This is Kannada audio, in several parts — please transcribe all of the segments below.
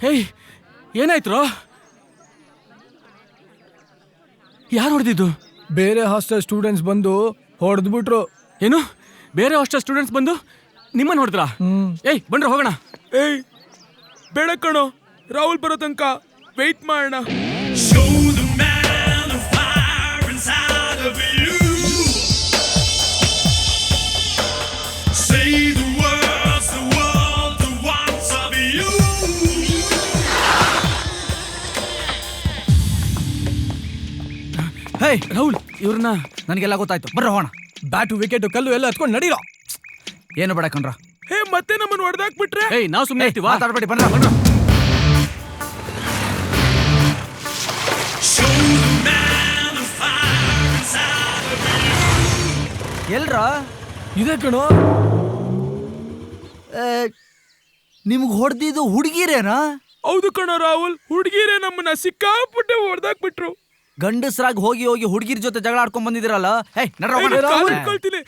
ಹೇಯ್, ಏನಾಯ್ತು? ಯಾರು ಹೊಡೆದಿದ್ದು? ಬೇರೆ ಹಾಸ್ಟೆಲ್ ಸ್ಟೂಡೆಂಟ್ಸ್ ಬಂದು ಹೊಡೆದ್ಬಿಟ್ರು. ಏನು? ಬೇರೆ ಹಾಸ್ಟೆಲ್ ಸ್ಟೂಡೆಂಟ್ಸ್ ಬಂದು ನಿಮ್ಮನ್ನ ಹೊಡೆದ್ರಾ? ಏಯ್ ಬನ್ರಿ ಹೋಗೋಣ. ಏಯ್ ಬೇಡ ಕಣೋ, ರಾಹುಲ್ ಬರೋ ತನಕ ವೆಯ್ಟ್ ಮಾಡೋಣ. ಹೇಯ್ ರಾಹುಲ್, ಇವ್ರನ್ನ ನನಗೆಲ್ಲ ಗೊತ್ತಾಯ್ತು. ಬರ್ರ ಹೋಗೋಣ. ಬ್ಯಾಟು ವಿಕೆಟು ಕಲ್ಲು ಎಲ್ಲ ಹತ್ಕೊಂಡು ನಡೀರೋ. ಏನು ಬೇಡ ಕಣ್ರ. ಹೇ ಮತ್ತೆ ನಮ್ಮನ್ನು ಹೊಡೆದಾಕ್ಬಿಟ್ರೆ? ಏಯ್ ನಾವು ಸುಮ್ಮನೆ ಇರ್ತೀವಾ? ಮಾತಾಡ್ಬೇಡಿ, ಬನ್ರ ಬನ್ರ. ಎಲ್ರ ಇದೆ ಕಣೋ. ನಿಮ್ಗೆ ಹೊಡೆದಿದ್ದು ಹುಡುಗಿರೇನಾ? ಹೌದು ಕಣೋ ರಾಹುಲ್, ಹುಡುಗಿರೇ ನಮ್ಮನ್ನ ಸಿಕ್ಕಾಪಟ್ಟೆ ಹೊಡೆದಾಕ್ಬಿಟ್ರು. ಗಂಡಸ್ರಾಗಿ ಹೋಗಿ ಹೋಗಿ ಹುಡುಗಿರ ಜೊತೆ ಜಗಳ ಆಡ್ಕೊಂಡ್ ಬಂದಿದಿರಲ್ಲ.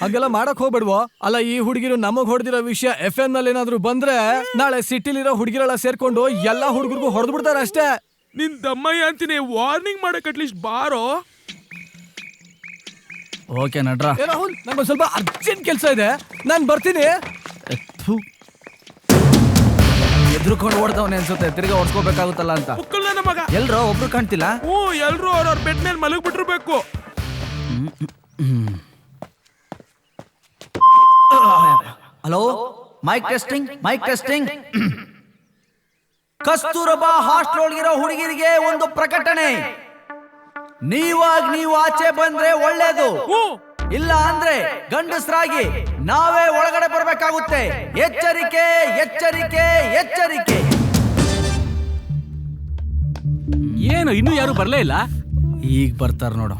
ಹಂಗೆಲ್ಲ ಮಾಡಕ್ ಹೋಗ್ಬೇಡ್ವೋ. ಅಲ್ಲ, ಈ ಹುಡುಗಿರು ನಮಗ್ ಹೊಡೆದಿರೋ ವಿಷಯ FM ನಲ್ಲಿ ಏನಾದ್ರು ಬಂದ್ರೆ ನಾಳೆ ಸಿಟಿಲಿರೋ ಹುಡುಗಿರೆಲ್ಲ ಸೇರ್ಕೊಂಡು ಎಲ್ಲಾ ಹುಡುಗರಿಗೂ ಹೊಡೆದು ಬಿಡ್ತಾರೆ ಅಷ್ಟೇ. ನಿನ್ ದಮ್ಮಯ್ಯ ಅಂತೀನಿ, ವಾರ್ನಿಂಗ್ ಮಾಡಕ್ ಅಟ್ಲೀಸ್ಟ್ ಬಾರೋ. ಓಕೆ ನಡ್ರ. ರಾಹುಲ್, ನಂಗೊಂದ್ ಸ್ವಲ್ಪ ಅರ್ಜೆಂಟ್ ಕೆಲಸ ಇದೆ, ನಾನ್ ಬರ್ತೀನಿ. ಎದ್ರುಕೊಂಡು ಓಡ್ದವನೇ ಅನ್ಸುತ್ತೆ, ತಿರ್ಗಾ ಓಡಿಸ್ಕೋಬೇಕಾಗುತ್ತಲ್ಲ ಅಂತ. ಎಲ್ರೋ ಒಬ್ರು ಕಾಣ್ತಿಲ್ಲ. ಎಲ್ರು ಅವ್ರವ್ರ ಬೆಡ್ ಮೇಲೆ ಮಲಗ್ ಬಿಟ್ಟಿರ್ಬೇಕು. Hello mike testing. Kasturba hostel ಒಳಗಿರೋ ಹುಡುಗಿರಿಗೆ ಒಂದು ಪ್ರಕಟಣೆ. ನೀವು ಆಚೆ ಬಂದ್ರೆ ಒಳ್ಳೇದು, ಇಲ್ಲ ಅಂದ್ರೆ ಗಂಡಸರಾಗಿ ನಾವೇ ಒಳಗಡೆ ಬರ್ಬೇಕಾಗುತ್ತೆ. ಎಚ್ಚರಿಕೆ. ಏನು ಇನ್ನೂ ಯಾರು ಬರ್ಲೇ ಇಲ್ಲ? ಈಗ ಬರ್ತಾರ ನೋಡು.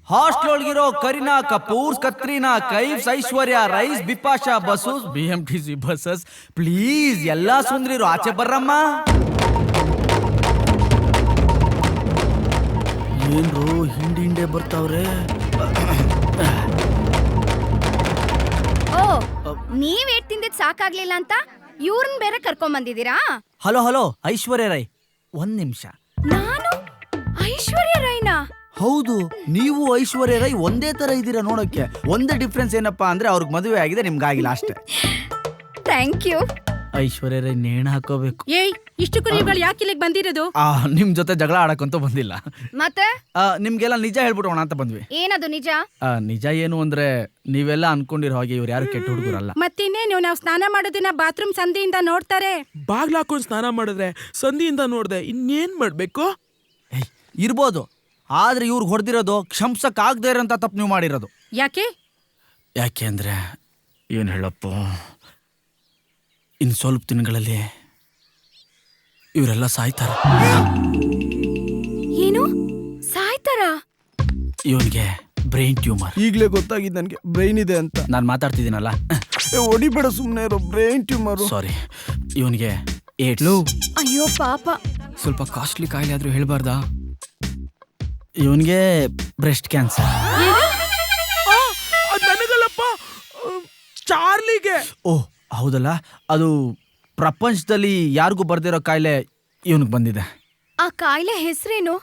ಹಾಸ್ಟೆಲ್ ಒಳಗಿರೋ Kareena Kapoor, Katrina Kaif, Aishwarya Rais, Bipasha Basus, BMTC buses, please ಎಲ್ಲಾ ಸುಂದ್ರಿರು ಆಚೆ ಬರ್ರಮ್ಮ. ಏನ್ರು ಹಿಂಡೆ ಬರ್ತಾವ್ರೆ. ಓ, ನೀವ್ ಏಟ್ ತಿಂದಿದ್ ಸಾಕಾಗ್ಲಿಲ್ಲ ಅಂತ ಇವ್ರನ್ ಬೇರೆ ಕರ್ಕೊಂಡ್ ಬಂದಿದ್ದೀರಾ? ಹಲೋ ಐಶ್ವರ್ಯ ರೈ, ಒಂದ್ ನಿಮಿಷ. ನಾನು ಐಶ್ವರ್ಯ ರೈನಾ? ಹೌದು, ನೀವು ಐಶ್ವರ್ಯ ರೈ ಒಂದೇ ತರ ಇದ್ದೀರಾ ನೋಡಕ್ಕೆ. ಒಂದೇ ಡಿಫ್ರೆನ್ಸ್ ಏನಪ್ಪಾ ಅಂದ್ರೆ ಅವ್ರಿಗೆ ಮದುವೆ ಆಗಿದೆ, ನಿಮ್ಗಾಗಿಲ್ಲ ಅಷ್ಟೇ. Thank you. ಐಶ್ವರ್ಯ ರೈ ನೇಣು ಹಾಕೋಬೇಕು. ಏಯ್, ಇಷ್ಟಕ್ಕೂ ನೀವುಗಳು ಯಾಕೆ ಇಲ್ಲಿಗೆ ಬಂದಿರೋದು? ನಿಮ್ ಜೊತೆ ಜಗಳ ಆಡಕ್ಕಂತೂ ಬಂದಿಲ್ಲ. ಮತ್ತೆ ನಿಮ್ಗೆಲ್ಲ ನಿಜ ಹೇಳ್ಬಿಡೋಣ ಅಂತ ಬಂದ್ವಿ. ಏನದು ನಿಜ? ನಿಜ ಏನು ಅಂದ್ರೆ ನೀವೆಲ್ಲ ಅನ್ಕೊಂಡಿರೋ ಹಾಗೆ ಇವ್ರು ಯಾರು ಕೆಟ್ಟ ಹುಡುಗರಲ್ಲ. ಮತ್ತಿನ್ನೇನು, ನಾವು ಸ್ನಾನ ಮಾಡೋದನ್ನ ಬಾತ್ರೂಮ್ ಸಂದಿಯಿಂದ ನೋಡ್ತಾರೆ. ಬಾಗ್ಲ ಹಾಕೊಂಡ್ ಸ್ನಾನ ಮಾಡಿದ್ರೆ ಸಂಧಿಯಿಂದ ನೋಡ್ದೆ ಇನ್ನೇನ್ ಮಾಡ್ಬೇಕು? ಇರ್ಬೋದು, ಆದ್ರೆ ಇವ್ರಿಗೆ ಹೊಡೆದಿರೋದು ಕ್ಷಮ್ಸಕ್ ಆಗದೆ ಇರೋಂಥ ತಪ್ಪು ನೀವು ಮಾಡಿರೋದು. ಯಾಕೆ ಅಂದ್ರೆ ಏನ್ ಹೇಳಪ್ಪ, ಇನ್ ಸ್ವಲ್ಪ ದಿನಗಳಲ್ಲಿ ಇವರೆಲ್ಲ ಸಾಯ್ತಾರೆ. ಏನು ಸಾಯ್ತಾರ? ಇವನಿಗೆ ಬ್ರೈನ್ ಟ್ಯೂಮರ್. ಈಗಲೇ ಗೊತ್ತಾಗಿದ್ದು ನನಗೆ ಬ್ರೈನ್ ಇದೆ ಅಂತ. ನಾನು ಮಾತಾಡ್ತಿದ್ದೀನಲ್ಲ, ಹೊಡಿಬೇಡ ಸುಮ್ಮನೆ ಇರೋ. Brain tumour. ಸಾರಿ. ಇವನಿಗೆ ಏಡ್ಸ್. ಅಯ್ಯೋ ಪಾಪ. ಸ್ವಲ್ಪ ಕಾಸ್ಟ್ಲಿ ಕಾಯಿಲೆ ಆದ್ರೂ ಹೇಳ್ಬಾರ್ದಾ? ಇವನಿಗೆ ಬ್ರೆಸ್ಟ್ ಕ್ಯಾನ್ಸರ್. ನನಗಲ್ಲಪ್ಪ, ಚಾರ್ಲಿಗೆ. ಓಹ್ ಹೌದಲ್ಲ, ಅದು ಪ್ರಪಂಚದಲ್ಲಿ ಯಾರಿಗೂ ಬರ್ದಿರೋ ಕಾಯಿಲೆ ಇವನಿಗೆ ಬಂದಿದೆ. ಆ ಕಾಯಿಲೆ ಹೆಸರೇನು?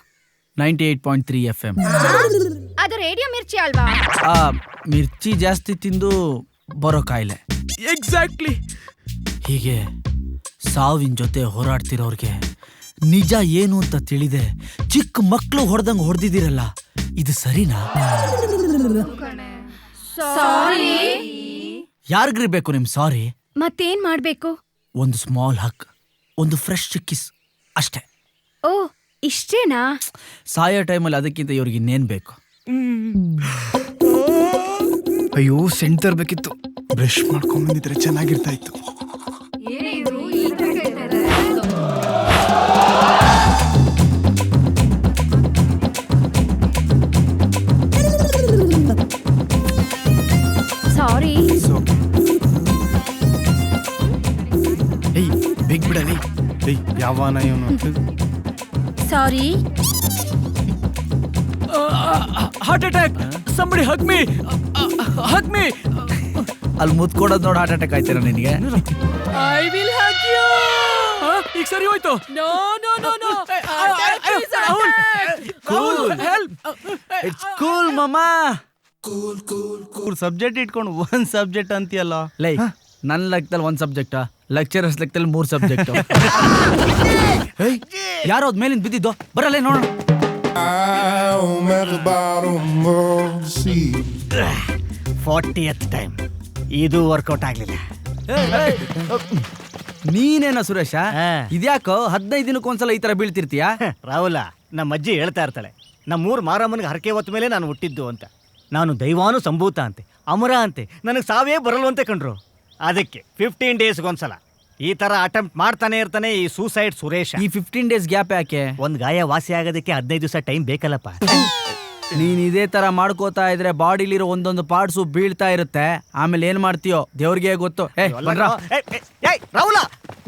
98.3 FM. ಅದು ರೇಡಿಯೋ ಮಿರ್ಚಿ ಅಲ್ವಾ? ಮಿರ್ಚಿ ಜಾಸ್ತಿ ತಿಂದು ಬರೋ ಕಾಯಿಲೆ. ಎಕ್ಸಾಕ್ಟ್ಲಿ. ಹೀಗೆ ಸಾವಿನ ಜೊತೆ ಹೋರಾಡ್ತಿರೋರ್ಗೆ ನಿಜ ಏನು ಅಂತ ತಿಳಿದೆ ಚಿಕ್ಕ ಮಕ್ಕಳು ಹೊಡೆದಂಗೆ ಹೊಡೆದಿದ್ದೀರಲ್ಲ, ಇದು ಸರಿನಾ? ಸಾರಿ. ಯಾರಿಗಿರ್ಬೇಕು ನಿಮ್ ಸಾರಿ? ಮತ್ತೇನ್ ಮಾಡ್ಬೇಕು? ಒಂದು ಸ್ಮಾಲ್ ಹಕ್, ಒಂದು ಫ್ರೆಶ್ ಕಿಸ್ ಅಷ್ಟೇ. ಓ, ಇಷ್ಟೇನಾ? ಸಾಯೋ ಟೈಮಲ್ಲಿ ಅದಕ್ಕಿಂತ ಇವ್ರಿಗೆ ಇನ್ನೇನ್ ಬೇಕು? ಅಯ್ಯೋ, ಸೆಂಟ್ ತರ್ಬೇಕಿತ್ತು. ಬ್ರಷ್ ಮಾಡ್ಕೊಂಡ್ ಬಂದಿದ್ರೆ ಚೆನ್ನಾಗಿರ್ತಾ ಇತ್ತು. ಸಾರಿ. ಏಯ್ ಬೇಗ ಬಿಡಲಿ. ಏಯ್ ಯಾವಾನ ಇವನು. Sorry. Heart attack, somebody hug me. ಅಲ್ಲಿ ಮುತ್ಕೊಡೋದು ನೋಡಿ ಹಾರ್ಟ್ ಅಟ್ಯಾಕ್ ಆಯ್ತೀರ ನಿನಗೆ? I will hug you. ಈಗ ಸರಿ ಹೋಯ್ತು. No no no no. It's cool ಮಾಮಾ. ಕೂಲ್ ಸಬ್ಜೆಕ್ಟ್ ಇಟ್ಕೊಂಡು ಒಂದ್ ಸಬ್ಜೆಕ್ಟ್ ಅಂತೀಯಲ್ಲ. ಲೈ, ನನ್ನ ಲೆಕ್ಕದಲ್ಲಿ ಒಂದ್ ಸಬ್ಜೆಕ್ಟಾ, ಲೆಕ್ಚರರ್ಸ್ ಲೆಕ್ಕದಲ್ಲಿ 3 ಸಬ್ಜೆಕ್ಟ್. ಯಾರೋ ಅದ್ ಮೇಲಿಂದ ಬಿದ್ದಿದ್ದು, ಬರಲ್ಲೇ ನೋಡೋಣ. 40th ಟೈಮ್ ಇದು ವರ್ಕೌಟ್ ಆಗ್ಲಿಲ್ಲ. ನೀನೇನ ಸುರೇಶ, ಇದ್ಯಾಕೋ 15 ದಿನಕ್ಕೊಂದ್ಸಲ ಈ ತರ ಬೀಳ್ತಿರ್ತೀಯ? ರಾಹುಲ, ನಮ್ಮ ಅಜ್ಜಿ ಹೇಳ್ತಾ ಇರ್ತಾಳೆ, ನಮ್ಮೂರ್ ಮಾರಮ್ಮನಿಗೆ ಹರಕೆ ಹೊತ್ತ ಮೇಲೆ ನಾನು ಹುಟ್ಟಿದ್ದು ಅಂತ. ನಾನು ದೈವಾನು ಸಂಭೂತ ಅಂತೆ, ಅಮರ ಅಂತೆ, ನನಗೆ ಸಾವೇ ಬರಲ್ವಂತೆ ಕಂಡ್ರು. ಅದಕ್ಕೆ 15 ಡೇಸ್ಗೊಂದ್ಸಲ ಈ ತರ ಅಟೆಂಪ್ಟ್ ಮಾಡ್ತಾನೆ ಇರ್ತಾನೆ ಈ ಸೂಸೈಡ್ ಸುರೇಶ. ಈ 15 ಡೇಸ್ ಗ್ಯಾಪ್ ಯಾಕೆ? ಒಂದ್ ಗಾಯ ವಾಸಿ ಆಗೋದಕ್ಕೆ 15 ದಿವಸ ಟೈಮ್ ಬೇಕಲ್ಲಪ್ಪ. ನೀನ್ ಇದೇ ತರ ಮಾಡ್ಕೋತಾ ಇದ್ರೆ ಬಾಡಿಲಿರೋ ಒಂದೊಂದು ಪಾರ್ಟ್ಸು ಬೀಳ್ತಾ ಇರುತ್ತೆ. ಆಮೇಲೆ ಏನ್ ಮಾಡ್ತೀಯೋ ದೇವ್ರಿಗೆ ಗೊತ್ತು. ರಾಹುಲ,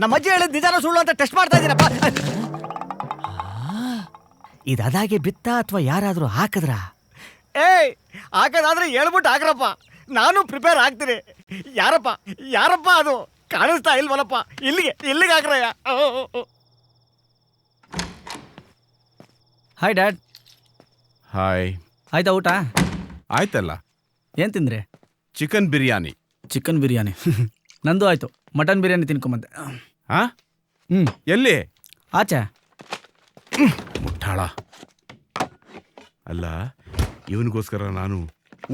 ನಮ್ಮ ಅಜ್ಜಿ ಹೇಳಿದ್ ನಿಜಾನ ಸುಳ್ಳು ಅಂತ ಟೆಸ್ಟ್ ಮಾಡ್ತಾ ಇದ್ದೀನಪ್ಪ. ಇದಾದಾಗೆ ಬಿತ್ತ ಅಥವಾ ಯಾರಾದ್ರೂ ಹಾಕದ್ರ? ಹಾಕದಾದ್ರೆ ಹೇಳ್ಬಿಟ್ಟು ಹಾಕ್ರಪ್ಪ, ನಾನು ಪ್ರಿಪೇರ್ ಆಗ್ತೀನಿ. ಯಾರಪ್ಪ ಅದು ಕಾಣಿಸ್ತಾ ಇಲ್ವಲ್ಲಪ್ಪ? ಇಲ್ಲಿಗೆ ಹಾಕ್ರಯ್ಯ. Hi dad. ಹಾಯ್. ಆಯ್ತಾ ಊಟ? ಆಯ್ತಲ್ಲ. ಏನ್ ತಿಂದ್ರಿ? ಚಿಕನ್ ಬಿರಿಯಾನಿ. ಚಿಕನ್ ಬಿರಿಯಾನಿ. ನಂದು ಆಯ್ತು, ಮಟನ್ ಬಿರಿಯಾನಿ ತಿನ್ಕೊಂಬಂದೆ. ಹಾ? ಎಲ್ಲಿ? ಆಚೆ. ಮುಟ್ಟಾಳ. ಅಲ್ಲ, ಇವನಿಗೋಸ್ಕರ ನಾನು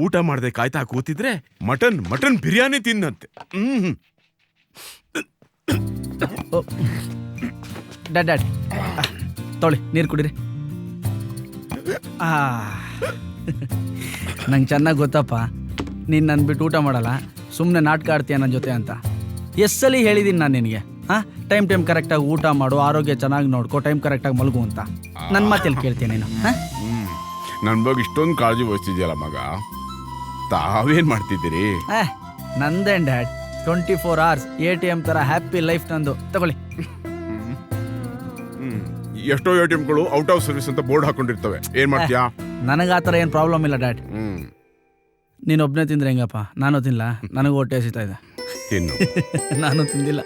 ಊಟ ಮಾಡದೆ ಕಾಯ್ತಾ ಕೂತಿದ್ರೆ ಮಟನ್ ಬಿರಿಯಾನಿ ತಿನ್ನಂತೆ. ಡ್ಯಾಡ್ ತೊಳಿ ನೀರು ಕುಡೀರಿ. ನಂಗೆ ಚೆನ್ನಾಗಿ ಗೊತ್ತಪ್ಪ, ನೀನು ನನ್ನ ಬಿಟ್ಟು ಊಟ ಮಾಡಲ್ಲ, ಸುಮ್ಮನೆ ನಾಟಕ ಆಡ್ತೀಯ ನನ್ನ ಜೊತೆ ಅಂತ. ಎಷ್ಟಲ್ಲಿ ಹೇಳಿದ್ದೀನಿ ನಾನು ನಿನಗೆ, ಟೈಮ್ ಕರೆಕ್ಟಾಗಿ ಊಟ ಮಾಡು, ಆರೋಗ್ಯ ಚೆನ್ನಾಗಿ ನೋಡ್ಕೊ, ಟೈಮ್ ಕರೆಕ್ಟಾಗಿ ಮಲಗು ಅಂತ. ನನ್ನ ಮಾತಲ್ಲಿ ಕೇಳ್ತೀನಿ ನೀನು? ನನ್ನ ಬಗ್ಗೆ ಇಷ್ಟೊಂದು ಕಾಳಜಿ ವಹಿಸ್ತಿದ್ಯಲ್ಲ ಮಗ, ತಾವೇನ್ ಮಾಡ್ತಿದ್ದೀರಿ? ನಂದೇನ್ ಡ್ಯಾಡ್, 24 hours ATM ಥರ ಹ್ಯಾಪಿ ಲೈಫ್ ನಂದು. ತಗೊಳ್ಳಿ. ಎಷ್ಟೋ ATMಗಳು ಔಟ್ ಆಫ್ ಸರ್ವಿಸ್ ಅಂತ ಬೋರ್ಡ್ ಹಾಕೊಂಡಿರ್ತವೆ, ಏನ್ ಮಾಡ್ತೀಯಾ? ನನಗೆ ಆ ಥರ ಏನು ಪ್ರಾಬ್ಲಮ್ ಇಲ್ಲ ಡ್ಯಾಡ್. ನೀನು ಒಬ್ಬನೇ ತಿಂದ್ರೆ ಹೆಂಗಪ್ಪ? ನಾನು ತಿನ್ನಲ್ಲ, ನನಗೂ ಹೊಟ್ಟೆ ಹಸಿತಾ ಇದೆ. ತಿನ್ನು. ನಾನು ತಿಂದಿಲ್ಲ.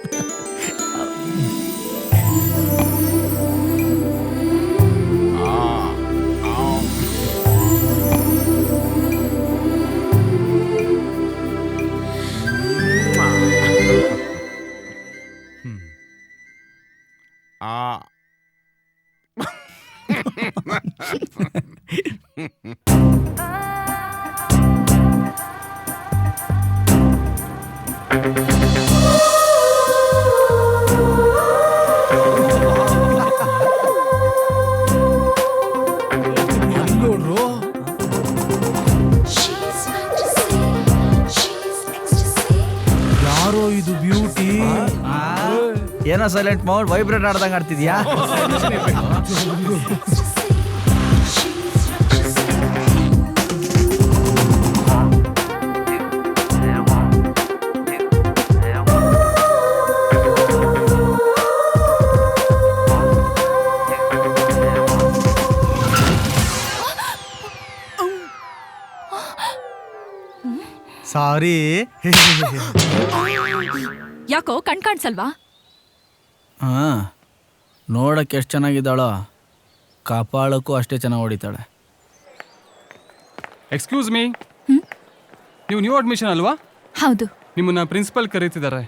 ಯಾರೋ ಇದು ಬ್ಯೂಟಿ. ಏನೋ ಸೈಲೆಂಟ್ ಮೋಡ್ ವೈಬ್ರೇಟ್ ಆಡ್ದಂಗೆ ಆಡ್ತಿದ್ಯಾ? ಸಾರಿ. ಯಾಕೋ ಕಣ್ ಕಾಣಿಸಲ್ವಾ? ನೋಡಕ್ಕೆ ಎಷ್ಟು ಚೆನ್ನಾಗಿದ್ದಾಳೋ, ಕಾಪಾಳಕ್ಕೂ ಅಷ್ಟೇ ಚೆನ್ನಾಗಿ ಹೊಡಿತಾಳೆ. ಎಕ್ಸ್ಕ್ಯೂಸ್ ಮೀ, ನೀವು ನ್ಯೂ ಅಡ್ಮಿಷನ್ ಅಲ್ವಾ? ಹೌದು. ನಿಮ್ಮನ್ನ ಪ್ರಿನ್ಸಿಪಲ್ ಕರೀತಿದ್ದಾರೆ.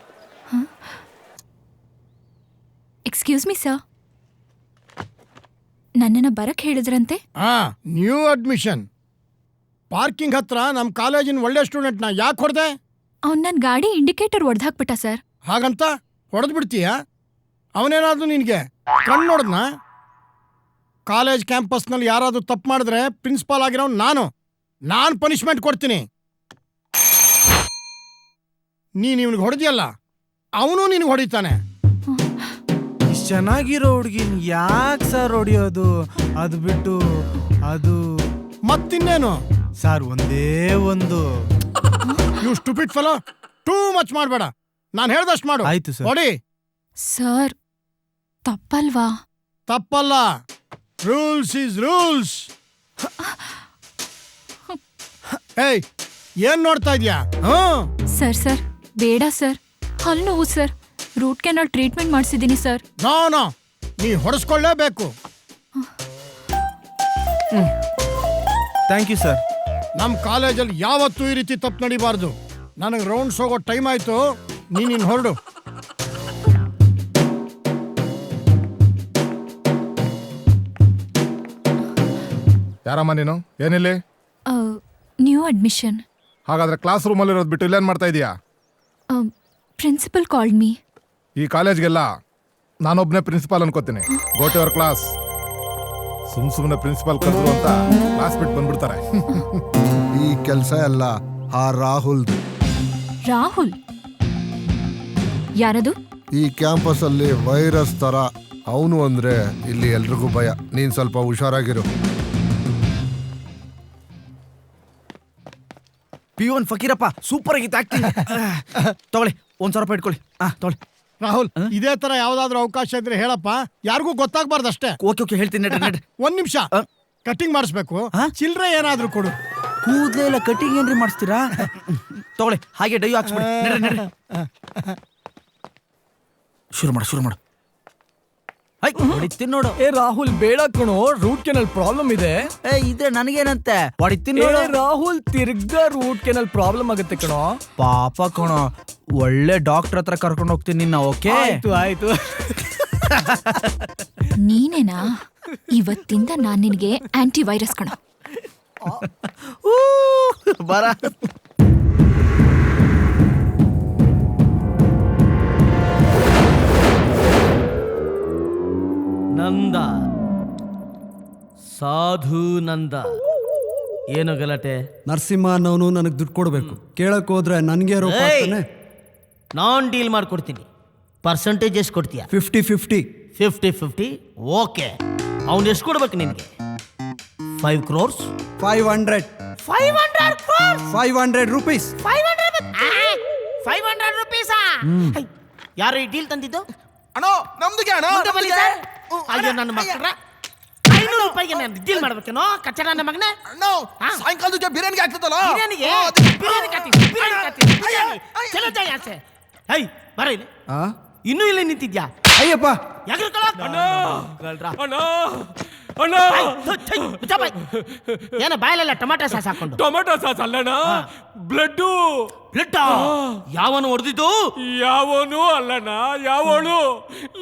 ಎಕ್ಸ್ಕ್ಯೂಸ್ ಮೀ ಸರ್, ನನ್ನನ್ನ ಬರಕ್ ಹೇಳಿದ್ರಂತೆ. ನ್ಯೂ ಅಡ್ಮಿಷನ್ ಪಾರ್ಕಿಂಗ್ ಹತ್ರ ನಮ್ಮ ಕಾಲೇಜಿನ ಒಳ್ಳೆ ಸ್ಟೂಡೆಂಟ್ನ ಯಾಕೆ ಹೊಡೆದೆ? ಅವ್ನು ನನ್ನ ಗಾಡಿ ಇಂಡಿಕೇಟರ್ ಒಡೆದಾಕ್ಬಿಟ್ಟ ಸರ್. ಹಾಗಂತ ಹೊಡೆದು ಬಿಡ್ತೀಯ? ಅವನೇನಾದ್ರೂ ನಿನಗೆ ಕಣ್ಣು ನೋಡಿದ್ನ? ಕಾಲೇಜ್ ಕ್ಯಾಂಪಸ್ನಲ್ಲಿ ಯಾರಾದ್ರೂ ತಪ್ಪು ಮಾಡಿದ್ರೆ ಪ್ರಿನ್ಸಿಪಾಲ್ ಆಗಿರೋ ನಾನು ಪನಿಷ್ಮೆಂಟ್ ಕೊಡ್ತೀನಿ. ನೀನು ಇವನಿಗೆ ಹೊಡೆದಿಯಲ್ಲ, ಅವನು ನಿನಗೆ ಹೊಡಿತಾನೆ. ಇಷ್ಟು ಚೆನ್ನಾಗಿರೋ ಹುಡುಗಿನ ಯಾಕೆ ಸರ್ ಹೊಡಿಯೋದು? ಅದು ಬಿಟ್ಟು ಅದು ಮತ್ತಿನ್ನೇನು ಸರ್, ಒಂದೇ ಒಂದು. You stupid fellow, too much ಮಾಡಬೇಡ. ನಾನು ಹೇಳ್ದಷ್ಟು ಮಾಡು. ಆಯ್ತು ಸರ್. ಹೊಡಿ. ಸರ್ ತಪ್ಪಲ್ವಾ? ತಪ್ಪಲ್ಲ, ರೂಲ್ಸ್ ಈಸ್ ರೂಲ್ಸ್. ಏಯ್, ಏನ್ ನೋಡ್ತಾ ಇದ್ಯಾ? ಸರ್ ಬೇಡ ಸರ್, ಹಲ್ಲು ನೋವು ಸರ್. ರೂಟ್ ಕೆನಾಲ್ ಟ್ರೀಟ್ಮೆಂಟ್ ಮಾಡಿಸಿದ್ದೀನಿ ಸರ್. ನೋ, ನೀ ಹೊಡೆಸ್ಕೊಳ್ಳೇಬೇಕು. Thank you sir. ನಮ್ಮ ಕಾಲೇಜಲ್ಲಿ ಯಾವತ್ತೂ ಈ ರೀತಿ ತಪ್ಪು ನಡಿಬಾರ್ದು. ನನಗೆ ರೌಂಡ್ಸ್ ಹೋಗೋ ಟೈಮ್ ಆಯ್ತು, ನೀನು ಹೊರಡು. ಯಾರಮ್ಮ ನೀನು? ಏನಿಲ್ಲಿ? New admission. ಹಾಗಾದ್ರೆ ಕ್ಲಾಸ್ ರೂಮಲ್ಲಿ ಇರೋದು ಬಿಟ್ಟು ಇಲ್ಲೇನು ಮಾಡ್ತಾ ಇದೀಯಾ? Principal called me. ಈ ಕಾಲೇಜ್ಗೆಲ್ಲ ನಾನೊಬ್ಬನೇ ಪ್ರಿನ್ಸಿಪಾಲ್ ಅನ್ಕೋತೀನಿ. Go to your class. ಸುಮ್ಮನೆ ಪ್ರಿನ್ಸಿಪಾಲ್ ಕರೆದ್ರು ಅಂತ ಕ್ಲಾಸ್ ಬಿಟ್ಟು ಬಂದ್ಬಿಡ್ತಾರೆ. ಈ ಕೆಲಸ ಎಲ್ಲ ಆ ರಾಹುಲ್ದು. ರಾಹುಲ್ ಯಾರದು? ಈ ಕ್ಯಾಂಪಸ್ ಅಲ್ಲಿ ವೈರಸ್ ತರ ಅವನು ಅಂದ್ರೆ ಇಲ್ಲಿ ಎಲ್ರಿಗೂ ಭಯ. ನೀನ್ ಸ್ವಲ್ಪ ಹುಷಾರಾಗಿರು. P1 ಫಕೀರಪ್ಪ ಸೂಪರ್ ಆಗಿತ್ತು ಆಕ್ಟಿಂಗ್. ತಗೊಳ್ಳಿ, 1,000 ರೂಪಾಯಿ ಇಟ್ಕೊಳ್ಳಿ. ತಗೊಳ್ಳಿ. ರಾಹುಲ್, ಇದೇ ತರ ಯಾವ್ದಾದ್ರು ಅವಕಾಶ ಇದ್ರೆ ಹೇಳಪ್ಪ, ಯಾರಿಗೂ ಗೊತ್ತಾಗ್ಬಾರ್ದು ಅಷ್ಟೇ. ಓಕೆ ಹೇಳ್ತೀನಿ. ನಡ್ರಿ. 1 ನಿಮಿಷ, ಕಟಿಂಗ್ ಮಾಡಿಸ್ಬೇಕು. ಚಿಲ್ಡ್ರೆ ಏನಾದ್ರೂ ಕೊಡು. ಕೂದಲೇ ಇಲ್ಲ, ಕಟಿಂಗ್ ಏನ್ರಿ ಮಾಡಿಸ್ತೀರಾ? ತಗೊಳ್ಳಿ, ಹಾಗೆ ಡೈ ಹಾಕ್ಸ್ಬಿಡಿ. ನಡ್ರಿ. ಶುರು ಮಾಡು. ಹೊಡಿತೀನಿ ನೋಡು. ಏ ರಾಹುಲ್, ಬೇಡ ಕಣೋ, ರೂಟ್ ಕೆನಲ್ ಪ್ರಾಬ್ಲಮ್ ಇದೆ. ಇದೆ ನನಗೇನಂತೆ, ಹೊಡಿತೀನಿ ಏ ನೋಡು. ರಾಹುಲ್, ತಿರ್ಗಾ ರೂಟ್ ಕೆನಲ್ ಪ್ರಾಬ್ಲಮ್ ಆಗುತ್ತೆ ಕಣೋ. ಪಾಪ ಕಣೋ, ಒಳ್ಳೆ ಡಾಕ್ಟರ್ ಹತ್ರ ಕರ್ಕೊಂಡು ಹೋಗ್ತೀನಿ ನಿನ್ನ. ಓಕೆ ಆಯ್ತು. ನೀನೇನಾ? ಇವತ್ತಿಂದ ನಾನ್ ನಿನಗೆ ಆಂಟಿ ವೈರಸ್ ಕಣೋ. ಬರ ನಂದ ಸಾಧು ನಂದ ಏನು ಗಲಾಟೆ? ನರಸಿಂಹ ಅನ್ನೋನು ನನಗೆ ದುಡ್ಡು ಕೊಡಬೇಕು. ಕೇಳಕ್ ಹೋದ್ರೆ ನನಗೆ ನಾನ್ ಡೀಲ್ ಮಾಡ್ಕೊಡ್ತೀನಿ. ಪರ್ಸೆಂಟೇಜ್ ಎಷ್ಟು ಕೊಡ್ತೀಯಾ? 50-50. 50-50. ಓಕೆ. ಅವ್ನು ಎಷ್ಟು ಕೊಡ್ಬೇಕು ನಿನಗೆ? 5 crores? 500. 500 crores? 500 rupees. 500 rupees? ಯಾರು ಈ ಡೀಲ್ ತಂದಿದ್ದು? ಅಣ್ಣ ನಮ್ದಿಗೆ ಅಣ್ಣ ಮುಂದೆ ಬನ್ನಿ ಸರ್. ಅಯ್ಯೋ ನನ್ನ ಮಕ್ಕಳ 500 ರೂಪಾಯಿಗೆ ನಾನು ಡೀಲ್ ಮಾಡ್ಬೇಕೇನೋ ಕಚ್ಚಡ ನನ್ನ ಮಗನೇ? ಅಣ್ಣ ಸಾಯಂಕಾಲದ ಬಿರಿಯಾನಿಗೆ ಆಗ್ತದಲ್ಲ ಬಿರಿಯಾನಿಗೆ ಚಲೋ ಜಾಯ ಆಸೆ. ಹೈ ಬರ ಇಲ್ಲಿ. ಇನ್ನೂ ಇಲ್ಲೇ ನಿಂತಿದ್ಯಾ? ಅಯ್ಯಪ್ಪ ಏನ ಬಾಯಲ್ಲೆಲ್ಲ ಟೊಮಾಟೊ ಸಾಸ್ ಹಾಕೊಂಡು? ಟೊಮೆಟೊ ಸಾಸ್ ಅಲ್ಲಣ್ಣ, ಬ್ಲಡ್. ಬ್ಲಡ್ ಯಾವನು ಹೊಡೆದಿದ್ದು? ಯಾವನು ಅಲ್ಲಣ್ಣ, ಯಾವಳು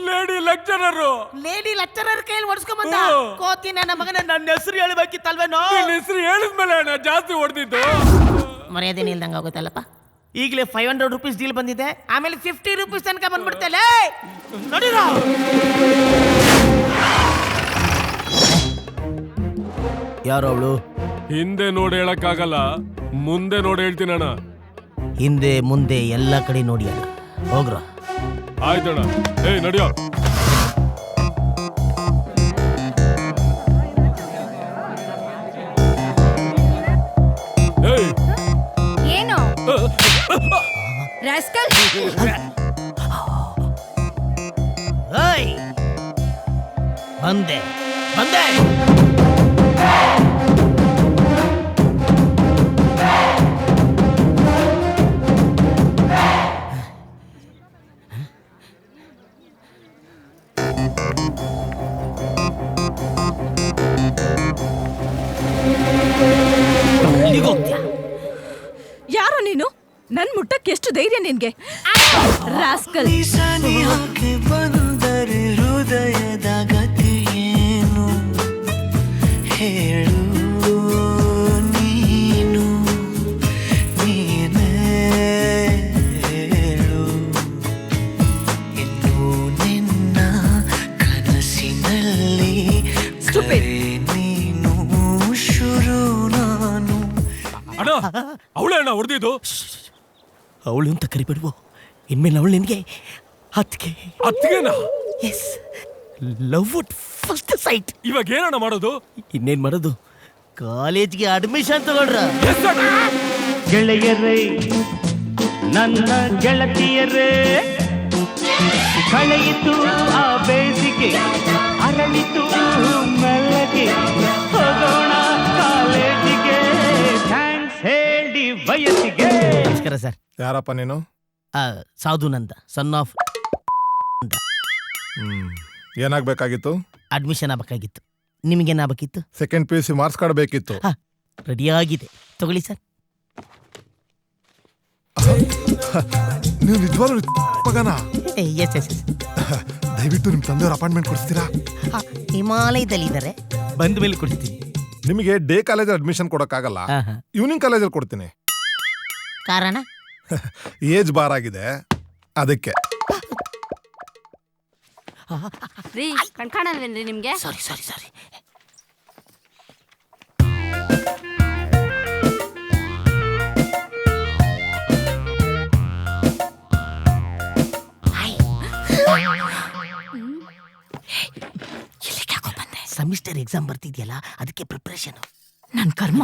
ಲೇಡಿ ಲೆಕ್ಚರರು. ಲೇಡಿ ಲೆಕ್ಚರರ್ ಕೈಯಲ್ಲಿ ಹೊಡ್ಸ್ಕೊಂಬಂದ ಕೋತಿ ನನ್ನ ಮಗನ. ನನ್ನ ಹೆಸರು ಹೇಳ್ಬೇಕಿತ್ತಲ್ವೇನೋ? ನಿನ್ನ ಹೆಸರು ಹೇಳಿದ್ಮೇಲೆ ಅಣ್ಣ ಜಾಸ್ತಿ ಹೊಡೆದಿದ್ದು. ಮರ್ಯಾದೆ ಇಲ್ದಂಗೆ ಆಗುತ್ತಲ್ಲಪ್ಪ. ಈಗಲೇ 500 ರೂಪೀಸ್ ಡೀಲ್ ಬಂದಿದೆ, ಆಮೇಲೆ 50 ರೂಪೀಸ್ ತನಕ ಬಂದ್ಬಿಡ್ತೇಲೆ. ನೋಡಿರೋ ಯಾರು ಅವಳು? ಹಿಂದೆ ನೋಡಿ ಹೇಳಕ್ಕಾಗಲ್ಲ, ಮುಂದೆ ನೋಡಿ ಹೇಳ್ತೀನಣ್ಣ. ಹಿಂದೆ ಮುಂದೆ ಎಲ್ಲ ಕಡೆ ನೋಡಿ ಅಣ್ಣ. ಹೋಗ್ರ. ಆಯ್ತಣ್ಣ. ಏಯ್ ನಡಿಯೋ. ಏನು ರಾಸ್ಕಲ್? ಬಂದೆ ಬಂದೆ. ಯಾರೋ ನೀನು? ನನ್ ಮುಟ್ಟಕ್ಕೆ ಎಷ್ಟು ಧೈರ್ಯ ನಿನ್ಗೆ? ರಾಸ್ಕಲ್. ಬಂದರೆ ಹೃದಯದ ಗತಿ ಏನು ಹೇಳು ನೀನು, ನೀನೇ ಹೇಳು. ಇನ್ನು ನಿನ್ನ ಕನಸಿನಲ್ಲಿ ನೀನು ಶುರು ನಾನು. ಅಣ್ಣ ಅವಳೇ ಅಣ್ಣ ಹೊಡೆದಿದ್ದು. ಅವಳು ಅಂತ ಕರಿಬಿಡುವ. ಇನ್ಮೇಲೆ ಅವಳು ನಿನಗೆ ಅತ್ತಿಗೆನಾ? Yes, love at first sight. ಇವಾಗ ಏನಣ್ಣ ಮಾಡೋದು? ಇನ್ನೇನ್ ಮಾಡೋದು? ಕಾಲೇಜ್ಗೆ ಅಡ್ಮಿಷನ್ ತಗೊಳ್ರ. ಗೆಳೆಯರೇ ನನ್ನ ಗೆಳತಿಯರೇ, ಕಳೆಯಿತು ಆ ಬೇಸಿಗೆ, ಅರಳಿತು ಮೆಲ್ಲಗೆ, ಹೋಗೋಣ ಕಾಲೇಜಿಗೆ, ಥ್ಯಾಂಕ್ಸ್ ಹೇಳಿ ವಯಸ್ಸಿಗೆ. ನಮಸ್ಕಾರ ಸರ್. ಯಾರಪ್ಪ ನೀನು? Sadhu Nanda, son of. ಏನಾಗ್ಬೇಕಾಗಿತ್ತು? ಅಡ್ಮಿಷನ್ ಆಗ್ಬೇಕಾಗಿತ್ತು. ನಿಮಗೇನಾಗಬೇಕಿತ್ತು? ಸೆಕೆಂಡ್ PUC ಮಾರ್ಕ್ಸ್ ಕಾರ್ಡ್ ಬೇಕಿತ್ತು. ರೆಡಿಯಾಗಿದೆ, ತಗೊಳ್ಳಿ ಸರ್. ನೀವು ನಿಜವಾಗ್ಲೂ ಮಗನಾ? S S S. ದಯವಿಟ್ಟು ನಿಮ್ಮ ತಂದೆಯವ್ರ ಅಪಾಯಿಂಟ್ಮೆಂಟ್ ಕೊಡಿಸ್ತೀರಾ? ಹಿಮಾಲಯದಲ್ಲಿ ಇದ್ದಾರೆ, ಬಂದ ಮೇಲೆ ಕೊಡ್ತೀನಿ. ನಿಮಗೆ ಡೇ ಕಾಲೇಜ್ ಅಡ್ಮಿಷನ್ ಕೊಡೋಕ್ಕಾಗಲ್ಲ, ಈವ್ನಿಂಗ್ ಕಾಲೇಜಲ್ಲಿ ಕೊಡ್ತೀನಿ. ಕಾರಣ? ಏಜ್ ಬಾರ್ ಆಗಿದೆ ಅದಕ್ಕೆ. ಕಣ್ಕಾಣಲ್ವೇನ್ರಿ ನಿಮ್ಗೆ? ಸಾರಿ ಸಾರಿ ಸಾರಿ. ಸೆಮಿಸ್ಟರ್ ಎಕ್ಸಾಮ್ ಬರ್ತಿದ್ಯಲ್ಲ, ಅದಕ್ಕೆ ಪ್ರಿಪ್ರೇಷನ್. ನನ್ ಕರ್ಮ.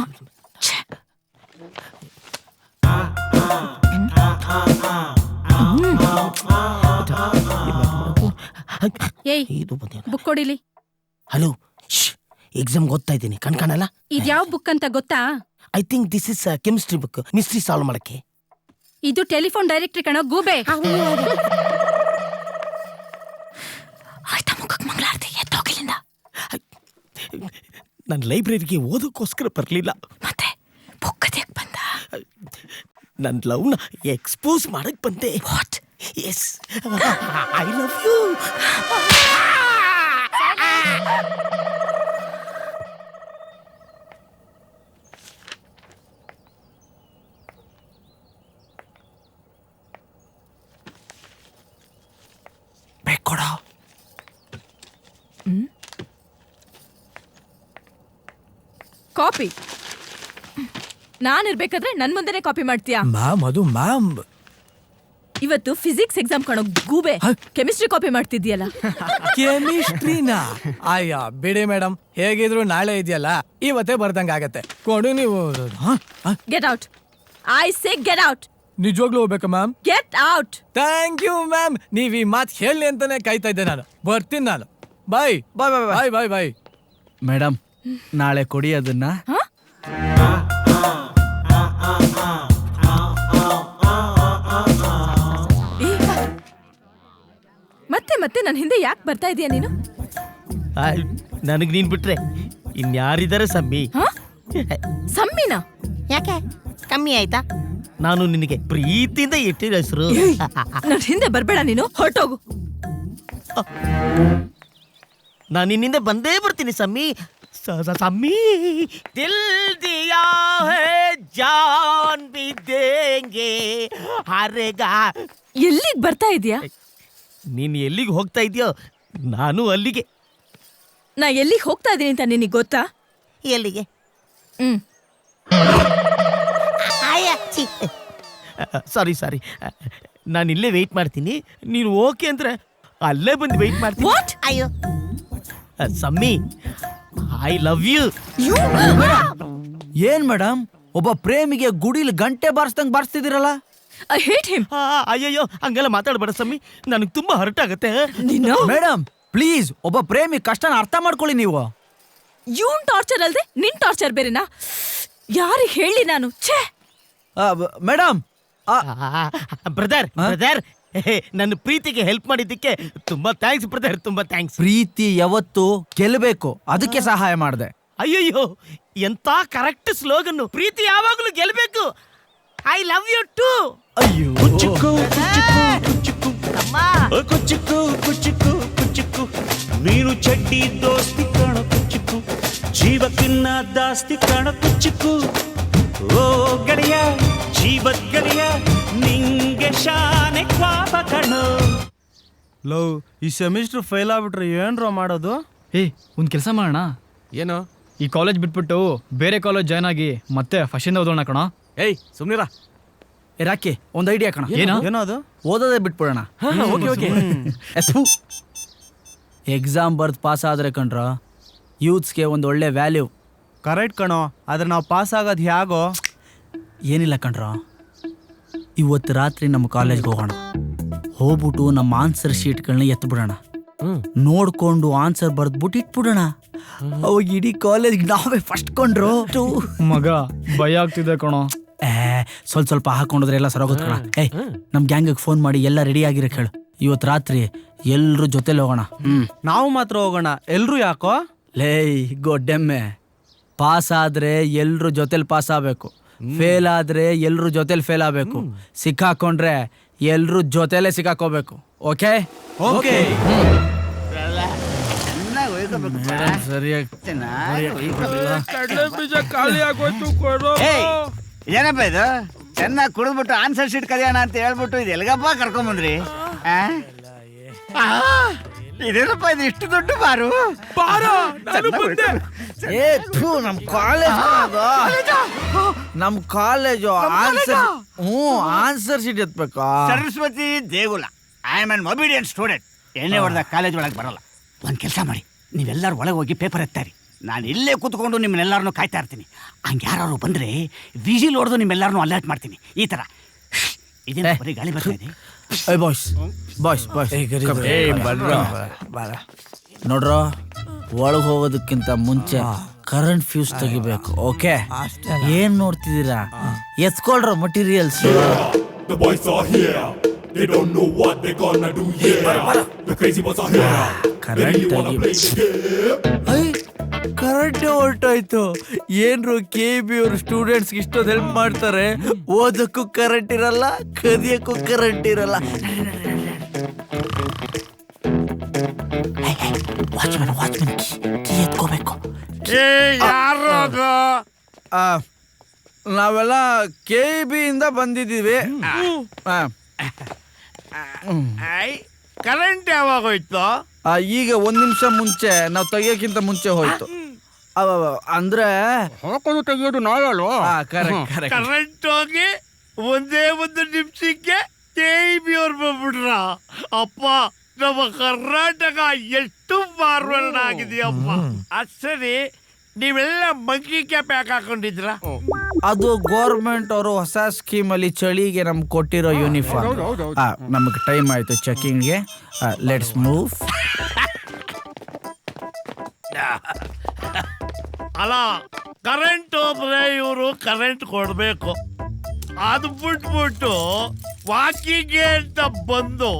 ಬುಕ್ ಕೊಡಿಲಿ. ಹಲೋ, ಎಕ್ಸಾಮ್ ಓದ್ತಾ ಇದ್ದೀನಿ, ಕಣ್ಕಾಣಲ್ಲ? ಇದ್ಯಾವ ಬುಕ್ ಅಂತ ಗೊತ್ತಾ? I think this is chemistry book, mystery solve ಮಾಡಕ್ಕೆ. ಇದು ಟೆಲಿಫೋನ್ ಡೈರೆಕ್ಟ್ರಿ ಕಣೋ, ಗೂಬೆ. ಆಯ್ತಾ ಮುಖಕ್ಕೆ ಮಂಗಳಾರತಿ ಎತ್ತೋಗಿಲಿಂದ. ನಾನು ಲೈಬ್ರರಿಗೆ ಓದೋಕ್ಕೋಸ್ಕರ ಬರಲಿಲ್ಲ. ಮತ್ತೆ ಬುಕ್ಕದ್ಯಾಕ್ ಬಂದ? ನನ್ನ ಲವ್ನ ಎಕ್ಸ್ಪೋಸ್ ಮಾಡಕ್ ಬಂದೆ. What? Yes, I love you. ಕೊಡ. ಕಾಪಿ ನಾನಿರ್ಬೇಕಾದ್ರೆ ನನ್ ಮುಂದೆನೆ ಕಾಪಿ ಮಾಡ್ತೀಯಾ? ಮ್ಯಾಮ್ ಅದು ಮ್ಯಾಮ್. ಇವತ್ತು ಫಿಸಿಕ್ಸ್ ಎಕ್ಸಾಮ್ ಕಣೋ ಗೂಬೆ, ಕೆಮಿಸ್ಟ್ರಿ ಕಾಪಿ ಮಾಡ್ತಿದ್ಯಲ್ಲ. ಕೆಮಿಸ್ಟ್ರಿನಾ? ಅಯ್ಯ ಬಿಡಿ ಮೇಡಮ್, ಹೇಗಿದ್ರು ನಾಳೆ ಇದೆಯಲ್ಲ, ಇವತ್ತೇ ಬರ್ದಂಗ ಆಗತ್ತೆ. ಕೊಡು ನೀವು. Get out. I say get out. ನಿಜವಾಗ್ಲೂ ಹೋಗ್ಬೇಕಾ ma'am? Get out. Thank you ma'am. ನೀವ್ ಈ ಮಾತು ಹೇಳಿ ಅಂತಾನೆ ಕಾಯ್ತಾ ಇದ್ದೆ ನಾನು. ಬರ್ತೀನಿ ನಾನು. ಬಾಯ್ ಬಾಯ್ ಬಾಯ್ ಬಾಯ್ ಬಾಯ್ ಬಾಯ್. ಮೇಡಮ್, ನಾಳೆ ಕೊಡಿ ಅದನ್ನ. ಮತ್ತೆ ಮತ್ತೆ ನನ್ನ ಹಿಂದೆ ಯಾಕೆ ಬರ್ತಾ ಇದೀಯ ನೀನು? ನನಗ್ ನೀನ್ ಬಿಟ್ರೆ ಇನ್ಯಾರಿದ್ದಾರೆ ಸಮ್ಮಿ? ಸಮ್ಮಿನ? ಯಾಕೆ ಕಮ್ಮಿ ಆಯ್ತಾ? ನಾನು ನಿನಗೆ ಪ್ರೀತಿಯಿಂದ ಇಟ್ಟಿರೋ ಹೆಸರು. ನನ್ನ ಹಿಂದೆ ಬರ್ಬೇಡ ನೀನು, ಹೊರಟೋಗು. ನಾನು ನಿನ್ನಿಂದ ಬಂದೇ ಬರ್ತೀನಿ ಸಮ್ಮಿ. ಸಮ್ಮಿ ದಿಲ್ ದಿಯಾ ಹೈ ಜಾನ್ ಬಿ ದೇಂಗೆ ಹರೆಗಾ. ಎಲ್ಲಿಗೆ ಬರ್ತಾ ಇದೀಯಾ? ನೀನ್ ಎಲ್ಲಿಗೆ ಹೋಗ್ತಾ ಇದೆಯೋ ನಾನು ಅಲ್ಲಿಗೆ. ನಾ ಎಲ್ಲಿಗೆ ಹೋಗ್ತಾ ಇದೀನಿ ಅಂತ ನಿನಗೆ ಗೊತ್ತಾ? ಎಲ್ಲಿಗೆ? ಸಾರಿ ಸಾರಿ, ನಾನು ಇಲ್ಲೇ ವೆಯ್ಟ್ ಮಾಡ್ತೀನಿ. ನೀನು ಓಕೆ ಅಂದ್ರೆ ಅಲ್ಲೇ ಬಂದು ವೆಯ್ಟ್ ಮಾಡ್ತೀನಿ. ಅಯ್ಯೋ ಸಮ್ಮಿ, ಐ ಲವ್ ಯು. ಏನ್ ಮೇಡಮ್, ಒಬ್ಬ ಪ್ರೇಮಿಗೆ ಗುಡಿಲಿ ಗಂಟೆ ಬಾರಿಸ್ದಂಗ್ ಬಾರಿಸ್ತಿದ್ದೀರಲ್ಲ? I hate him. ಅಯ್ಯಯ್ಯೋ, ಹಂಗೆಲ್ಲ ಮಾತಾಡ್ಬೇಡ ಸಮ್ಮಿ, ನನಗೆ ತುಂಬಾ ಹರ್ಟ್ ಆಗತ್ತೆ. ಮೇಡಮ್ ಪ್ಲೀಸ್, ಒಬ್ಬ ಪ್ರೇಮಿ ಕಷ್ಟನ ಅರ್ಥ ಮಾಡ್ಕೊಳ್ಳಿ ನೀವು. ಇವನ್ ಟಾರ್ಚರ್ ಅಲ್ದೆ ನಿನ್ ಟಾರ್ಚರ್ ಬೇರೆನಾ? ಯಾರಿಗೆ ಹೇಳಿ ನಾನು? ಛೇ ಮೇಡಮ್. ಬ್ರದರ್ ಬ್ರದರ್, ನನ್ನ ಪ್ರೀತಿಗೆ ಹೆಲ್ಪ್ ಮಾಡಿದ್ದಕ್ಕೆ ತುಂಬಾ ಥ್ಯಾಂಕ್ಸ್ ಬ್ರದರ್, ತುಂಬಾ ಥ್ಯಾಂಕ್ಸ್. ಪ್ರೀತಿ ಯಾವತ್ತು ಗೆಲ್ಲಬೇಕು, ಅದಕ್ಕೆ ಸಹಾಯ ಮಾಡಿದೆ. ಅಯ್ಯಯ್ಯೋ, ಎಂತ ಕರೆಕ್ಟ್ ಸ್ಲೋಗನ್. ಪ್ರೀತಿ ಯಾವಾಗಲೂ ಗೆಲ್ಬೇಕು. I love you too. ಅಯ್ಯೋ ಕುಚ್ಚುಕು ಕುಚ್ಚುಕು ಕುಚ್ಚುಕು ಕುಚ್ಚುಕು ಕುಚ್ಚುಕು, ನೀನು ಚಡ್ಡಿ ದೋಸ್ತಿ ಕಣ ಕುಚ್ಚುಕು, ಜೀವಕ್ಕಿನ್ನ ದಾಸ್ತಿ ಕಣ ಕುಚ್ಚುಕು. ಓ ಗೆಳೆಯ, ಜೀವದ ಗೆಳೆಯ, ನಿಂಗೆ ಶಾನೆ ಕ್ವಾಪ ಕಣೋ. ಲವ್, ಈ ಸೆಮಿಸ್ಟರ್ ಫೇಲ್ ಆಗ್ಬಿಟ್ರೆ ಏನ್ರೋ ಮಾಡೋದು? ಒಂದ್ ಕೆಲಸ ಮಾಡೋಣ. ಏನು? ಈ ಕಾಲೇಜ್ ಬಿಟ್ಬಿಟ್ಟು ಬೇರೆ ಕಾಲೇಜ್ ಜಾಯ್ನ್ ಆಗಿ ಮತ್ತೆ ಫಸ್ಟಿಂದ ಓದೋಣ ಕಣ. ಸುಮ್ನಿರಾ. ರಾಕಿ, ಒಂದ್ ಐಡಿಯಾ ಕಣ. ಏನೋ ಅದು? ಓದೋದೇ ಬಿಟ್ಬಿಡೋಣ. ಎಕ್ಸಾಮ್ ಬರ್ದು ಪಾಸ್ ಆದ್ರೆ ಕಣ್ರ ಯೂತ್ಸ್ಗೆ ಒಂದು ಒಳ್ಳೆ ವ್ಯಾಲ್ಯೂ. ಕರೆಕ್ಟ್ ಕಣೋ, ಆದ್ರೆ ನಾವು ಪಾಸ್ ಆಗೋದು ಹೇಗೋ? ಏನಿಲ್ಲ ಕಣ್ರ, ಇವತ್ತು ರಾತ್ರಿ ನಮ್ಮ ಕಾಲೇಜ್ಗೆ ಹೋಗೋಣ. ಹೋಗ್ಬಿಟ್ಟು ನಮ್ಮ ಆನ್ಸರ್ ಶೀಟ್ಗಳನ್ನ ಎತ್ಬಿಡೋಣ. ನೋಡ್ಕೊಂಡು ಆನ್ಸರ್ ಬರ್ದ್ಬಿಟ್ಟು ಇಟ್ಬಿಡೋಣ. ಅವಾಗ ಇಡೀ ಕಾಲೇಜ್ಗೆ ನಾವೇ ಫಸ್ಟ್ ಕೊಂಡ್ರು. ಮಗ ಭಯ ಆಗ್ತಿದೆ ಕಣೋ. ಸ್ವಲ್ಪ ಹಾಕೊಂಡ್ರೆ ಎಲ್ಲ ಸರೋಗುತ್ತೆ ಕಣ. ನಮ್ ಗ್ಯಾಂಗಿಗೆ ಫೋನ್ ಮಾಡಿ ಎಲ್ಲ ರೆಡಿ ಆಗಿರೋ ಹೇಳು. ಇವತ್ತು ರಾತ್ರಿ ಎಲ್ರು ಜೊತೆಲಿ ಹೋಗೋಣ. ನಾವು ಮಾತ್ರ ಹೋಗೋಣ, ಎಲ್ರು ಯಾಕೋ? ಗೊಡ್ಡೆಮ್ಮೆ, ಪಾಸ್ ಆದ್ರೆ ಎಲ್ರು ಜೊತೆಲಿ ಪಾಸ್ ಆಗ್ಬೇಕು, ಫೇಲ್ ಆದ್ರೆ ಎಲ್ರು ಜೊತೆಲಿ ಫೇಲ್ ಆಗ್ಬೇಕು, ಸಿಕ್ಕಾಕೊಂಡ್ರೆ ಎಲ್ರು ಜೊತೆಲೆ ಸಿಕ್ಕಾಕೋಬೇಕು. Okay okay. ಸರಿಯಾಗಿ ಕಡಲೆ ಬೀಜ ಖಾಲಿ ಆಗೋಯ್ತು ಕೊಡೋ. ಏನಪ್ಪ ಇದು? ಚೆನ್ನಾಗಿ ಕುಡಿದ್ಬಿಟ್ಟು ಆನ್ಸರ್ ಶೀಟ್ ಕಲಿಯೋಣ ಅಂತ ಹೇಳ್ಬಿಟ್ಟು ಇದು ಎಲ್ಗಪ್ಪ ಕರ್ಕೊಂಬಂದ್ರಿ? ಇದೇನಪ್ಪ ಇದು ಇಷ್ಟು ದೊಡ್ಡ ಬಾರು? ನಮ್ ಕಾಲೇಜು ಆನ್ಸರ್ ಶೀಟ್ ಎತ್ಬೇಕು. ಸರಸ್ವತಿ ದೇಗುಲ, I am an obedient student. ಎಣ್ಣೆ ಹೊಡೆದ ಕಾಲೇಜ್ ಒಳಗೆ ಬರಲ್ಲ. ಒಂದು ಕೆಲಸ ಮಾಡಿ, ನೀವೆಲ್ಲರೂ ಒಳಗೆ ಹೋಗಿ ಪೇಪರ್ ಎತ್ತಾರೆ. ನಾನು ಇಲ್ಲೇ ಕೂತ್ಕೊಂಡು ನಿಮ್ಮನ್ನೆಲ್ಲರನ್ನೂ ಕಾಯ್ತಾ ಇರ್ತೀನಿ. ಹಂಗೆ ಯಾರು ಬಂದರೆ ವಿಜಿಲ್ ಹೊಡೆದು ನಿಮ್ಮೆಲ್ಲರನ್ನೂ ಅಲರ್ಟ್ ಮಾಡ್ತೀನಿ. ಈ ಥರ ಇದೇನು ಬರೀ ಗಾಳಿ ಬರ್ತಾ ಇದೆ. ನೋಡ್ರ, ಒಳಗೆ ಹೋಗೋದಕ್ಕಿಂತ ಮುಂಚೆ ಕರೆಂಟ್ ಫ್ಯೂಸ್ ತೆಗಿಬೇಕು. ಓಕೆ, ಏನ್ ನೋಡ್ತಿದ್ದೀರಾ? ಎತ್ಕೊಳ್ರ ಮಟೀರಿಯಲ್ಸ್. ಕರೆಂಟ್ ಹೊರಟೋಯ್ತು. ಏನ್ರು KB ಅವ್ರು ಸ್ಟೂಡೆಂಟ್ಸ್ಗೆ ಇಷ್ಟೊಂದು ಹೆಲ್ಪ್ ಮಾಡ್ತಾರೆ. ಓದಕ್ಕೂ ಕರೆಂಟ್ ಇರಲ್ಲ, ಕದಿಯಕ್ಕೂ ಕರೆಂಟ್ ಇರಲ್ಲ. ವಾಚ್ಮನ್ ಕೀ ಎತ್ಕೋಬೇಕು. ನಾವೆಲ್ಲ KB ಇಂದ ಬಂದಿದ್ದೀವಿ. ಕರೆಂಟ್ ಯಾವಾಗ ಹೋಯ್ತು? ಈಗ 1 ನಿಮಿಷ ಮುಂಚೆ ನಾವು ತೆಗಿಯೋಕ್ಕಿಂತ ಮುಂಚೆ ಹೋಯ್ತು. ಅಂದ್ರೆ ಹಾಕೋದು ತೆಗಿಯೋದು ನಾವಲ್ವ? ಕರೆಕ್ಟ್ ಹೋಗಿ ಒಂದೇ 1 ನಿಮಿಷಕ್ಕೆ KEB ಅವ್ರು ಬಂದ್ಬಿಟ್ರ. ಅಪ್ಪ ನಮ್ಮ ಕರ್ನಾಟಕ ಎಷ್ಟು ಫಾರ್ವರ್ಡ್ ಆಗಿದೆಯಪ್ಪ. ಸರಿ, ನೀವೆಲ್ಲ ಮಂಕಿ ಕ್ಯಾಪ್ ಯಾಕೆ ಹಾಕೊಂಡಿದ್ರ? ಅದು ಗೌರ್ಮೆಂಟ್ ಅವರು ಹೊಸ ಸ್ಕೀಮ್ ಅಲ್ಲಿ ಚಳಿಗೆ ನಮ್ಗೆ ಕೊಟ್ಟಿರೋ ಯೂನಿಫಾರ್ಮ್. ನಮಗೆ ಟೈಮ್ ಆಯ್ತು ಚೆಕಿಂಗ್ಗೆ. Let's move. ಅಲ್ಲ, ಕರೆಂಟ್ ಹೋದ್ರೆ ಇವರು ಕರೆಂಟ್ ಕೊಡ್ಬೇಕು. ಅದು ಬಿಟ್ಬಿಟ್ಟು ವಾಕಿಂಗ್ಗೆ ಅಂತ ಬಂದು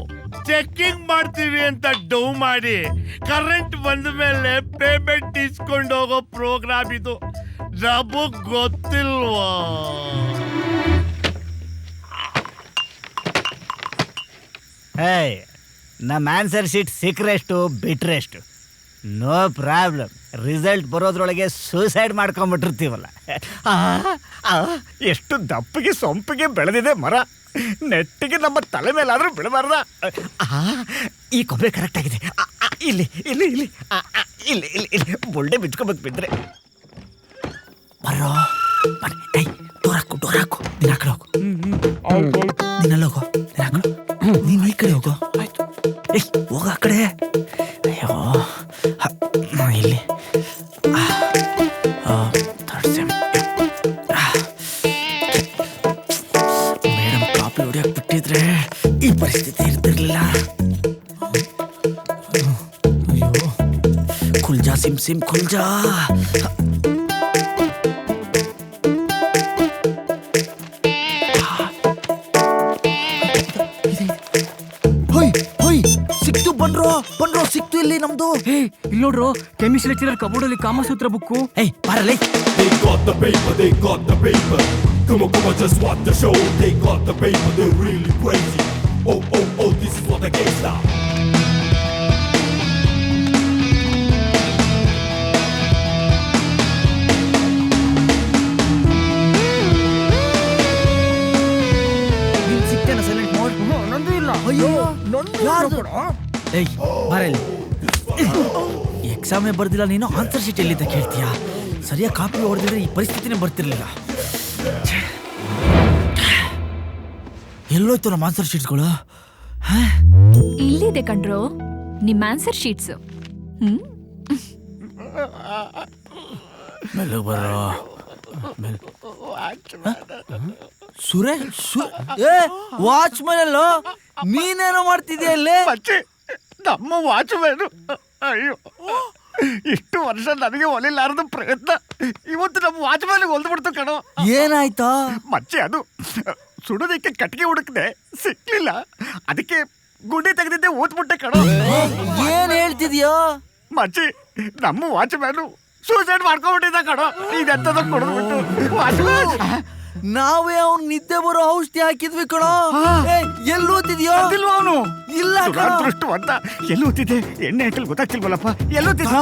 ಚೆಕಿಂಗ್ ಮಾಡ್ತೀವಿ ಅಂತ ಡೌ ಮಾಡಿ ಕರೆಂಟ್ ಬಂದ ಮೇಲೆ ಪೇಮೆಂಟ್ ಇಸ್ಕೊಂಡು ಹೋಗೋ ಪ್ರೋಗ್ರಾಮ್ ಇದು. ನಮಗ್ ಗೊತ್ತಿಲ್ವಾ? ನಮ್ಮ ಆನ್ಸರ್ ಶೀಟ್ ಸಿಕ್ಕರೆಷ್ಟು ಬಿಟ್ರೆಷ್ಟು ನೋ ಪ್ರಾಬ್ಲಮ್. ರಿಸಲ್ಟ್ ಬರೋದ್ರೊಳಗೆ ಸೂಸೈಡ್ ಮಾಡ್ಕೊಂಡ್ಬಿಟ್ಟಿರ್ತೀವಲ್ಲ. ಎಷ್ಟು ದಪ್ಪಿಗೆ ಸೊಂಪಿಗೆ ಬೆಳೆದಿದೆ ಮರ, ನೆಟ್ಟಿಗೆ ನಮ್ಮ ತಲೆ ಮೇಲಾದ್ರೂ ಬೆಳಬಾರ್ದ. ಈ ಕೊಬ್ಬೆ ಕರೆಕ್ಟ್ ಆಗಿದೆ. ಇಲ್ಲಿ ಇಲ್ಲಿ ಇಲ್ಲಿ ಇಲ್ಲಿ ಇಲ್ಲಿ ಇಲ್ಲಿ ಬೊಳ್ಳೆ ಬಿಚ್ಕೊಬೇಕು ಬಿದ್ರೆ. ಬರೋ ಡೋರಾಕು ಡೋರಾಕು. ನೀನು ಆ ಕಡೆ ಹೋಗು, ನೀನೆಲ್ಲ ಹೋಗೋ, ನೀನು ಈ ಕಡೆ ಹೋಗೋ. ಆಯ್ತು, ಹೋಗ ಆ ಕಡೆ. ಅಯ್ಯೋ ಇಲ್ಲಿ ಮೇಡಮ್ ಕಾಪಿ ಹೊಡಿಯಕ್ಕೆ ಬಿಟ್ಟಿದ್ರೆ ಈ ಪರಿಸ್ಥಿತಿ ಇರ್ತಿರ್ಲಿಲ್ಲ. ಅಯ್ಯೋ, ಕುಲ್ಜಾ ಸಿಮ್ ಸಿಮ್ ಕುಲ್ಜಾ. ಸಿಕ್ತು, ಬನ್ರೋ ಬನ್ರೋ, ಸಿಕ್ತು ಇಲ್ಲಿ ನಮ್ದು. ಇಲ್ಲಿ ನೋಡ್ರು, ಕೆಮಿಸ್ಟ್ರಿ ಲೆಕ್ಚರರ್ ಕಬೋರ್ಡ್ ಅಲ್ಲಿ ಕಾಮಸೂತ್ರ ಬುಕ್ಕು. ಬಾರಲೇ. They got the paper, they got the paper. Come on, just watch the show. They got the paper, they're really crazy. Oh, oh, oh, this is what the game's now. ನೀನ್ ಸಿಕ್ತೇನ ಸೈಲೆಂಟ್ ಮೋಡ್? ನಂದು ಇಲ್ಲ. ಅಯ್ಯೋ, ಯಾರ್ದು? ಬಾರಲ್ಲಿ ಎಕ್ಸಾಮೇ ಬರ್ದಿಲ್ಲ ನೀನು ಆನ್ಸರ್ ಶೀಟ್ ಎಲ್ಲಿದ್ದ ಕೇಳ್ತೀಯಾ? ಸರಿಯಾಗಿ ಕಾಪಿ ಹೊಡೆದಿದ್ರೆ ಈ ಪರಿಸ್ಥಿತಿನೇ ಬರ್ತಿರ್ಲಿಲ್ಲ. ಎಲ್ಲೋಯ್ತು ನಮ್ಮ ಆನ್ಸರ್ ಶೀಟ್ಸ್ಗಳು? ಇಲ್ಲಿದೆ ಕಣ್ರೋ ನಿಮ್ಮ ಆನ್ಸರ್ ಶೀಟ್ಸ್. ಮೆಲ್ಲಗೆ ಬರೋ. ಸುರೇಶ್, ವಾಚ್ಮನ್ ಅಲ್ಲೋ, ನೀನೇನೋ ಮಾಡ್ತಿದ್ಯಾ ಇಲ್ಲಿ? ನಮ್ಮ ವಾಚ್ಮ್ಯಾನು. ಅಯ್ಯೋ, ಇಷ್ಟು ವರ್ಷ ನನಗೆ ಹೊಲಿಲಾರದು ಪ್ರಯತ್ನ ಇವತ್ತು ನಮ್ಮ ವಾಚ್ಮ್ಯಾನಿಗೆ ಹೊಲ್ದ್ಬಿಡ್ತು ಕಣೋ. ಏನಾಯ್ತಾ? ಮಚ್ಚೆ ಅದು ಸುಡೋದಕ್ಕೆ ಕಟ್ಟಿಗೆ ಹುಡುಕ್ದೆ, ಸಿಕ್ಲಿಲ್ಲ. ಅದಕ್ಕೆ ಗುಂಡಿ ತೆಗೆದಿದ್ದೆ ಓದ್ಬಿಟ್ಟೆ ಕಣೋ. ಏನ್ ಹೇಳ್ತಿದ್ಯೋ? ಮಚ್ಚಿ, ನಮ್ಮ ವಾಚ್ಮ್ಯಾನು ಸೂಸೈಡ್ ಮಾಡ್ಕೊಂಡ್ಬಿಟ್ಟಿದ್ದ ಕಣೋ. ಇದೆಂತದ ಕೊಡದ್ಬಿಟ್ಟು ವಾಚ್ಮ್ಯಾನ್. ನಾವೇ ಅವ್ನು ನಿದ್ದೆ ಬರೋ ಔಷಧಿ ಹಾಕಿದ್ವಿ ಕಣೋ. ಎಲ್ಲಿ ಓದ್ತಿದ್ಯೋ? ಅವನು ಇಲ್ಲ ದೃಷ್ಟು ಅಂತ ಎಲ್ಲಿ ಓದ್ತಿದ್ದೆ? ಎಣ್ಣೆ ಹಾಕಲ್ ಗೊತ್ತಾಗ್ತಿಲ್ವಲ್ಲಪ್ಪ. ಎಲ್ಲೋತಿದ್ದ?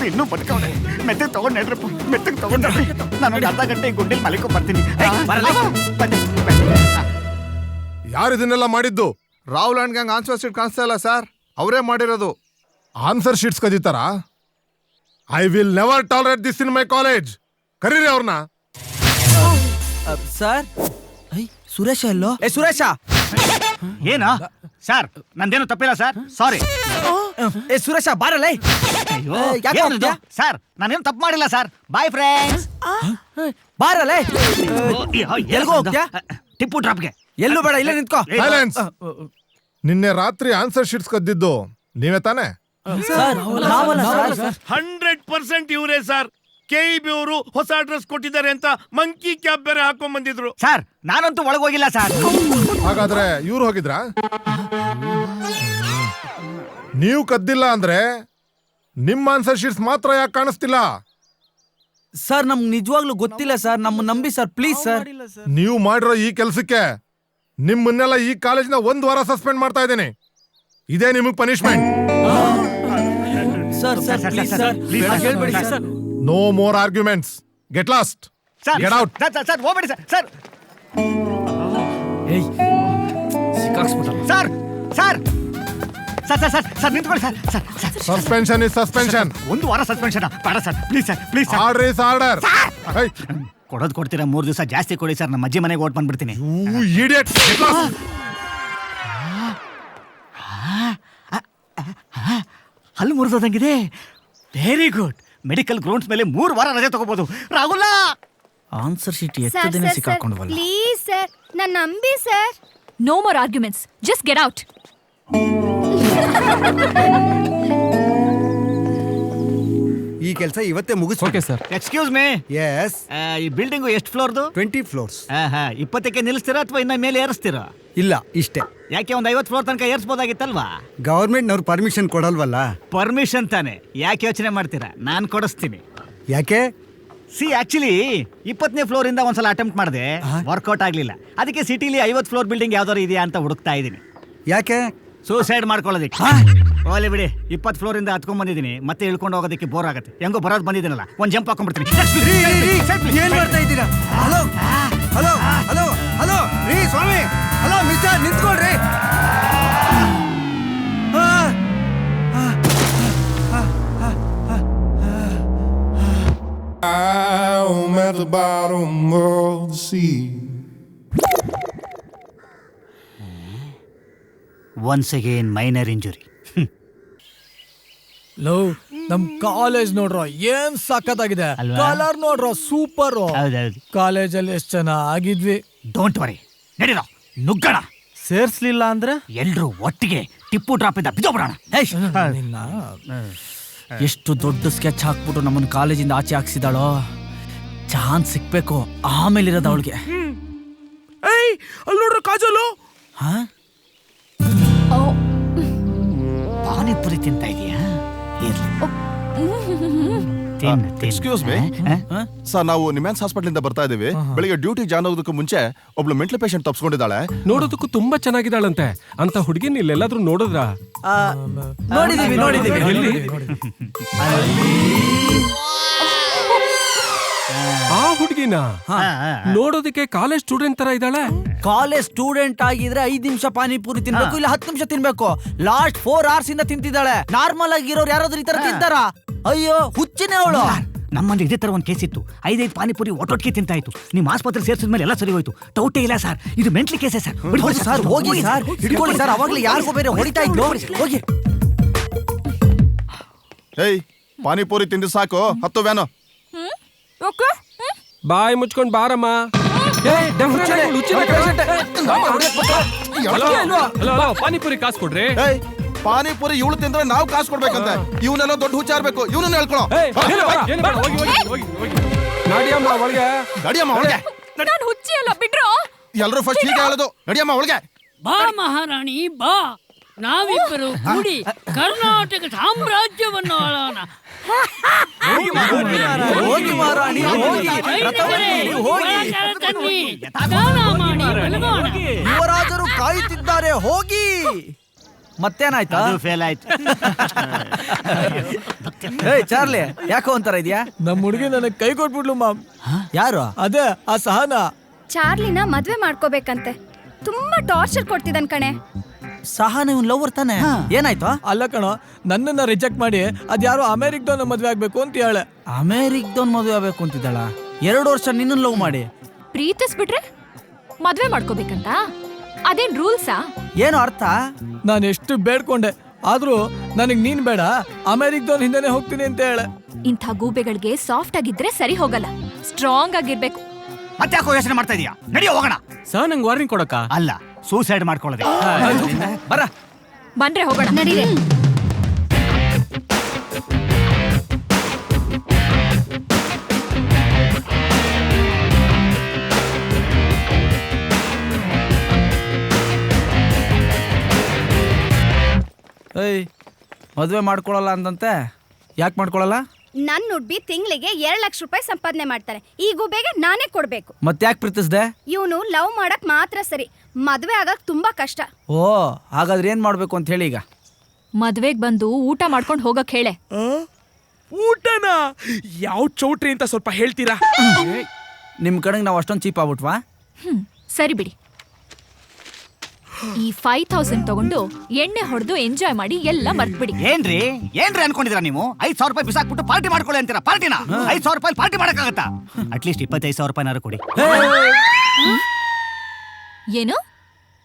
ಇನ್ನೂ ಬದುಕವನೆ. ಮೆತ್ತಗೆ ತಗೊಂಡ್ ನಡ್ರಪ್ಪ, ಮೆತ್ತಗೆ ತಗೊಂಡ್ರಿ. ನಾನು ಅರ್ಧ ಗಂಟೆ ಗುಂಡಿಲ್ ಮಲಿಕೊ ಬರ್ತೀನಿ. ಯಾರು ಇದನ್ನೆಲ್ಲ ಮಾಡಿದ್ದು? Rahul and gang answer sheet ಕಾಣಿಸ್ತಾ ಇಲ್ಲ ಸರ್, ಅವರೇ ಮಾಡಿರೋದು. ಆನ್ಸರ್ ಶೀಟ್ಸ್ ಕದೀತಾರಾ? I will never tolerate this in my college. ಕರೀರಿ ಅವ್ರನ್ನ. ಸರ್, ಸುರೇಶ ಅಲ್ಲೋ? ಸುರೇಶ ಏನಾ ಸರ್? ನಂದೇನು ತಪ್ಪಿಲ್ಲ ಸರ್, ಸಾರಿ. ಸುರೇಶ ಬಾರಲ್ಲೇ. ಸರ್, ನಾನೇನು ತಪ್ಪು ಮಾಡಿಲ್ಲ ಸರ್. Bye friends. ಬಾರಲ್ಲೇ. ಎಲ್ಗೋ ಹೋಗ್ತೀಯಾ? ಟಿಪ್ಪು ಡ್ರಾಪ್ಗೆ. ಎಲ್ಲೂ ಬೇಡ, ಇಲ್ಲೇ ನಿಂತ್ಕೋ. ಸೈಲೆನ್ಸ್. ನಿನ್ನೆ ರಾತ್ರಿ ಆನ್ಸರ್ ಶೀಟ್ಸ್ ಕದ್ದಿದ್ದು ನೀವೇ ತಾನೇ? 100% ಇವರೇ ಸರ್. KEB ಅವರು ಹೊಸ ಅಡ್ರೆಸ್ ಕೊಟ್ಟಿದ್ದಾರೆ ಅಂತ ಮಂಕಿ ಕ್ಯಾಪ್ ಬೇರೆ ಹಾಕೊಂಡ್ ಬಂದಿದ್ರು ಸರ್. ನಾನಂತೂ ಒಳಗೋಗಿಲ್ಲ ಸರ್. ಹಾಗಾದ್ರೆ ಇವ್ರು ಹೋಗಿದ್ರಾ? ನೀವು ಕದ್ದಿಲ್ಲ ಅಂದ್ರೆ ನಿಮ್ಮ ಆನ್ಸರ್ ಶೀಟ್ಸ್ ಮಾತ್ರ ಯಾಕೆ ಕಾಣಿಸ್ತಿಲ್ಲ? ಸರ್ ನಮ್ಗೆ ನಿಜವಾಗ್ಲೂ ಗೊತ್ತಿಲ್ಲ ಸರ್, ನಮ್ಮ ನಂಬಿ ಸರ್, ಪ್ಲೀಸ್ ಸರ್. ನೀವು ಮಾಡಿರೋ ಈ ಕೆಲಸಕ್ಕೆ ನಿಮ್ಮನ್ನೆಲ್ಲ ಈ ಕಾಲೇಜಿನ 1 ವಾರ ಸಸ್ಪೆಂಡ್ ಮಾಡ್ತಾ ಇದ್ದೀನಿ. ಇದೇ ನಿಮಗೆ punishment. Sir sir please sir, ಹೇಳ್ಬೇಡಿ sir. No more arguments. Get lost. Get out. Sir ಹೋಗ್ಬೇಡಿ ಸರ್. ಸರ್ ಏಯ್ ಸಿಕ್ಕಾಕ್ಸ್ಬಿಟ್ಟಲ್ಲ. Sir sir sir sir sir sir ನಿಂತ್ಕೊಳ್ಳಿ sir. Sir sir suspension is suspension. 1 ವಾರ ಸಸ್ಪೆನ್ಷನ್ ಬೇಡ sir, please sir, please sir. Order is order. ಕೊಡೋದು ಕೊಡ್ತೀರಾ, 3 ದಿವಸ ಜಾಸ್ತಿ ಕೊಡಿ ಸರ್, ನಮ್ಮ ಅಜ್ಜಿ ಮನೆಗೆ ಓಟ್ ಬಂದ್ಬಿಡ್ತೀನಿ. You idiot. Get lost. ಹಲ್ಲು ಮುರಿದಂಗಿದೆ. Very good. ಮೆಡಿಕಲ್ ಗ್ರೌಂಡ್ಸ್ ಮೇಲೆ 3 ವಾರ ರಜೆ ತಗೋಬಹುದು. ರಾಹುಲ ಆನ್ಸರ್ ಶೀಟ್ ಸರ್ ಎತ್ತದೇನೆ ಸರ್ ಸಿಕ್ಕಾಕೊಂಡ್ವಲ್ಲ. ಪ್ಲೀಸ್ ಸರ್, ನನ್ನ ನಂಬಿ sir. No more arguments, just get out. ಈ ಕೆಲಸ ಇವತ್ತೇ ಮುಗಿಸ್. Okay sir. Excuse me. Yes. ಈ ಬಿಲ್ಡಿಂಗು ಎಷ್ಟು ಫ್ಲೋರ್ದು? 20 ಫ್ಲೋರ್ಸ್. 20ಕ್ಕೆ ನಿಲ್ಲಿಸ್ತೀರಾ ಅಥವಾ ಇನ್ನ ಮೇಲೆ ಏರಿಸ್ತೀರಾ? ಇಲ್ಲ, ಇಷ್ಟೇ. ಯಾಕೆ ಒಂದು 50 ಫ್ಲೋರ್ ತನಕ ಏರಿಸಬಹುದಾಗಿತ್ತಲ್ವಾ? ಗವರ್ಮೆಂಟ್ನವ್ರು ಪರ್ಮಿಷನ್ ಕೊಡಲ್ವಲ್ಲ. ಪರ್ಮಿಷನ್ ತಾನೆ, ಯಾಕೆ ಯೋಚನೆ ಮಾಡ್ತೀರಾ? ನಾನು ಕೊಡಿಸ್ತೀನಿ. ಯಾಕೆ? ಆಕ್ಚುಲಿ 20ನೇ ಫ್ಲೋರ್ ಇಂದ ಒಂದ್ಸಲ ಅಟೆಂಪ್ಟ್ ಮಾಡಿದೆ, ವರ್ಕೌಟ್ ಆಗ್ಲಿಲ್ಲ. ಅದಕ್ಕೆ ಸಿಟಿಲಿ 50 ಫ್ಲೋರ್ ಬಿಲ್ಡಿಂಗ್ ಯಾವ್ದಾರು ಇದೆಯಾ ಅಂತ ಹುಡುಕ್ತಾ ಇದ್ದೀನಿ. ಯಾಕೆ? ಸೂಸೈಡ್ ಮಾಡ್ಕೊಳ್ಳೋದಕ್ಕೆ. ಓಲಿ ಬಿಡಿ, 20 ಫ್ಲೋರ್ ಇಂದ ಹತ್ಕೊಂಡ್ ಬಂದಿದ್ದೀನಿ, ಮತ್ತೆ ಇಳ್ಕೊಂಡು ಹೋಗೋದಕ್ಕೆ ಬೋರ್ ಆಗುತ್ತೆ. ಹೆಂಗೋ ಬರೋದು ಬಂದಿದ್ದೀನಲ್ಲ, ಒಂದು ಜಂಪ್ ಹಾಕೊಂಡ್ಬಿಡ್ತೀನಿ. ಏನ್ ಮಾಡ್ತಾ ಇದ್ದೀರಾ? ಹಲೋ ಹಲೋ ಹಲೋ ಹಲೋ ರೀ ಸ್ವಾಮಿ, ಹಲೋ ಮಿಸ್ಟರ್, ನಿಂತ್ಕೊಳ್ರಿ. I'm at the bottom of the sea. Once again minor injury. Love, ನಮ್ ಕಾಲೇಜ್ ನೋಡ್ರೋ ಏನ್ ಸಖತ್ತಾಗಿದೆ. ಕಲರ್ ನೋಡ್ರೋ ಸೂಪರ್. ಹೌದೌದು. ಕಾಲೇಜಲ್ಲಿ ಎಷ್ಟು ಚೆನ್ನಾಗಿದ್ವಿ. Don't worry, ನಡೀರೋ ನುಗ್ಗಣ. ಸೇರ್ಸ್ಲಿಲ್ಲ ಅಂದ್ರೆ ಎಲ್ರು ಒಟ್ಟಿಗೆ ಟಿಪ್ಪು ಡ್ರಾಪ್ ಇಂದ ಬಿದ್ದೋಗ್ಬಿಡೋಣ. ಎಷ್ಟು ದೊಡ್ಡ ಸ್ಕೆಚ್ ಹಾಕ್ಬಿಟ್ಟು ನಮ್ಮನ್ನು ಕಾಲೇಜಿಂದ ಆಚೆ ಹಾಕ್ಸಿದಾಳೋ. ಚಾನ್ಸ್ ಸಿಕ್ಬೇಕು, ಆಮೇಲೆ ಇರೋದು ಅವಳಿಗೆ. ಅಲ್ಲಿ ನೋಡ್ರ ಕಾಜಲು. ಪಾನಿಪುರಿ ತಿಂತ ಇದೀಯಾ? ಎಕ್ಸ್ಕ್ಯೂಸ್ ಮೀ ಸರ್, ನಾವು ನಿಮ್ಯಾನ್ಸ್ ಹಾಸ್ಪಿಟಲ್ ಇಂದ ಬರ್ತಾ ಇದೀವಿ. ಬೆಳಿಗ್ಗೆ ಡ್ಯೂಟಿ ಜಾಯ್ನ್ ಆಗೋದಕ್ಕೂ ಮುಂಚೆ ಒಬ್ಳು ಮೆಂಟಲ್ ಪೇಷಂಟ್ ತಪ್ಪಿಸ್ಕೊಂಡಿದ್ದಾಳೆ. ನೋಡೋದಕ್ಕೂ ತುಂಬಾ ಚೆನ್ನಾಗಿದ್ದಾಳಂತೆ. ಅಂತ ಹುಡುಗಿನ ಇಲ್ಲೆಲ್ಲಾದ್ರೂ ನೋಡಿದ್ರಾ? ನೋಡಿದೀವಿ. ಎಲ್ಲಿ? ಆ ಹುಡುಗಿನ ನೋಡೋದಕ್ಕೆ ಕಾಲೇಜ್ ಸ್ಟೂಡೆಂಟ್ ತರ ಇದ್ದಾಳೆ. ಕಾಲೇಜ್ ಸ್ಟೂಡೆಂಟ್ ಆಗಿದ್ರೆ 5 ನಿಮಿಷ ಪಾನಿಪುರಿ ತಿನ್ಬೇಕು, ಇಲ್ಲ 10 ನಿಮಿಷ ತಿನ್ಬೇಕು. ಲಾಸ್ಟ್ 4 hours ಇಂದ ತಿಂತಿದ್ದಾಳೆ. ನಾರ್ಮಲ್ ಆಗಿರೋರು ಯಾರಾದ್ರೂ ಈ ತರ ತಿಂತಾರ? ಅಯ್ಯೋ ಹುಚ್ಚಿನೇ ಅವಳು. ನಮ್ಮಲ್ಲಿ ಇದೇ ತರ ಒಂದು ಕೇಸ್ ಇತ್ತು. 5 ಪಾನಿಪುರಿ ಒಟ್ಟೊಟ್ಟಿಗೆ ತಿಂತಾ ಇತ್ತು. ನಿಮ್ಮ ಆಸ್ಪತ್ರೆ ಸೇರಿಸಿದ ಮೇಲೆ ಎಲ್ಲ ಸರಿ ಹೋಯ್ತು. ಡೌಟೇ ಇಲ್ಲ ಸರ್, ಇದು ಮೆಂಟಲ್ ಕೇಸೇ ಸರ್. ಸರ್ ಹೋಗಿ ಸರ್, ಹಿಡ್ಕೊಳ್ಳಿ ಸರ್. ಅವಾಗ್ಲೇ ಯಾರಿಗೂ ಬೇರೆ ಹೊಡಿತಾ ಇತ್ತು. ಹೋಗಿ. ಏಯ್, ಪಾನಿಪುರಿ ತಿಂದು ಸಾಕು, 10 ವ್ಯಾನು. ಬಾಯಿ ಮುಚ್ಕೊಂಡ್ ಬಾರಮ್ಮ. ಪಾನಿಪುರಿ ಕಾಸು ಕೊಡ್ರಿ. ಪಾನಿಪುರಿ ಇವಳು ತಿಂದ್ರೆ ನಾವು ಕಾಸು ಕೊಡ್ಬೇಕಂತೆ. ಇವನೆಲ್ಲ ದೊಡ್ಡ ಹುಚ್ಚಾರ್ಬೇಕು. ಇವನನ್ನ ಹೇಳ್ಕೊಳೋ. ನಡಿಯಮ್ಮ ಒಳಗೆ. ನಡಿಯಮ್ಮ ಒಳಗೆ. ನಾನು ಹುಚ್ಚಿ ಅಲ್ಲ, ಬಿಡ್ರೋ. ಎಲ್ರು ಫಸ್ಟ್ ಹೀಗೆ ಹೇಳೋದು. ನಡಿಯಮ್ಮ ಒಳಗೆ. ಬಾ ಮಹಾರಾಣಿ ಬಾ, ನಾವಿಬ್ಬರು ಕೂಡಿ ಕರ್ನಾಟಕ ಸಾಮ್ರಾಜ್ಯವನ್ನು ಆಳೋಣ. ಯುವರಾಜರು ಕಾಯುತ್ತಿದ್ದಾರೆ, ಹೋಗಿ. ಮತ್ತೇನಾಯ್ತಾ? ಫೇಲ್ ಆಯ್ತು. ಚಾರ್ಲಿ, ಯಾಕೋ ಒಂಥರ ಇದೆಯಾ? ನಮ್ ಹುಡುಗಿ ನನಗೆ ಕೈ ಕೊಟ್ಬಿಡ್ಲು ಮಾಮ್. ಯಾರು? ಅದೇ ಆ ಸಹನಾ. ಚಾರ್ಲಿನ ಮದ್ವೆ ಮಾಡ್ಕೋಬೇಕಂತೆ. ತುಂಬಾ ಟಾರ್ಚರ್ ಕೊಡ್ತಿದ್ದಾನ್ ಕಣೆ. ಸಹನಾ ಇವ್ನ್ ಲವರ್ ತಾನೆ? ಏನಾಯ್ತು? ಅಲ್ಲ ಕಣೋ, ನನ್ನನ್ನ ರಿಜೆಕ್ಟ್ ಮಾಡಿ ಅದ್ಯಾರೋ ಅಮೆರಿಕದವನ್ನ ಮದ್ವೆ ಆಗ್ಬೇಕು ಅಂತ ಹೇಳ. ಅಮೆರಿಕದವನ್ ಮದ್ವೆ ಆಗ್ಬೇಕು ಅಂತಿದ್ದಾಳ? 2 ವರ್ಷ ನಿನ್ನ ಲವ್ ಮಾಡಿ ಪ್ರೀತಿಸ್ಬಿಟ್ರೆ ಮದ್ವೆ ಮಾಡ್ಕೋಬೇಕಂತ ಅದೇನ್ ರೂಲ್ಸಾ? ಏನು ಅರ್ಥ? ನಾನು ಎಷ್ಟು ಬೇಡ್ಕೊಂಡೆ, ಆದ್ರೂ ನನಗ್ ನೀನ್ ಬೇಡ, ಅಮೆರಿಕದವನ್ ಹಿಂದೆನೆ ಹೋಗ್ತೀನಿ ಅಂತ ಹೇಳ. ಇಂಥ ಗೂಬೆಗಳಿಗೆ ಸಾಫ್ಟ್ ಆಗಿದ್ರೆ ಸರಿ ಹೋಗಲ್ಲ, ಸ್ಟ್ರಾಂಗ್ ಆಗಿರ್ಬೇಕು. ಮತ್ತೆ ಯಾಕೋ ಯೋಚನೆ ಮಾಡ್ತಾ ಇದೀಯಾ? ನಡಿಯೋ ಹೋಗೋಣ. ಸರ್ ನಂಗೆ ವಾರ್ನಿಂಗ್ ಕೊಡಕ? ಅಲ್ಲ, ಸೂಸೈಡ್ ಮಾಡ್ಕೊಳ್ಳೋದೆ. ಬರ ಬಂದ್ರೆ ಹೋಗೋಣ. ನಡೀರಿ. ಏಯ್, ಮದ್ವೆ ಮಾಡ್ಕೊಳಲ್ಲ ಅಂತಂತೆ. ಯಾಕೆ ಮಾಡ್ಕೊಳಲ್ಲ? ನನ್ ನುಡ್ಬಿ ತಿಂಗಳಿಗೆ 2 ಲಕ್ಷ ರೂಪಾಯಿ ಸಂಪಾದನೆ ಮಾಡ್ತಾನೆ. ಈ ಗುಬೆಗೆ ನಾನೇ ಕೊಡ್ಬೇಕು. ಮತ್ತೆ ಯಾಕೆ ಪ್ರೀತಿಸ್ದೆ? ಇವನು ಲವ್ ಮಾಡಕ್ ಮಾತ್ರ ಸರಿ, ಮದ್ವೆ ಆಗಕ್ ತುಂಬಾ ಕಷ್ಟ. ಓ, ಹಾಗಾದ್ರೆ ಏನ್ ಮಾಡ್ಬೇಕು ಅಂತ ಹೇಳಿ ಈಗ? ಮದ್ವೆಗ್ ಬಂದು ಊಟ ಮಾಡ್ಕೊಂಡು ಹೋಗಕ್ ಹೇಳೆ. ಊಟನಾ? ಯಾವ ಚೌಟ್ರಿ ಅಂತ ಸ್ವಲ್ಪ ಹೇಳ್ತೀರಾ? ನಿಮ್ ಕಡೆಗೆ ನಾವು ಅಷ್ಟೊಂದು ಚೀಪ್ ಆಗ್ಬಿಟ್ವಾ? ಸರಿ ಬಿಡಿ. ಈ 5000 ತಗೊಂಡು ಎಣ್ಣೆ ಹೊಡೆದು ಎಂಜಾಯ್ ಮಾಡಿ ಎಲ್ಲ ಮರ್ತ್ಬಿಡಿ. ಏನ್ರಿ ಅನ್ಕೊಂಡಿದ್ರ ನೀವು? 5,000 ರೂಪಾಯಿ ಬಿಸಾಕ್ಬಿಟ್ಟು ಪಾರ್ಟಿ ಮಾಡ್ಕೊಳ್ಳಿ ಅಂತೀರಾ? ಪಾರ್ಟಿನ 5,000 ರೂಪಾಯಿ ಪಾರ್ಟಿ ಮಾಡಕ್ಕಾಗತ್ತಾ? ಅಟ್ಲೀಸ್ಟ್ 25,000 ರೂಪಾಯಿನಾರು ಕೊಡಿ. ಏನು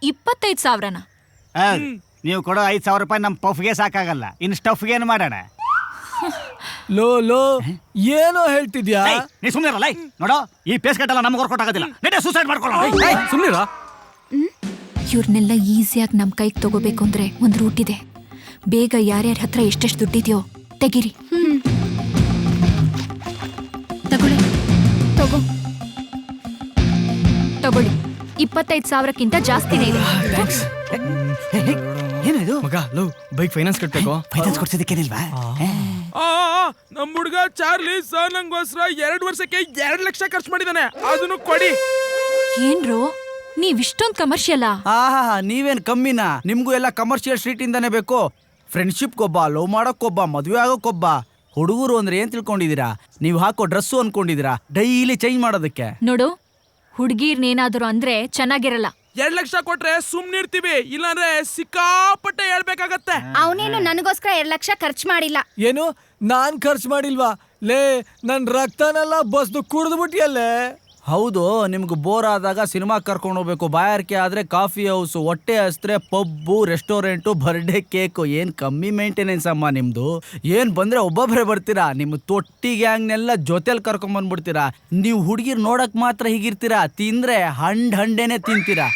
25,000ನ? ನೀವು ಕೊಡೋ 5,000 ರೂಪಾಯಿ ನಮ್ ಪಫ್ಗೆ ಸಾಕಾಗಲ್ಲ, ಇನ್ನು ಸ್ಟಫ್ಗೆ ಏನು ಮಾಡೋಣ? ಲೋ ಏನೋ ಹೇಳ್ತಿದ್ಯಾ? ನೀ ಸುಮ್ಮನೆ ನೋಡೋ, ಈ ಪೇಸ್ ಕಟ್ಟೆಲ್ಲ ನಮ್ಗೆ ಹೊರ್ಕೊಟ್ಟಾಗೋದಿಲ್ಲ. ನೆಟ್ಟೆ ಸೂಸೈಡ್ ಮಾಡ್ಕೊಳ್ಳೋ. ಸುಮ್ಮನಿರ. ಇವ್ರನ್ನೆಲ್ಲ ಈಸಿಯಾಗಿ ನಮ್ಮ ಕೈಗೆ ತಗೋಬೇಕು ಅಂದ್ರೆ ಒಂದು ರೂಟ್ ಇದೆ. ಬೇಗ ಯಾರ್ಯಾರ ಹತ್ರ ಎಷ್ಟೆಷ್ಟು ದುಡ್ಡಿದೆಯೋ ತೆಗಿರಿ. ತಗೊಳ್ಳಿ. 25,000ಕ್ಕಿಂತ ಜಾಸ್ತಿನೇ ಇದೆ. ಏನಿದು ಮಗ? ಲವ್ ಬೈಕ್ ಫೈನಾನ್ಸ್ ಕಟ್ಬೇಕು. ಫೈನಾನ್ಸ್ ಕೊಡ್ಸೋದಕ್ಕೇನಿಲ್ವಾ? ನಮ್ಮ ಹುಡುಗ ಚಾರ್ಲಿ ನಂಗೋಸ್ಕರ 2 ವರ್ಷಕ್ಕೆ 2 ಲಕ್ಷ ಖರ್ಚು ಮಾಡಿದಾನೆ. ಅದನ್ನು ಕೊಡಿ. ಏನ್ರೋ ನೀವಿಷ್ಟೊಂದು ಕಮರ್ಷಿಯಲ್ಲ? ನೀವೇನ್ ಕಮ್ಮಿನಾ? ನಿಮ್ಗೂ ಎಲ್ಲ ಕಮರ್ಷಿಯಲ್ ಸ್ಟ್ರೀಟ್ ಇಂದಾನೆ ಬೇಕು. ಫ್ರೆಂಡ್ಶಿಪ್ಗೊಬ್ಬ, ಲವ್ ಮಾಡೋಕ್ಕೊಬ್ಬ, ಮದುವೆ ಆಗೋಕ್ಕೊಬ್ಬ. ಹುಡುಗರು ಅಂದ್ರೆ ಏನ್ ತಿಳ್ಕೊಂಡಿದೀರಾ? ನೀವು ಹಾಕೋ ಡ್ರೆಸ್ಸು ಅನ್ಕೊಂಡಿದೀರಾ ಡೈಲಿ ಚೇಂಜ್ ಮಾಡೋದಕ್ಕೆ? ನೋಡು, ಹುಡುಗಿರ್ನೇನಾದ್ರು ಅಂದ್ರೆ ಚೆನ್ನಾಗಿರಲ್ಲ. 2 ಲಕ್ಷ ಕೊಟ್ರೆ ಸುಮ್ನಿರ್ತೀವಿ, ಇಲ್ಲಾಂದ್ರೆ ಸಿಕ್ಕಾಪಟ್ಟೆ ಹೇಳ್ಬೇಕಾಗತ್ತೆ. ಅವನೇನು ನನಗೋಸ್ಕರ 2 ಲಕ್ಷ ಖರ್ಚು ಮಾಡಿಲ್ಲ. ಏನು ನಾನ್ ಖರ್ಚು ಮಾಡಿಲ್ವಾ? ಲೇ, ನನ್ ರಕ್ತನೆಲ್ಲ ಬಸ್ದು ಕುಡ್ದು ಬಿಟ್ಟಿಯಲ್ಲೇ. ಹೌದು, ನಿಮ್ಗೆ ಬೋರ್ ಆದಾಗ ಸಿನಿಮಾ ಕರ್ಕೊಂಡು ಹೋಗ್ಬೇಕು, ಬಾಯಾರಿಕೆ ಆದ್ರೆ ಕಾಫಿ ಹೌಸ್, ಹೊಟ್ಟೆ ಹಸ್ತ್ರೆ ಪಬ್ಬು, ರೆಸ್ಟೋರೆಂಟು, ಬರ್ಡೇ ಕೇಕು. ಏನ್ ಕಮ್ಮಿ ಮೇಂಟೆನೆನ್ಸ್ ಅಮ್ಮ ನಿಮ್ದು. ಏನ್ ಬಂದ್ರೆ ಒಬ್ಬೊಬ್ಬರೇ ಬರ್ತೀರಾ, ನಿಮ್ಮ ತೊಟ್ಟಿ ಗ್ಯಾಂಗ್ನೆಲ್ಲ ಜೊತೆಲಿ ಕರ್ಕೊಂಡ್ ಬಂದ್ಬಿಡ್ತೀರಾ. ನೀವು ಹುಡುಗಿರ್ ನೋಡಕ್ ಮಾತ್ರ ಹೀಗಿರ್ತೀರಾ, ತಿಂದ್ರೆ ಹಂಡೇನೆ ತಿಂತೀರಾ.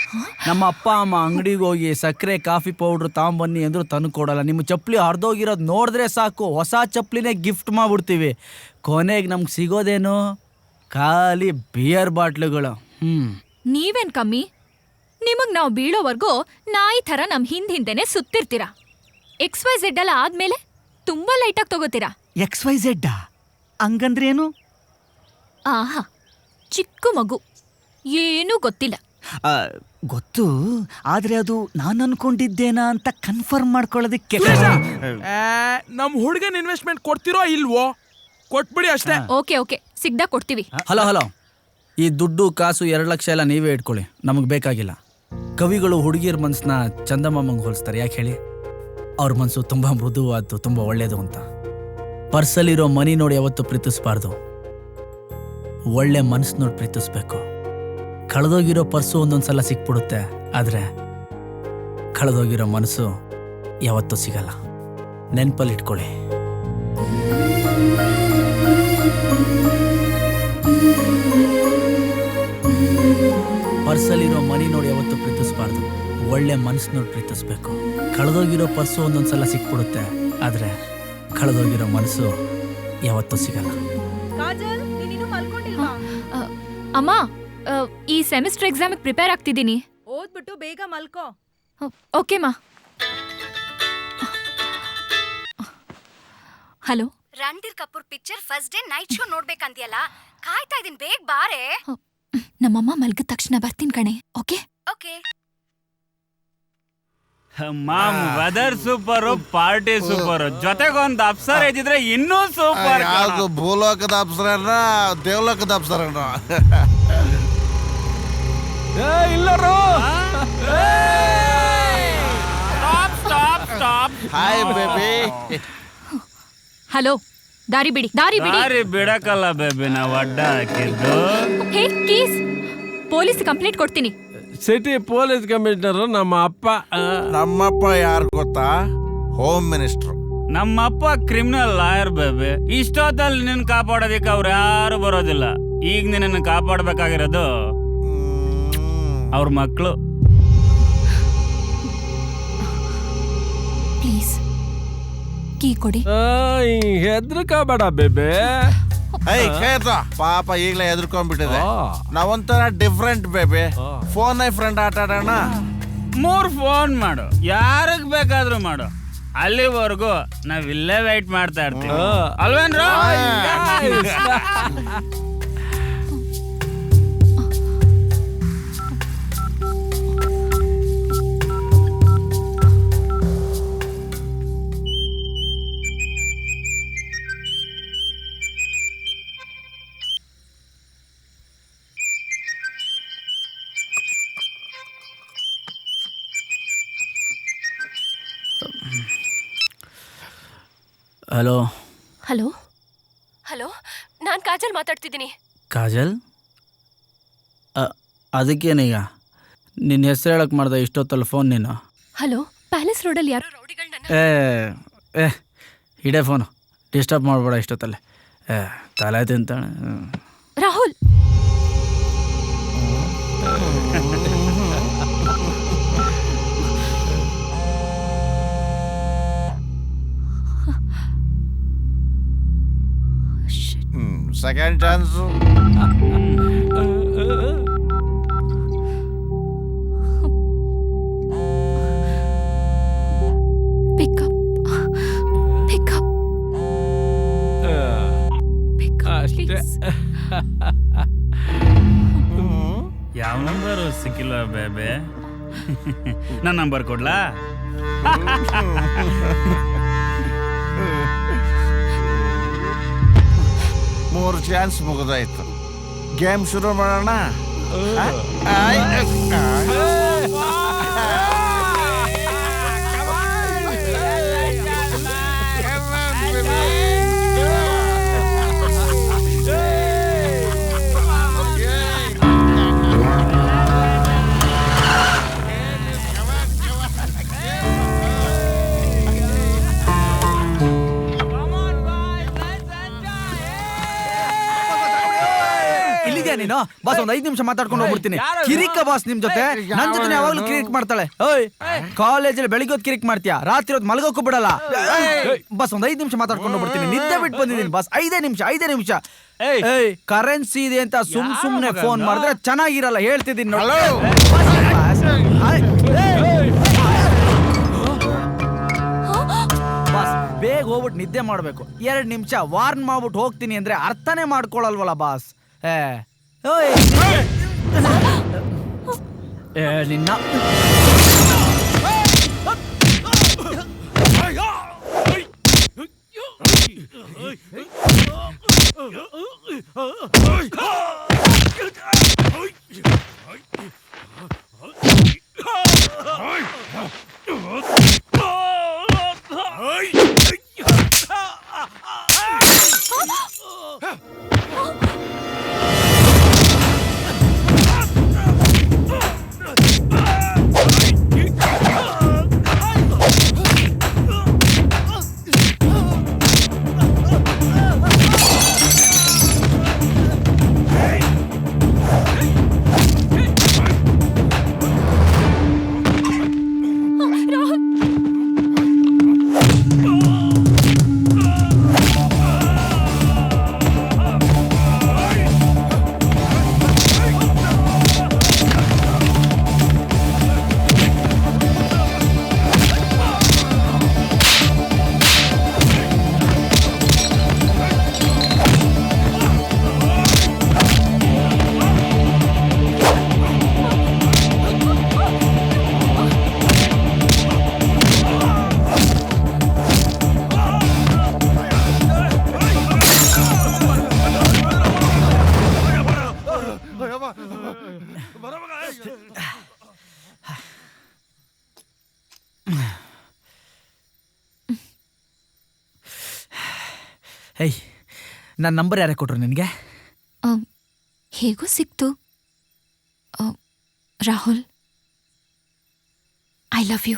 ನಮ್ಮ ಅಪ್ಪ ಅಮ್ಮ ಅಂಗಡಿಗೆ ಹೋಗಿ ಸಕ್ಕರೆ ಕಾಫಿ ಪೌಡ್ರ್ ತಗೊಂಬನ್ನಿ ಅಂದ್ರು ತಂದು ಕೊಡಲ್ಲ. ನಿಮ್ಮ ಚಪ್ಪಲಿ ಹರಿದೋಗಿರೋದು ನೋಡಿದ್ರೆ ಸಾಕು, ಹೊಸ ಚಪ್ಪಲಿನೇ ಗಿಫ್ಟ್ ಮಾಡ್ಬಿಡ್ತೀವಿ. ಕೊನೆಗೆ ನಮ್ಗೆ ಸಿಗೋದೇನು? ಖಾಲಿ ಬಿಯರ್ ಬಾಟ್ಲುಗಳು. ನೀವೇನ್ ಕಮ್ಮಿ? ನಿಮಗ್ ನಾವು ಬೀಳೋವರೆಗೂ ನಾಯಿ ಥರ ನಮ್ ಹಿಂದೆನೆ ಸುತ್ತಿರ್ತೀರಾ. XYZ ಎಲ್ಲ ಆದ್ಮೇಲೆ ತುಂಬಾ ಲೈಟಾಗಿ ತಗೋತೀರಾ. XYZ ಹಂಗಂದ್ರೇನು? ಆಹಾ, ಚಿಕ್ಕ ಮಗು, ಏನೂ ಗೊತ್ತಿಲ್ಲ. ಗೊತ್ತು, ಆದ್ರೆ ಅದು ನಾನು ಅನ್ಕೊಂಡಿದ್ದೇನಾ ಅಂತ ಕನ್ಫರ್ಮ್ ಮಾಡ್ಕೊಳ್ಳೋದಕ್ಕೆ. ನಮ್ ಹುಡುಗನ್ ಇನ್ವೆಸ್ಟ್ಮೆಂಟ್ ಕೊಡ್ತಿರೋ ಇಲ್ವೋ? ಕೊಟ್ಬಿಡಿ ಅಷ್ಟೇ. ಓಕೆ, ಸಿಗ್ದಾಗ ಕೊಡ್ತೀವಿ. ಹಲೋ, ಈ ದುಡ್ಡು ಕಾಸು 2 ಲಕ್ಷ ಎಲ್ಲ ನೀವೇ ಇಟ್ಕೊಳ್ಳಿ, ನಮಗೆ ಬೇಕಾಗಿಲ್ಲ. ಕವಿಗಳು ಹುಡುಗಿಯರ ಮನ್ಸನ್ನ ಚಂದಮಾಮಂಗೆ ಹೋಲಿಸ್ತಾರೆ. ಯಾಕೆ ಹೇಳಿ? ಅವ್ರ ಮನಸ್ಸು ತುಂಬ ಮೃದುವಾದ್ದು, ತುಂಬ ಒಳ್ಳೇದು ಅಂತ. ಪರ್ಸಲ್ಲಿರೋ ಮನಿ ನೋಡಿ ಯಾವತ್ತು ಪ್ರೀತಿಸ್ಬಾರ್ದು, ಒಳ್ಳೆ ಮನಸ್ಸು ನೋಡಿ ಪ್ರೀತಿಸ್ಬೇಕು. ಕಳೆದೋಗಿರೋ ಪರ್ಸು ಒಂದೊಂದ್ಸಲ ಸಿಕ್ಬಿಡುತ್ತೆ, ಆದರೆ ಕಳೆದೋಗಿರೋ ಮನಸ್ಸು ಯಾವತ್ತೂ ಸಿಗಲ್ಲ. ನೆನ್ಪಲ್ಲಿಟ್ಕೊಳ್ಳಿ. ಪರ್ಸಲ್ಲಿರೋ ಮನಿ ನೋಡಿ ಯಾವತ್ತು ಪ್ರೀತಿಸ್ಬಾರ್ದು, ಒಳ್ಳೆ ಮನಸ್ಸು ನೋಡಿ ಪ್ರೀತಿಸ್ಬೇಕು. ಕಳೆದೋಗಿರೋ ಪರ್ಸು ಒಂದೊಂದ್ಸಲ ಸಿಕ್ಬಿಡುತ್ತೆ, ಆದ್ರೆ ಕಳೆದೋಗಿರೋ ಮನಸ್ಸು ಯಾವತ್ತೂ ಸಿಗಲ್ಲ. ಅಮ್ಮ, ಈ ಸೆಮಿಸ್ಟರ್ ಎಕ್ಸಾಮಿಗೆ ಪ್ರಿಪೇರ್ ಆಗ್ತಿದ್ದೀನಿ. ಓದ್ಬಿಟ್ಟು ಬೇಗ ಮಲ್ಕೋ. ಓಕೆ ಮಾ. Hello, Randhir Kapoor picture first day night show ನೋಡ್ಬೇಕಂದ್ಯಲ್ಲ, ಕಾಯ್ತಾ ಇದೀನಿ, ಬೇಗ ಬಾರೆ. ನಮ್ಮಮ್ಮ ಮಲ್ಗಿದ ತಕ್ಷಣ ಬರ್ತೀನಿ ಕಣೆ. Okay. Mom, weather super, party super, ಜೊತೆಗೊಂದು ಅಪ್ಸರ ಇದ್ದಿದ್ರೆ ಇನ್ನೂ ಸೂಪರ್. ಯಾವ್ದು ಭೂಲೋಕದ ಅಪ್ಸರನ ದೇವಲೋಕದ ಅಪ್ಸರನ? Hi baby. ಹಲೋ, ದಾರಿ ಬಿಡಿ. ದಾರಿ ಬಿಡಕಲ್ಲ ಬೇಬಿ, ನಾವು ಅಡ್ಡ ಹಾಕಿದ್ದು. ಹೇ ಕೀಸ್, ಪೊಲೀಸ್ ಕಂಪ್ಲೇಂಟ್ ಕೊಡ್ತೀನಿ. ಸಿಟಿ ಪೊಲೀಸ್ ಕಮಿಷನರ್ ನಮ್ಮ ಅಪ್ಪ. ನಮ್ಮಪ್ಪ ಯಾರು ಗೊತ್ತಾ? Home minister. ನಮ್ಮಪ್ಪ ಕ್ರಿಮಿನಲ್ ಲಾಯರ್ ಬೇಬಿ. ಇಷ್ಟೊತ್ತಲ್ಲಿ ನಿನ್ನ ಕಾಪಾಡೋದಿಕ್ಕೆ ಅವ್ರು ಯಾರು ಬರೋದಿಲ್ಲ. ಈಗ ನಿನ್ನ ಕಾಪಾಡಬೇಕಾಗಿರೋದು ಅವ್ರ ಮಕ್ಕಳು. ಪ್ಲೀಸ್ ಕೀ ಕೊಡಿ. ಹೆದ್ರಕಬೇಡ ಬೇಬೆ. ಪಾಪ ಈಗಲೇ ಹೆದರ್ಕೊಂಡ್ಬಿಟ್ಟಿದೆ. ನಾವೊಂಥರ ಡಿಫ್ರೆಂಟ್ ಬೇಬಿ. ಫೋನ್ ಫ್ರೆಂಡ್ ಆಟ ಆಡೋಣ. 3 ಫೋನ್ ಮಾಡು, ಯಾರಿಗ್ ಬೇಕಾದ್ರೂ ಮಾಡು. ಅಲ್ಲಿವರೆಗೂ ನಾವಿಲ್ಲೇ ವೇಟ್ ಮಾಡ್ತಾ ಇರ್ತೀವಿ ಅಲ್ವೇನ್ರು? ಹಲೋ ಹಲೋ ಹಲೋ ನಾನು ಕಾಜಲ್ ಮಾತಾಡ್ತಿದ್ದೀನಿ. ಕಾಜಲ್, ಅದಕ್ಕೇನೀಗ ನಿನ್ನ ಹೆಸರು ಹೇಳಕ್ ಮಾಡ್ದೆ ಇಷ್ಟೊತ್ತಲ್ಲಿ ಫೋನ್ ನೀನು? ಹಲೋ, ಪ್ಯಾಲೇಸ್ ರೋಡಲ್ಲಿ ಯಾರೋ ರೌಡಿಗಳನ್ನ ಏ ಇಡೇ ಫೋನು, ಡಿಸ್ಟರ್ಬ್ ಮಾಡಬೇಡ ಇಷ್ಟೊತ್ತಲ್ಲಿ. ತಲೆ ತಿಂತಾಳೆ. Rahul, second chance. ಯಾವ ನಂಬರು ಸಿಕ್ಕಿಲ್ಲ ಬೇಬೆ? ನನ್ನ ನಂಬರ್ ಕೊಡ್ಲಾ? ಮೂರು ಚಾನ್ಸ್ ಮುಗಿದಾಯ್ತು. ಗೇಮ್ ಶುರು ಮಾಡೋಣ. ನೀನು ಬಾಸ್, ಒಂದ್ 5 ನಿಮಿಷ ಮಾತಾಡ್ಕೊಂಡು ಹೋಗ್ಬಿಡ್ತೀನಿ. ಕಿರಿಕ ಬಾಸ್ ನಿಮ್ ಜೊತೆ, ನನ್ ಜೊತೆ ಯಾವಾಗ್ಲೂ ಕಿರಿಕ್ ಮಾಡ್ತಾಳೆ. ಓಯ್, ಕಾಲೇಜಲ್ಲಿ ಬೆಳಿಗ್ಗೆ ಹೊತ್ತು ಕಿರಿಕ್ ಮಾಡ್ತೀಯಾ, ರಾತ್ರಿ ಹೊತ್ತು ಮಲಗೋಕ್ಕೂ ಬಿಡಲ್ಲ. ಬಾಸ್, ಒಂದ್ 5 ನಿಮಿಷ ಮಾತಾಡ್ಕೊಂಡು ಹೋಗ್ಬಿಡ್ತೀನಿ. ನಿದ್ದೆ ಬಿಟ್ಟು ಬಂದಿದ್ದೀನಿ ಬಾಸ್. 5 ನಿಮಿಷ. ಏಯ್, ಕರೆನ್ಸಿ ಇದೆ ಅಂತ ಸುಮ್ನೆ ಫೋನ್ ಮಾಡಿದ್ರೆ ಚೆನ್ನಾಗಿರಲ್ಲ, ಹೇಳ್ತಿದ್ದೀನಿ ನೋಡಿ. ಬಾಸ್, ಬೇಗ ಹೋಗ್ಬಿಟ್ಟು ನಿದ್ದೆ ಮಾಡ್ಬೇಕು. 2 ನಿಮಿಷ ವಾರ್ನ್ ಮಾಡ್ಬಿಟ್ಟು ಹೋಗ್ತೀನಿ ಅಂದ್ರೆ ಅರ್ಥನೇ ಮಾಡ್ಕೊಳಲ್ವಲ್ಲ ಬಾಸ್. ನಿನ್ನ ಹೇಯ್, ನನ್ನ ನಂಬರ್ ಯಾರೇ ಕೊಟ್ರು ನಿನಗೆ? ಹೇಗೋ ಸಿಕ್ತು. Rahul, I love you.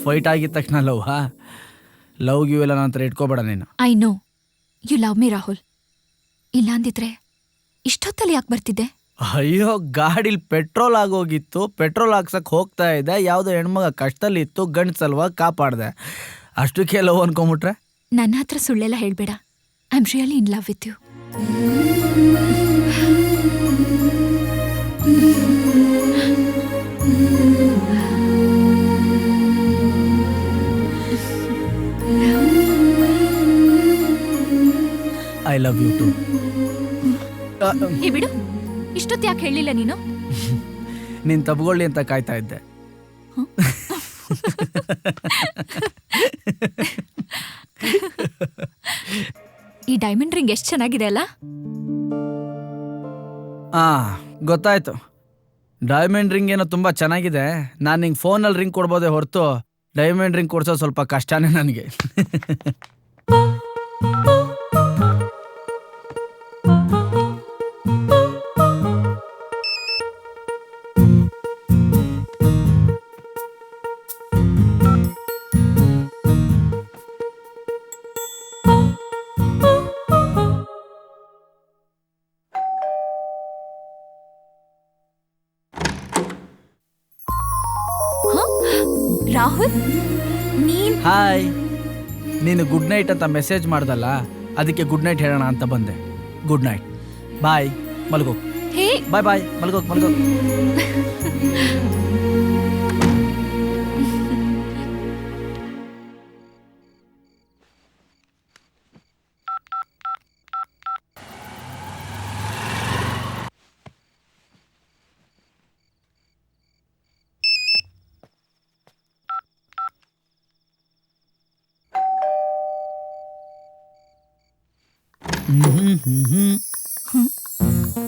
Fight ಆಗಿದ ತಕ್ಷಣ ಲವ್ ಗಿವ್ ಎಲ್ಲ ನನ್ನ ಹತ್ರ ಇಟ್ಕೋಬೇಡ ನೀನು. I know you love me Rahul. ಇಲ್ಲ ಅಂದಿದ್ರೆ ಇಷ್ಟೊತ್ತಲ್ಲಿ ಯಾಕೆ ಬರ್ತಿದ್ದೆ? ಅಯ್ಯೋ, ಗಾಡಿಲಿ ಪೆಟ್ರೋಲ್ ಆಗೋಗಿತ್ತು, ಪೆಟ್ರೋಲ್ ಹಾಕ್ಸಕ್ ಹೋಗ್ತಾ ಇದ್ದೆ. ಯಾವುದೋ ಹೆಣ್ಮಗ ಕಷ್ಟದಲ್ಲಿತ್ತು, ಗಂಡ್ಸಲ್ವಾ ಕಾಪಾಡ್ದೆ. ಅಷ್ಟಕ್ಕೆ ಲವ್ ಅನ್ಕೊಂಬಿಟ್ರೆ? ನನ್ನ ಹತ್ರ ಸುಳ್ಳೆಲ್ಲ ಹೇಳ್ಬೇಡ. I am really in love with you. I love you too. ಏ ಬಿಡು, ಇಷ್ಟೊತ್ತು ಯಾಕೆ ಹೇಳಿಲ್ಲ ನೀನು? ನೀನ್ ತಬ್ಕೊಳ್ಳಿ ಅಂತ ಕಾಯ್ತಾ ಇದ್ದೆ. ಈ ಡೈಮಂಡ್ ರಿಂಗ್ ಎಷ್ಟು ಚೆನ್ನಾಗಿದೆ ಅಲ್ಲ? ಗೊತ್ತಾಯ್ತು. ಡೈಮಂಡ್ ರಿಂಗ್ ಏನೋ ತುಂಬಾ ಚೆನ್ನಾಗಿದೆ. ನಾನು ನಿಂಗೆ ಫೋನಲ್ಲಿ ರಿಂಗ್ ಕೊಡ್ಬೋದೇ ಹೊರತು ಡೈಮಂಡ್ ರಿಂಗ್ ಕೊಡ್ಸೋದು ಸ್ವಲ್ಪ ಕಷ್ಟನೇ ನನಗೆ. ರಾಹುಲ್, ನೀನ್ ಹಾಯ್. ನೀನು ಗುಡ್ ನೈಟ್ ಅಂತ ಮೆಸೇಜ್ ಮಾಡ್ದಲ್ಲ, ಅದಕ್ಕೆ ಗುಡ್ ನೈಟ್ ಹೇಳೋಣ ಅಂತ ಬಂದೆ. ಗುಡ್ ನೈಟ್, ಬಾಯ್, ಮಲ್ಗೋ. ಹೇ ಬಾಯ್ ಬಾಯ್, ಮಲ್ಗೋ ಮಲ್ಗೋ.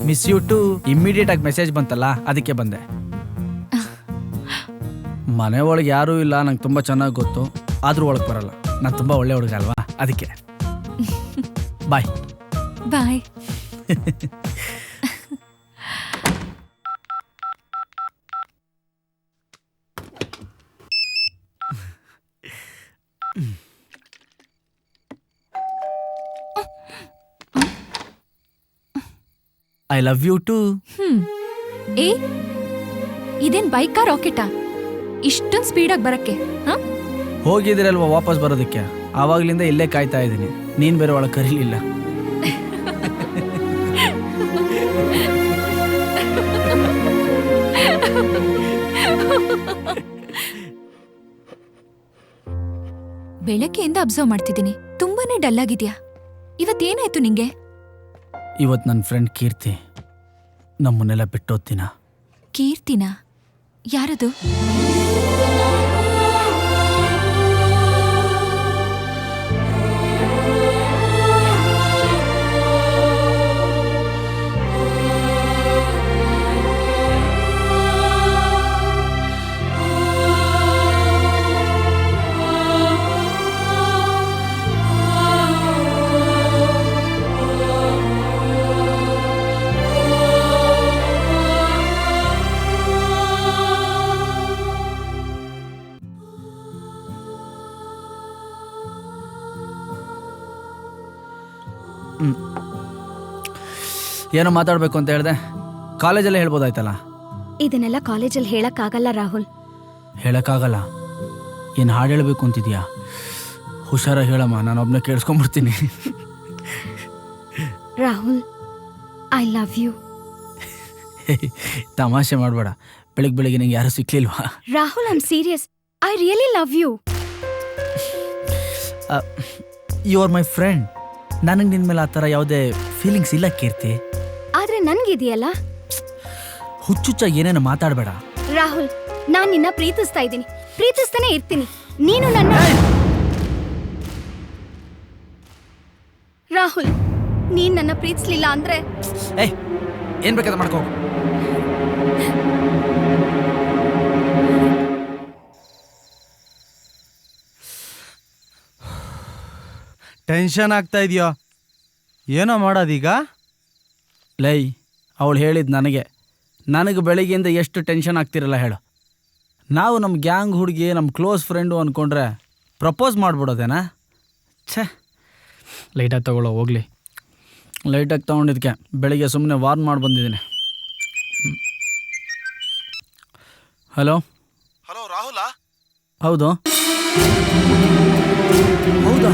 ಮಿಸ್ ಯು ಟು ಇಮ್ಮಿಡಿಯೇಟ್ ಆಗಿ ಮೆಸೇಜ್ ಬಂತಲ್ಲ, ಅದಕ್ಕೆ ಬಂದೆ. ಮನೆ ಒಳಗೆ ಯಾರೂ ಇಲ್ಲ, ನಂಗೆ ತುಂಬ ಚೆನ್ನಾಗಿ ಗೊತ್ತು. ಆದ್ರೂ ಒಳಗೆ ಬರಲ್ಲ. ನಾನು ತುಂಬ ಒಳ್ಳೆ ಹುಡುಗ ಅಲ್ವಾ, ಅದಕ್ಕೆ. Bye bye. I love you too. ಏ, ಇದೇನ್ ಬೈಕಾ ರಾಕೆಟಾ ಇಷ್ಟೊಂದು ಸ್ಪೀಡಾಗಿ ಬರಕ್ಕೆ? ಹೋಗಿದಿರಲ್ವಾ ವಾಪಸ್ ಬರೋದಕ್ಕೆ, ಆವಾಗ್ಲಿಂದ ಇಲ್ಲೇ ಕಾಯ್ತಾ ಇದ್ದೀನಿ. ನೀನ್ ಬೇರೆ ಒಳಗೆ ಕರೀಲಿಲ್ಲ. ಬೆಳಗ್ಗೆಯಿಂದ ಅಬ್ಸರ್ವ್ ಮಾಡ್ತಿದ್ದೀನಿ, ತುಂಬಾನೇ ಡಲ್ ಆಗಿದ್ಯಾ. ಇವತ್ತೇನಾಯ್ತು ನಿಂಗೆ? ಇವತ್ತು ನನ್ನ ಫ್ರೆಂಡ್ ಕೀರ್ತಿ ನಮ್ಮನ್ನೆಲ್ಲ ಬಿಟ್ಟೋದ್ದಿನ. ಕೀರ್ತಿನ? ಯಾರದು? ಏನೋ ಮಾತಾಡ್ಬೇಕು ಅಂತ ಹೇಳ್ದೆ, ಕಾಲೇಜಲ್ಲೇ ಹೇಳ್ಬೋದಾಯ್ತಲ್ಲ. ಇದನ್ನೆಲ್ಲ ಕಾಲೇಜಲ್ಲಿ ಹೇಳಕ್ಕಾಗಲ್ಲ ರಾಹುಲ್. ಹೇಳಕ್ಕಾಗಲ್ಲ? ಏನು ಹಾಡು ಹೇಳಬೇಕು ಅಂತಿದ್ಯಾ? ಹುಷಾರಾಗಿ ಹೇಳಮ್ಮ, ನಾನು ಒಬ್ಬನೇ ಕೇಳಿಸ್ಕೊಂಡ್ಬಿಡ್ತೀನಿ. Rahul, I love you. ತಮಾಷೆ ಮಾಡಬೇಡ. ಬೆಳಿಗ್ಗೆ ನಿಂಗೆ ಯಾರು ಸಿಕ್ಲಿಲ್ವಾ? Rahul, I am serious. I really love you. You are my friend. ನನಗೆ ನಿನ್ನ ಮೇಲೆ ಆ ಥರ ಯಾವುದೇ ಫೀಲಿಂಗ್ಸ್ ಇಲ್ಲ ಕೀರ್ತಿ. ಆದ್ರೆ ನನ್ಗಿದೆಯಲ್ಲ. ಹುಚ್ಚುಚ್ಚಾಗಿ ಏನೇನು ಮಾತಾಡಬೇಡ ರಾಹುಲ್. ನಾನ್ ನಿನ್ನ ಪ್ರೀತಿಸ್ತಾ ಇದ್ದೀನಿ, ಪ್ರೀತಿಸ್ತಾನೆ ಇರ್ತೀನಿ. ನೀನು ನನ್ನ ರಾಹುಲ್, ನೀನ್ ನನ್ನ ಪ್ರೀತಿಸ್ಲಿಲ್ಲ ಅಂದ್ರೆ ಏನ್ ಬೇಕಾದ್ರೆ ಮಾಡ್ಕೋ. ಟೆನ್ಷನ್ ಆಗ್ತಾ ಇದೆಯೋ? ಏನೋ ಮಾಡೋದೀಗ? ಲೈ, ಅವಳು ಹೇಳಿದ್ ನನಗೆ ಬೆಳಿಗ್ಗೆಯಿಂದ ಎಷ್ಟು ಟೆನ್ಷನ್ ಆಗ್ತಿರಲ್ಲ ಹೇಳು. ನಾವು ನಮ್ಮ ಗ್ಯಾಂಗ್ ಹುಡುಗಿ, ನಮ್ಮ ಕ್ಲೋಸ್ ಫ್ರೆಂಡು ಅಂದ್ಕೊಂಡ್ರೆ ಪ್ರಪೋಸ್ ಮಾಡಿಬಿಡೋದೇನಾ? ಛೇ, ಲೈಟಾಗಿ ತಗೊಳ್ಳೋ ಹೋಗ್ಲಿ. ಲೈಟಾಗಿ ತೊಗೊಂಡಿದ್ದಕ್ಕೆ ಬೆಳಿಗ್ಗೆ ಸುಮ್ಮನೆ ವಾರ್ನ್ ಮಾಡಿ ಬಂದಿದ್ದೀನಿ. ಹಲೋ ಹಲೋ, ರಾಹುಲಾ? ಹೌದು. ಹೌದಾ?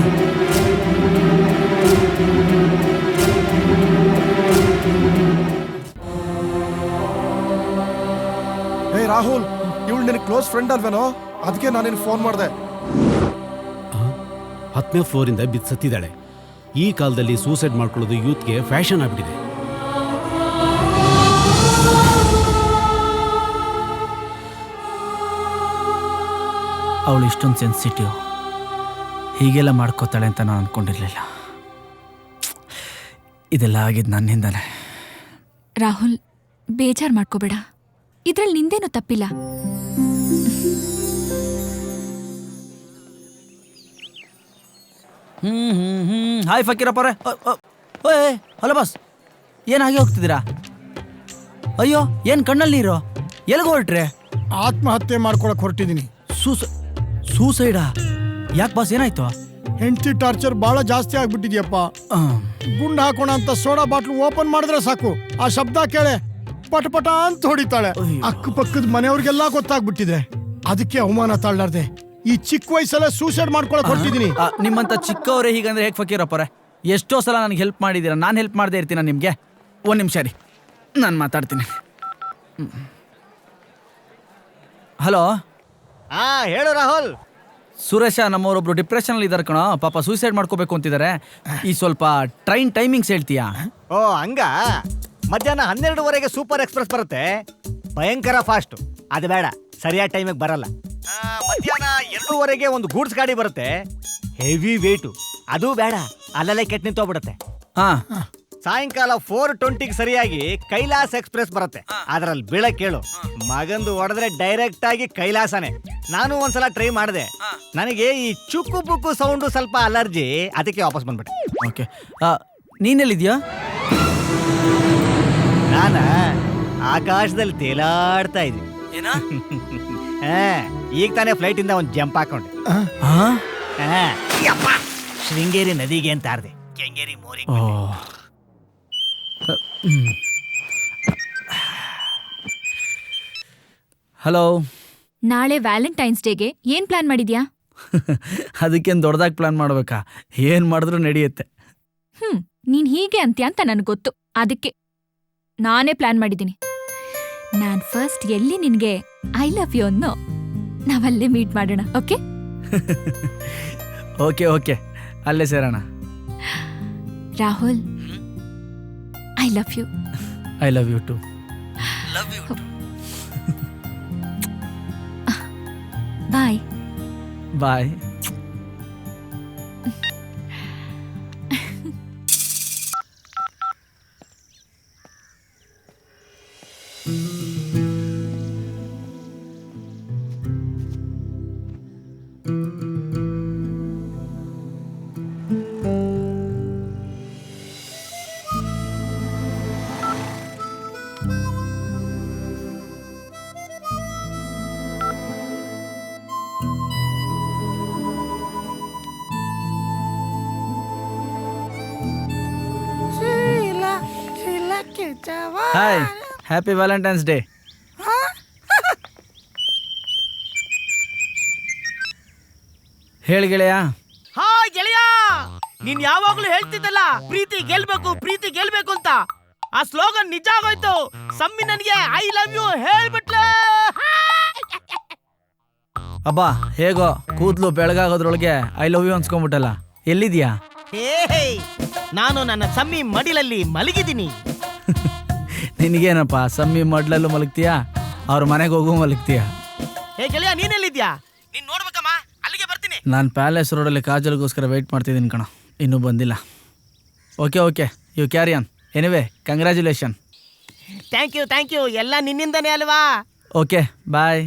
ಹೇ ರಾಹುಲ್, ಇವಳು ನಿನ್ನ ಕ್ಲೋಸ್ ಫ್ರೆಂಡ್ ಅಲ್ವೇನೋ? ಅದಕ್ಕೆ ನಾನೇನು ಫೋನ್ ಮಾಡಿದೆ. 10ನೇ ಫ್ಲೋರಿಂದ ಬಿದ್ದು ಸತ್ತಿದ್ದಾಳೆ. ಈ ಕಾಲದಲ್ಲಿ ಸೂಸೈಡ್ ಮಾಡ್ಕೊಳ್ಳೋದು ಯೂತ್ಗೆ ಫ್ಯಾಷನ್ ಆಗ್ಬಿಟ್ಟಿದೆ. ಅವಳು ಇಷ್ಟೊಂದು ಸೆನ್ಸಿಟಿವ್, ಹೀಗೆಲ್ಲ ಮಾಡ್ಕೋತಾಳೆ ಅಂತ ನಾನು ಅಂದ್ಕೊಂಡಿರಲಿಲ್ಲ. ಇದೆಲ್ಲ ಆಗಿದ್ದು ನನ್ನಿಂದಾನೆ. ರಾಹುಲ್, ಬೇಜಾರು ಮಾಡ್ಕೋಬೇಡ, ಇದ್ರಲ್ಲಿ ನಿಂದೇನು ತಪ್ಪಿಲ್ಲ. ಹಾಯ್ ಫಕೀರಪ್ಪರೇ. ಓಯ್ ಹಲೋ ಬಾಸ್, ಏನು ಹಾಗೆ ಹೋಗ್ತಿದ್ದೀರಾ? ಅಯ್ಯೋ, ಏನು ಕಣ್ಣಲ್ಲಿ ನೀರು? ಎಲ್ಲಿಗೆ ಹೊರಟ್ರೆ? ಆತ್ಮಹತ್ಯೆ ಮಾಡ್ಕೊಳಕ್ ಹೊರಟಿದ್ದೀನಿ. ಸೂಸೈಡಾ? ಯಾಕೆ ಬಾಸ್, ಏನಾಯ್ತು? ಹೆಂಡತಿ ಟಾರ್ಚರ್ ಬಹಳ ಜಾಸ್ತಿ ಆಗ್ಬಿಟ್ಟಿದ್ಯಪ್ಪ. ಗುಂಡ್ ಹಾಕೋಣ ಅಂತ ಸೋಡಾ ಬಾಟ್ಲು ಓಪನ್ ಮಾಡಿದ್ರೆ ಸಾಕು, ಆ ಶಬ್ದ ಕೇಳೆ ಪಟಪಟ ಅಂತ ಹೊಡಿತಾಳೆ. ಅಕ್ಕಪಕ್ಕದ ಮನೆಯವ್ರಿಗೆಲ್ಲ ಗೊತ್ತಾಗ್ಬಿಟ್ಟಿದೆ. ಅದಕ್ಕೆ ಅವಮಾನ ತಾಳ್ಲಾರ್ದೆ ಈ ಚಿಕ್ಕ ವಯಸ್ಸಲ್ಲೇ ಸೂಸೈಡ್ ಮಾಡ್ಕೊಳಕ್ ಹೊರಟಿದ್ದೀನಿ. ನಿಮ್ಮಂತ ಚಿಕ್ಕವರೇ ಹೀಗಂದ್ರೆ ಹೇಗೆ ಫಕೀರಪ್ಪರೇ? ಎಷ್ಟೋ ಸಲ ನನಗೆ ಹೆಲ್ಪ್ ಮಾಡಿದ್ದೀರಾ, ನಾನು ಹೆಲ್ಪ್ ಮಾಡದೇ ಇರ್ತೀನ ನಿಮಗೆ? ಒಂದು ನಿಮಿಷ ರೀ, ನಾನು ಮಾತಾಡ್ತೀನಿ. ಹಲೋ. ಹೇಳು ರಾಹುಲ್. ಸುರೇಶ, ನಮ್ಮವರೊಬ್ರು ಡಿಪ್ರೆಷನಲ್ಲಿ ಇದ್ದಾರೆ ಕಣೋ, ಪಾಪ ಸೂಸೈಡ್ ಮಾಡ್ಕೋಬೇಕು ಅಂತಿದ್ದಾರೆ. ಈ ಸ್ವಲ್ಪ ಟ್ರೈನ್ ಟೈಮಿಂಗ್ಸ್ ಹೇಳ್ತೀಯಾ? ಓ ಹಂಗ. ಮಧ್ಯಾಹ್ನ 12:30 ಸೂಪರ್ ಎಕ್ಸ್ಪ್ರೆಸ್ ಬರುತ್ತೆ, ಭಯಂಕರ ಫಾಸ್ಟ್. ಅದು ಬೇಡ, ಸರಿಯಾದ ಟೈಮಿಗೆ ಬರಲ್ಲ. ಮಧ್ಯಾಹ್ನ 2:30 ಒಂದು ಗೂಡ್ಸ್ ಗಾಡಿ ಬರುತ್ತೆ, ಹೆವಿ ವೇಟು. ಅದು ಬೇಡ, ಅಲ್ಲಲ್ಲೇ ಕೆಟ್ಟ ನಿಂತೋಗ್ಬಿಡುತ್ತೆ. ಸಾಯಂಕಾಲ 4:20 ಸರಿಯಾಗಿ ಕೈಲಾಸ್ ಎಕ್ಸ್ಪ್ರೆಸ್ ಬರುತ್ತೆ, ಅದ್ರಲ್ಲಿ ಬೀಳ ಕೇಳು. ಮಗಂದು ಹೊಡೆದ್ರೆ ಡೈರೆಕ್ಟ್ ಆಗಿ ಕೈಲಾಸನೇ. ನಾನು ಒಂದ್ಸಲ ಟ್ರೈ ಮಾಡಿದೆ, ನನಗೆ ಈ ಚುಕ್ಕು ಪುಕ್ಕು ಸೌಂಡು ಸ್ವಲ್ಪ ಅಲರ್ಜಿ, ಅದಕ್ಕೆ ವಾಪಸ್ ಬಂದ್ಬಿಟ್ಟೆ. ಓಕೆ, ನೀನೆಲ್ಲಿದ್ಯಾ? ನಾನ ಆಕಾಶದಲ್ಲಿ ತೇಲಾಡ್ತಾ ಇದ್ದೆ. ಈಗ ತಾನೇ ಫ್ಲೈಟ್ ಇಂದ ಒಂದು ಜಂಪ್ ಹಾಕೊಂಡೆ. ಶೃಂಗೇರಿ ನದಿಗೆ ಅಂತ ಆರ್ದೆ. ಕೆಂಗೇರಿ ಮೋರಿ. ಹಲೋ. ನಾಳೆ ವ್ಯಾಲೆಂಟೈನ್ಸ್ ಡೇಗೆ ಏನ್ ಪ್ಲಾನ್ ಮಾಡಿದ್ಯಾ? ಅದಕ್ಕೇನು ದೊಡ್ಡದಾಗಿ ಪ್ಲಾನ್ ಮಾಡ್ಬೇಕಾ? ಏನ್ ಮಾಡಿದ್ರು ನಡೆಯುತ್ತೆ. ನೀನ್ ಹೀಗೆ ಅಂತ್ಯ ಅಂತ ನನ್ಗೆ ಗೊತ್ತು, ಅದಕ್ಕೆ ನಾನೇ ಪ್ಲಾನ್ ಮಾಡಿದ್ದೀನಿ. ನಾನ್ ಫಸ್ಟ್ ಎಲ್ಲಿ ನಿನ್ಗೆ ಐ ಲವ್ ಯು ಅನ್ನೋ ನಾವಲ್ಲೇ ಮೀಟ್ ಮಾಡೋಣ. ಓಕೆ? ಓಕೆ ಓಕೆ, ಅಲ್ಲೇ ಸೇರೋಣ. Rahul, I love you. I love you too. Bye. Bye. Hi, happy valentine's day. ಹೇಳಿ ಗೆಳೆಯ. ಹಾ ಗೆಳೆಯ, ನೀನ್ ಯಾವಾಗ್ಲೂ ಹೇಳ್ತಿದ್ದಲ್ಲ ಪ್ರೀತಿ ಗೆಲ್ಬೇಕು ಅಂತ. ಆ ಸ್ಲೋಗನ್ ನಿಜ ಆಗೋಯ್ತು. ಸಮ್ಮಿ ನನಗೆ ಐ ಲವ್ ಯು ಹೇಳ್ಬಿಟ್ಲೆ. ಅಬ್ಬಾ, ಹೇಗೋ ಕೂದ್ಲು ಬೆಳಗಾಗೋದ್ರೊಳಗೆ ಐ ಲವ್ ಯು ಅನ್ಸ್ಕೊಂಡ್ಬಿಟ್ಟಲ್ಲ. ಎಲ್ಲಿದ್ಯಾ? ನಾನು ನನ್ನ ಸಮ್ಮಿ ಮಡಿಲಲ್ಲಿ ಮಲಗಿದ್ದೀನಿ. ನಿನಗೇನಪ್ಪ, ಸಮ್ಮಿ ಮಡ್ಲಲ್ಲೂ ಮಲಗ್ತೀಯಾ, ಅವ್ರ ಮನೆಗೆ ಹೋಗು ಮಲಗ್ತೀಯಾ? ಹೇ ಗೆಳೆಯ, ನೀನೆಲ್ಲಿದ್ಯಾ? ನೀನ್ ನೋಡ್ಬೇಕಮ್ಮ, ಅಲ್ಲಿಗೆ ಬರ್ತೀನಿ. ನಾನು ಪ್ಯಾಲೇಸ್ ರೋಡಲ್ಲಿ ಕಾಜಲ್ಗೋಸ್ಕರ ವೆಯ್ಟ್ ಮಾಡ್ತಿದ್ದೀನಿ ಕಣ, ಇನ್ನೂ ಬಂದಿಲ್ಲ. Okay okay, you carry on. Anyway, congratulation. Thank you. ಎಲ್ಲ ನಿನ್ನಿಂದನೇ ಅಲ್ವಾ? Okay, bye.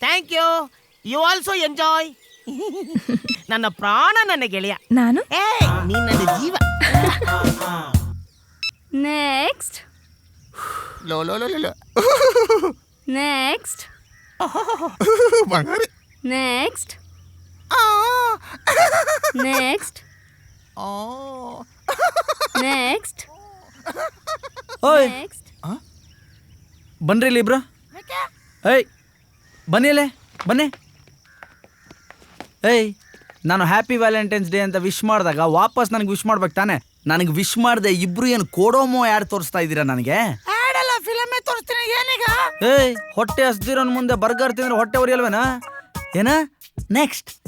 Thank you. You also enjoy. ನನ್ನ ಪ್ರಾಣ, ನನ್ನ ಗೆಳೆಯ. ನಾನು ನೀನ್ ನನ್ನ ಜೀವ. Next. Next. Next. Next. Next. ಓಯ್, ಬನ್ರಿ ಇಲ್ಲಿ ಇಬ್ರು. ಏಯ್, ಬನ್ನಿ ಅಲ್ಲೇ, ಬನ್ನಿ. ಏಯ್, ನಾನು ಹ್ಯಾಪಿ ವ್ಯಾಲೆಂಟೈನ್ಸ್ ಡೇ ಅಂತ ವಿಶ್ ಮಾಡಿದಾಗ ವಾಪಸ್ ನನಗೆ ವಿಶ್ ಮಾಡ್ಬೇಕು ತಾನೆ? ನನಗೆ ವಿಶ್ ಮಾಡಿದೆ, ಇಬ್ರು ಏನು ಕೋಡೋಮೋ ಯಾರು ತೋರಿಸ್ತಾ ಇದ್ದೀರಾ ನನಗೆ? ಫಿಲಮೇ ತೋರಿಸ್ತೀನಿ ಏನೀಗ? ಏಯ್, ಹೊಟ್ಟೆ ಹಸ್ದಿರೋನ್ ಮುಂದೆ ಬರ್ಗರ್ ತಿಂದ್ರೆ ಹೊಟ್ಟೆ ಉರಿಯಲ್ವೇನಾ? ಏನ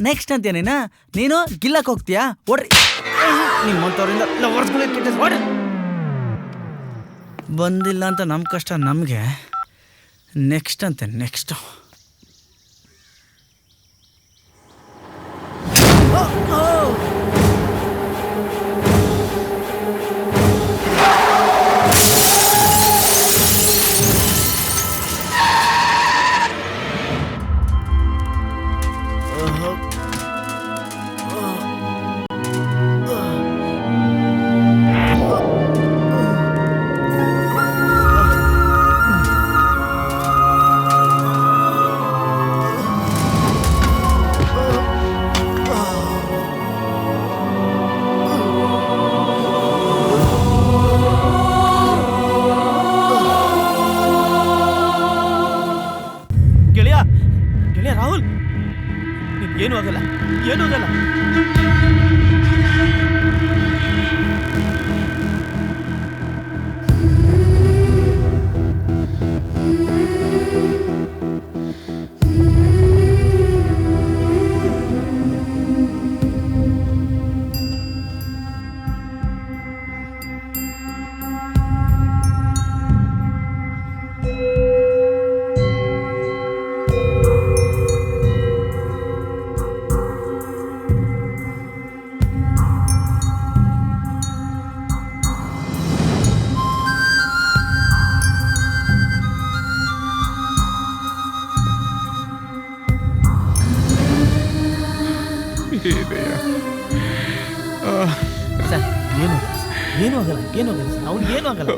ನೆಕ್ಸ್ಟ್ ಅಂತೀಯ ನೀನು ಗಿಲ್ಲಕ್ಕೆ ಹೋಗ್ತೀಯಾ? ಓಡ್ರಿ. ನಿಮ್ಮಂಥವ್ರಿಂದ ಲವರ್ಸ್ಗಳೇ ಕೆಟ್ಟ ಹೊಡೆ. ಬಂದಿಲ್ಲ ಅಂತ ನಮ್ಮ ಕಷ್ಟ ನಮಗೆ, ನೆಕ್ಸ್ಟ್ ಅಂತೆ ನೆಕ್ಸ್ಟು. ಗೆಳೆಯ ಗೆಳೆಯ ರಾಹುಲ್, ಏನೂ ಆಗಲ್ಲ, ಏನೂ ಆಗಲ್ಲ. ಸರ್ ಏನೂ ಆಗಲ್ಲ, ಏನೂ ಆಗಲ್ಲ ಸರ್, ಅವ್ನು ಏನೂ ಆಗಲ್ಲ.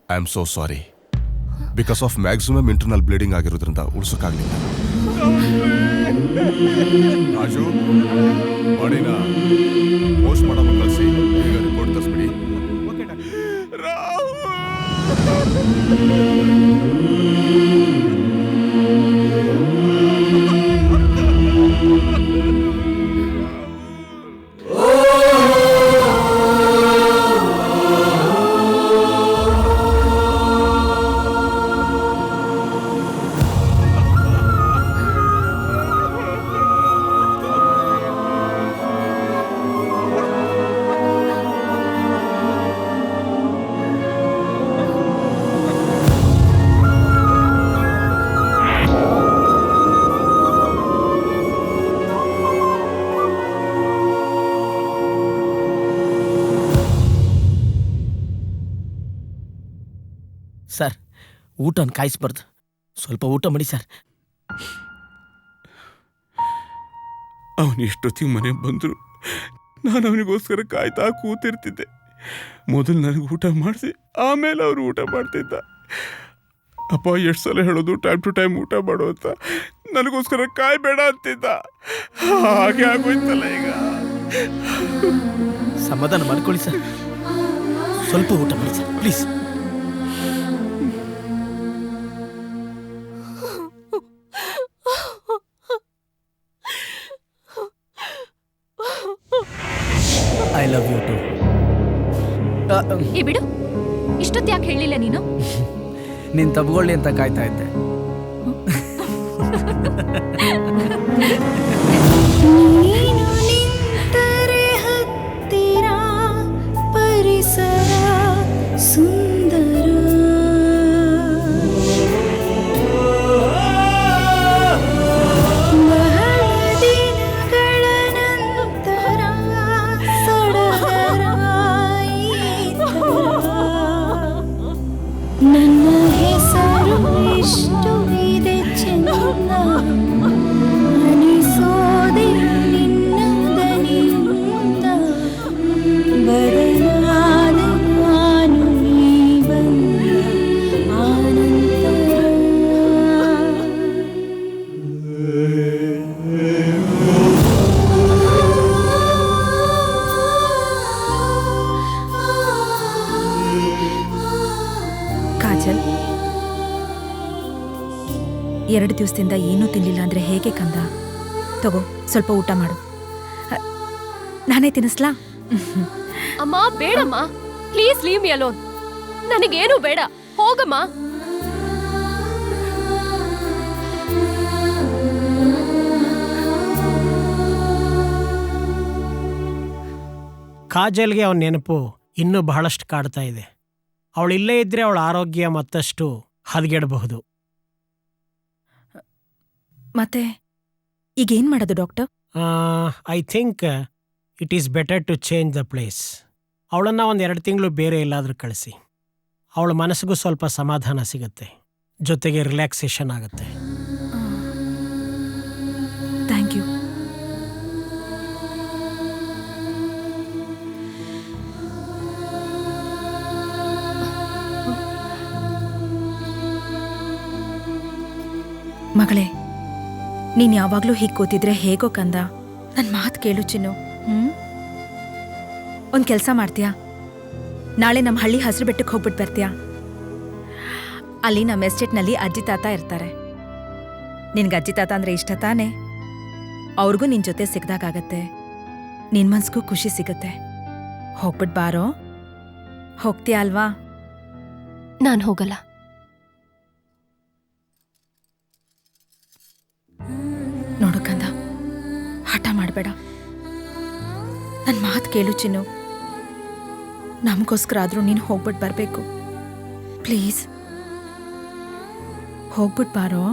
I am so sorry. Because of maximum internal bleeding ಆಗಿರೋದ್ರಿಂದ ಉಳಿಸೋಕ್ಕಾಗಲಿಲ್ಲ. ರಾಜು, ಬಾಡಿನ ಪೋಸ್ಟ್ ಮಾಡೋ ಕಳಿಸಿ, ಈಗ ರಿಪೋರ್ಟ್ ತರಿಸ್ಬಿಡಿ. ಸರ್, ಊಟನ ಕಾಯಿಸ್ಬಾರ್ದು, ಸ್ವಲ್ಪ ಊಟ ಮಾಡಿ ಸರ್. ಅವನು ಎಷ್ಟೊತ್ತಿಗೆ ಮನೆಗೆ ಬಂದರು ನಾನು ಅವನಿಗೋಸ್ಕರ ಕಾಯ್ತಾ ಕೂತಿರ್ತಿದ್ದೆ. ಮೊದಲು ನನಗೆ ಊಟ ಮಾಡಿಸಿ ಆಮೇಲೆ ಅವರು ಊಟ ಮಾಡ್ತಿದ್ದ. ಅಪ್ಪ ಎಷ್ಟು ಸಲ ಹೇಳೋದು ಟೈಮ್ ಟು ಟೈಮ್ ಊಟ ಮಾಡು ಅಂತ, ನನಗೋಸ್ಕರ ಕಾಯ್ಬೇಡ ಅಂತಿದ್ದ. ಹಾಗೆ ಆಗೋಯ್ತಲ್ಲ ಈಗ. ಸಮಾಧಾನ ಮಾಡ್ಕೊಳ್ಳಿ ಸರ್, ಸ್ವಲ್ಪ ಊಟ ಮಾಡಿ sir please. I love you too. ಈ ಬಿಡು, ಇಷ್ಟೊತ್ತು ಯಾಕೆ ಹೇಳಿಲ್ಲ ನೀನು? ನೀನು ತಬ್ಕೊಳ್ಳಿ ಅಂತ ಕಾಯ್ತಾ ಇದ್ದೆ. ನೀನು ನಿಂತರೆ ಹತ್ತಿರ ಪರಿಸರ ಸುಂದರ, ಬಹಳ ದಿನಗಳ ನಂತರ ಸಡಗರ ಈ ಥರ. ನನ್ನ ಹೆಸರು ಎಷ್ಟು ಇದೆ ಅನಿಸೋದೆ ನಿನ್ನ ದನಿಯಿಂದ ಬದಲಾದ ನಾನು ನೀ ಬಂದ ಆನಂತರ ಕಾಜಲ್, 2 ದಿವಸದಿಂದ ಏನೂ ತಿನ್ಲಿಲ್ಲ ಅಂದ್ರೆ ಹೇಗೆ ಕಂದ? ತಗೋ, ಸ್ವಲ್ಪ ಊಟ ಮಾಡು. ನಾನೇ ತಿನ್ನಿಸ್ಲಾ? ಅಮ್ಮ ಬೇಡಮ್ಮ, ಪ್ಲೀಸ್ ಲೀವ್ ಮಿ ಅಲೋನ್. ನನಗೇನು ಬೇಡ, ಹೋಗಮ್ಮ. ಕಾಜಲ್ಗೆ ಅವನ ನೆನಪು ಇನ್ನೂ ಬಹಳಷ್ಟು ಕಾಡ್ತಾ ಇದೆ. ಅವಳಿಲ್ಲೇ ಇದ್ರೆ ಅವಳ ಆರೋಗ್ಯ ಮತ್ತಷ್ಟು ಹದಗೆಡಬಹುದು. ಮತ್ತೆ ಈಗೇನ್ ಮಾಡೋದು doctor? I think it is better to change the place. ಅವಳನ್ನು 1-2 ತಿಂಗಳು ಬೇರೆ ಎಲ್ಲಾದರೂ ಕಳಿಸಿ. ಅವಳ ಮನಸ್ಸಿಗೂ ಸ್ವಲ್ಪ ಸಮಾಧಾನ ಸಿಗುತ್ತೆ, ಜೊತೆಗೆ ರಿಲ್ಯಾಕ್ಸೇಷನ್ ಆಗುತ್ತೆ. Thank you. ಮಗಳೇ, ನೀನ್ ಯಾವಾಗ್ಲೂ ಹೀಗೆ ಕೂತಿದ್ರೆ ಹೇಗೋ ಕಂದ. ನನ್ ಮಾತು ಕೇಳು ಚಿನ್ನು. ಒಂದ್ ಕೆಲ್ಸ ಮಾಡ್ತೀಯಾ? ನಾಳೆ ನಮ್ಮ ಹಳ್ಳಿ ಹಸಿರು ಬೆಟ್ಟಕ್ಕೆ ಹೋಗ್ಬಿಟ್ಟು ಬರ್ತೀಯಾ? ಅಲ್ಲಿ ನಮ್ಮ ಎಸ್ಟೇಟ್ನಲ್ಲಿ ಅಜ್ಜಿ ತಾತ ಇರ್ತಾರೆ. ನಿನ್ಗೆ ಅಜ್ಜಿ ತಾತ ಅಂದ್ರೆ ಇಷ್ಟ ತಾನೆ? ಅವ್ರಿಗೂ ನಿನ್ ಜೊತೆ ಸಿಗ್ದಾಗತ್ತೆ, ನಿನ್ ಮನ್ಸ್ಗೂ ಖುಷಿ ಸಿಗತ್ತೆ. ಹೋಗ್ಬಿಟ್ ಬಾರೋ. ಹೋಗ್ತೀಯಾ ಅಲ್ವಾ? ನಾನು ಹೋಗಲ್ಲ. ನೋಡು ಕಂದ, ಹಠ ಮಾಡಬೇಡ. ನನ್ನ ಮಾತು ಕೇಳು ಚಿನ್ನು. ನಮಗೋಸ್ಕರ ಆದ್ರೂ ನೀನು ಹೋಗ್ಬಿಟ್ಟು ಬರಬೇಕು. ಪ್ಲೀಸ್ ಹೋಗ್ಬಿಟ್ಟು ಬಾರೋ.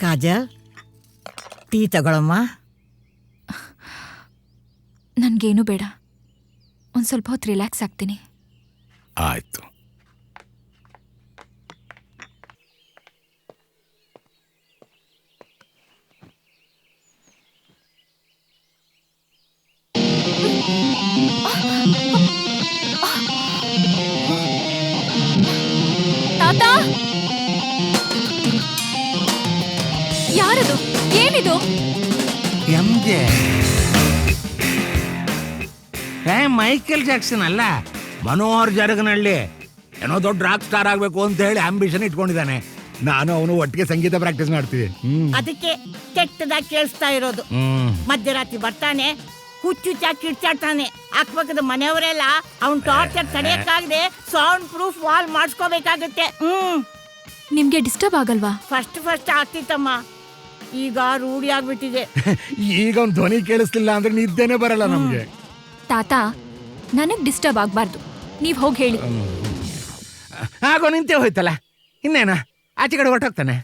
ಕಾಜಲ್, ಟೀ ತಗೊಳಮ್ಮ. ನನ್ಗೇನು ಬೇಡ, ಒಂದ್ ಸ್ವಲ್ಪ ಹೊತ್ತು ರಿಲ್ಯಾಕ್ಸ್ ಆಗ್ತೀನಿ. ಆಯ್ತು. ತಾತ, ಯಾರದು? ಏನಿದು? ಎಂಜೆ ಮೈಕೇಲ್ ಜಾಕ್ಸನ್ ಅಲ್ಲ, ಮನೋಹರ್ ಜರಗನಹಳ್ಳಿ. ಏನೋ ದೊಡ್ಡ ರಾಕ್ ಸ್ಟಾರ್ ಆಗ್ಬೇಕು ಅಂತ ಹೇಳಿ ಆಂಬಿಷನ್ ಇಟ್ಕೊಂಡಿದ್ದಾನೆ. ನಾನು ಅವನು ಒಟ್ಟಿಗೆ ಸಂಗೀತ ಪ್ರಾಕ್ಟೀಸ್ ಮಾಡ್ತೀವಿ. ಅದಕ್ಕೆ ಕೆಟ್ಟದಾಗಿ ಕೇಳಿಸ್ತಾ ಇರೋದು. ಮಧ್ಯರಾತ್ರಿ ಬರ್ತಾನೆ, ಹುಚ್ಚುಚ್ಚಾಗಿ ಕಿರ್ಚಾಡ್ತಾನೆ. ಅಕ್ಕಪಕ್ಕದ ಮನೆಯವರೆಲ್ಲ ಅವ್ನ್ ಟಾರ್ಚರ್ ತಡೆಯಕ್ಕಾಗದೆ ಸೌಂಡ್ ಪ್ರೂಫ್ ವಾಲ್ ಮಾಡಿಸ್ಕೋಬೇಕಾಗತ್ತೆ. ನಿಮ್ಗೆ ಡಿಸ್ಟರ್ಬ್ ಆಗಲ್ವಾ? ಫಸ್ಟ್ ಆಗ್ತಿತ್ತಮ್ಮ, ಈಗ ರೂಢಿ ಆಗ್ಬಿಟ್ಟಿದೆ. ಈಗ ಅವ್ನ್ ಧ್ವನಿ ಕೇಳಿಸ್ಲಿಲ್ಲ ಅಂದ್ರೆ ನಿದ್ದೆನೆ ಬರಲ್ಲ ನಮ್ಗೆ. ತಾತ, ನನಗ್ ಡಿಸ್ಟರ್ಬ್ ಆಗ್ಬಾರ್ದು, ನೀವ್ ಹೋಗಿ ಹೇಳಿ. ಆಗೋ ನಿಂತೆ ಹೋಯ್ತಲ್ಲ. ಇನ್ನೇನು ಆಚೆ ಕಡೆ ಹೊರಟೋಗ್ತಾನೆ.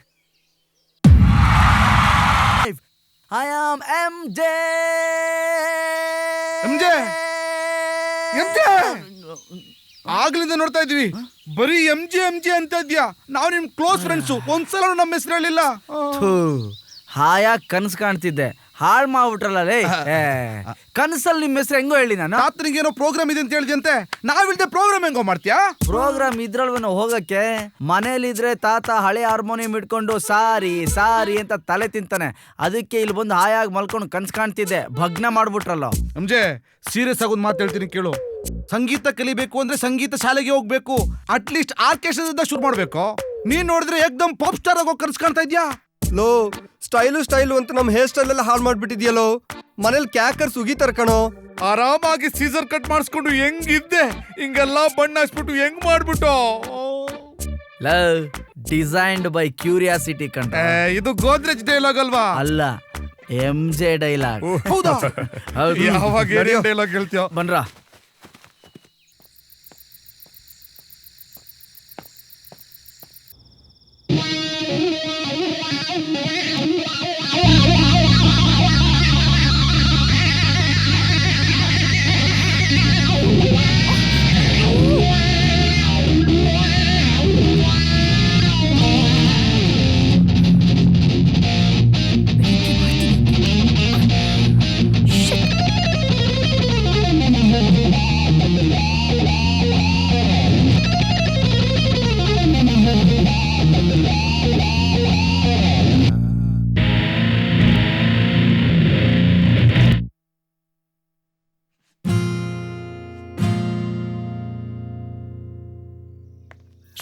I am MJ. ಆಗ್ಲಿಂದ ನೋಡ್ತಾ ಇದ್ವಿ, ಬರೀ MJ ಅಂತ ಇದ್ಯಾ. ನಾವು ನಿಮ್ ಕ್ಲೋಸ್ ಫ್ರೆಂಡ್ಸು, ಒಂದ್ಸಲ ನಮ್ಮ ಹೆಸರು ಹೇಳಿಲ್ಲ. ಹಾಯಾಗಿ ಕನ್ಸು ಕಾಣ್ತಿದ್ದೆ, ಹಾಳು ಮಾಡ್ಬಿಟ್ರಲ್ಲ ಲೇ. ಕನಸಲ್ಲಿ ನಿಮ್ಮ ಹೆಸರು ಹೆಂಗೋ ಹೇಳಿ ನಾನು. ರಾತ್ರಿಗೇನೋ ಪ್ರೋಗ್ರಾಮ್ ಇದೆ ಅಂತ ಹೇಳಿದ್ಯಂತೆ, ನಾವಿಲ್ದೆ ಪ್ರೋಗ್ರಾಮ್ ಹೆಂಗೋ ಮಾಡ್ತೀಯಾ? ಪ್ರೋಗ್ರಾಮ್ ಇದ್ರಲ್ವನ ಹೋಗಕ್ಕೆ. ಮನೇಲಿದ್ರೆ ತಾತ ಹಳೆ ಹಾರ್ಮೋನಿಯಂ ಇಟ್ಕೊಂಡು ಸಾರಿ ಸಾರಿ ಅಂತ ತಲೆ ತಿಂತಾನೆ. ಅದಕ್ಕೆ ಇಲ್ಲಿ ಬಂದು ಹಾಯಾಗಿ ಮಲ್ಕೊಂಡು ಕನ್ಸು ಕಾಣ್ತಿದ್ದೆ, ಭಗ್ನ ಮಾಡ್ಬಿಟ್ರಲ್ಲ. MJ, ಸೀರಿಯಸ್ ಆಗಿ ಒಂದು ಮಾತು ಹೇಳ್ತೀನಿ ಕೇಳು. ಸಂಗೀತ ಕಲಿಬೇಕು ಅಂದ್ರೆ ಸಂಗೀತ ಶಾಲೆಗೆ ಹೋಗ್ಬೇಕು. ಅಟ್ಲೀಸ್ಟ್ ಆರ್ಕೆಸ್ಟ್ರಾದಿಂದ ಶುರು ಮಾಡ್ಬೇಕು. ನೀನ್ ನೋಡಿದ್ರೆ ಏಕ್ದಮ್ ಪಾಪ್ ಸ್ಟಾರ್ ಆಗೋ ಕನ್ಸು ಕಾಣ್ತಾ ಇದ್ಯಾ? ಲೋ, ಸ್ಟೈಲು ಅಂತ ನಮ್ಮ ಹೇರ್ ಸ್ಟೈಲ್ ಎಲ್ಲ ಹಾಳು ಮಾಡ್ಬಿಟ್ಟಿದ್ಯಲ್ಲೋ. ಮನೇಲಿ ಕ್ಯಾಕರ್ ಸುಗಿತಾರ ಕಣೋ. ಆರಾಮಾಗಿ ಸೀಸರ್ ಕಟ್ ಮಾಡಿಸ್ಕೊಂಡು ಹೆಂಗಿದ್ದೆ, ಹಿಂಗೆಲ್ಲ ಬಣ್ಣ ಹಚ್ಬಿಟ್ಟು ಹೆಂಗ್ ಮಾಡ್ಬಿಟ್ಟು. ಡಿಸೈನ್ಡ್ ಬೈ ಕ್ಯೂರಿಯಾಸಿಟಿ ಕಂಡ. ಇದು ಗೋದ್ರೇಜ್ ಡೈಲಾಗ್ ಅಲ್ವಾ? ಅಲ್ಲ, MJ ಡೈಲಾಗ್. ಹೌದಾ? ಯಾವಾಗ ಡೈಲಾಗ್ ಹೇಳ್ತೀಯ? ಬನ್ರ.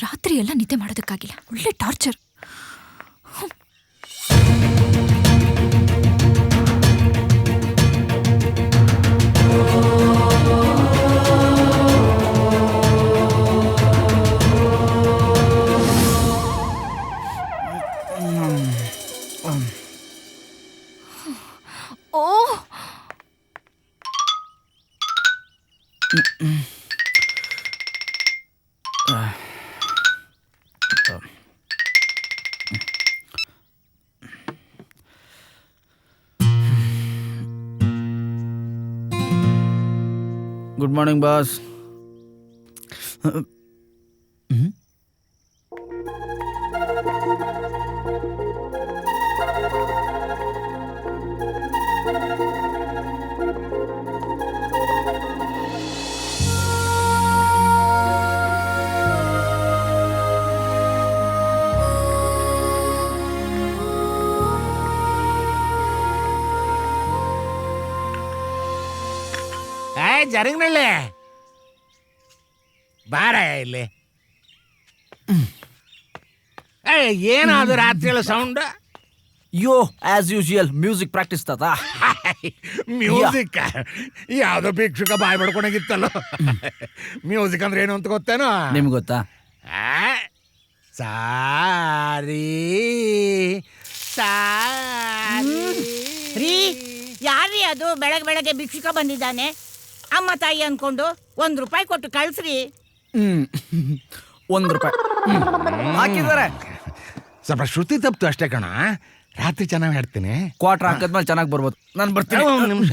ರಾತ್ರಿ ಎಲ್ಲ ನಿದ್ದೆ ಮಾಡೋದಕ್ಕಾಗಿಲ್ಲ, ಒಳ್ಳೆ ಟಾರ್ಚರ್. ಓ, ಗುಡ್ ಮಾರ್ನಿಂಗ್ ಬಾಸ್. ಜರಂಗ್ನಳ್ಳಿ ಬಾರ ಇಲ್ಲಿ. ಏನಾದ್ರು ರಾತ್ರಿ ಸೌಂಡ್? ಯೋ ಆಸ್ ಯೂಶುವಲ್ ಮ್ಯೂಸಿಕ್ ಪ್ರಾಕ್ಟೀಸ್ ತಾತ. ಮ್ಯೂಸಿಕ್ ಯಾವ್ದೋ ಭಿಕ್ಷುಕ ಬಾಯ್ ಬಡ್ಕೊಂಡಾಗಿತ್ತಲ್ಲ. ಮ್ಯೂಸಿಕ್ ಅಂದ್ರೆ ಏನು ಅಂತ ಗೊತ್ತೇನೋ ನಿಮ್ಗೆ? ಗೊತ್ತಾ? ಸಾರಿ ರೀ, ಯಾರ್ರೀ ಅದು ಬೆಳಗ್ಗೆ ಭಿಕ್ಷುಕ ಬಂದಿದ್ದಾನೆ? ಅಮ್ಮ ತಾಯಿ ಅನ್ಕೊಂಡು ₹1 ಕೊಟ್ಟು ಕಳ್ಸ್ರಿ. ₹1 ಹಾಕಿದ್ದಾರೆ. ಸ್ವಲ್ಪ ಶ್ರುತಿ ತಪ್ತು ಅಷ್ಟೇ ಕಣ. ರಾತ್ರಿ ಚೆನ್ನಾಗಿ ಹಾಡ್ತೀನಿ. ಕ್ವಾರ್ಟರ್ ಹಾಕಿದ್ಮೇಲೆ ಚೆನ್ನಾಗಿ ಬರ್ಬೋದು. ನಾನು ಬರ್ತೀನಿ. ಒಂದು ನಿಮಿಷ.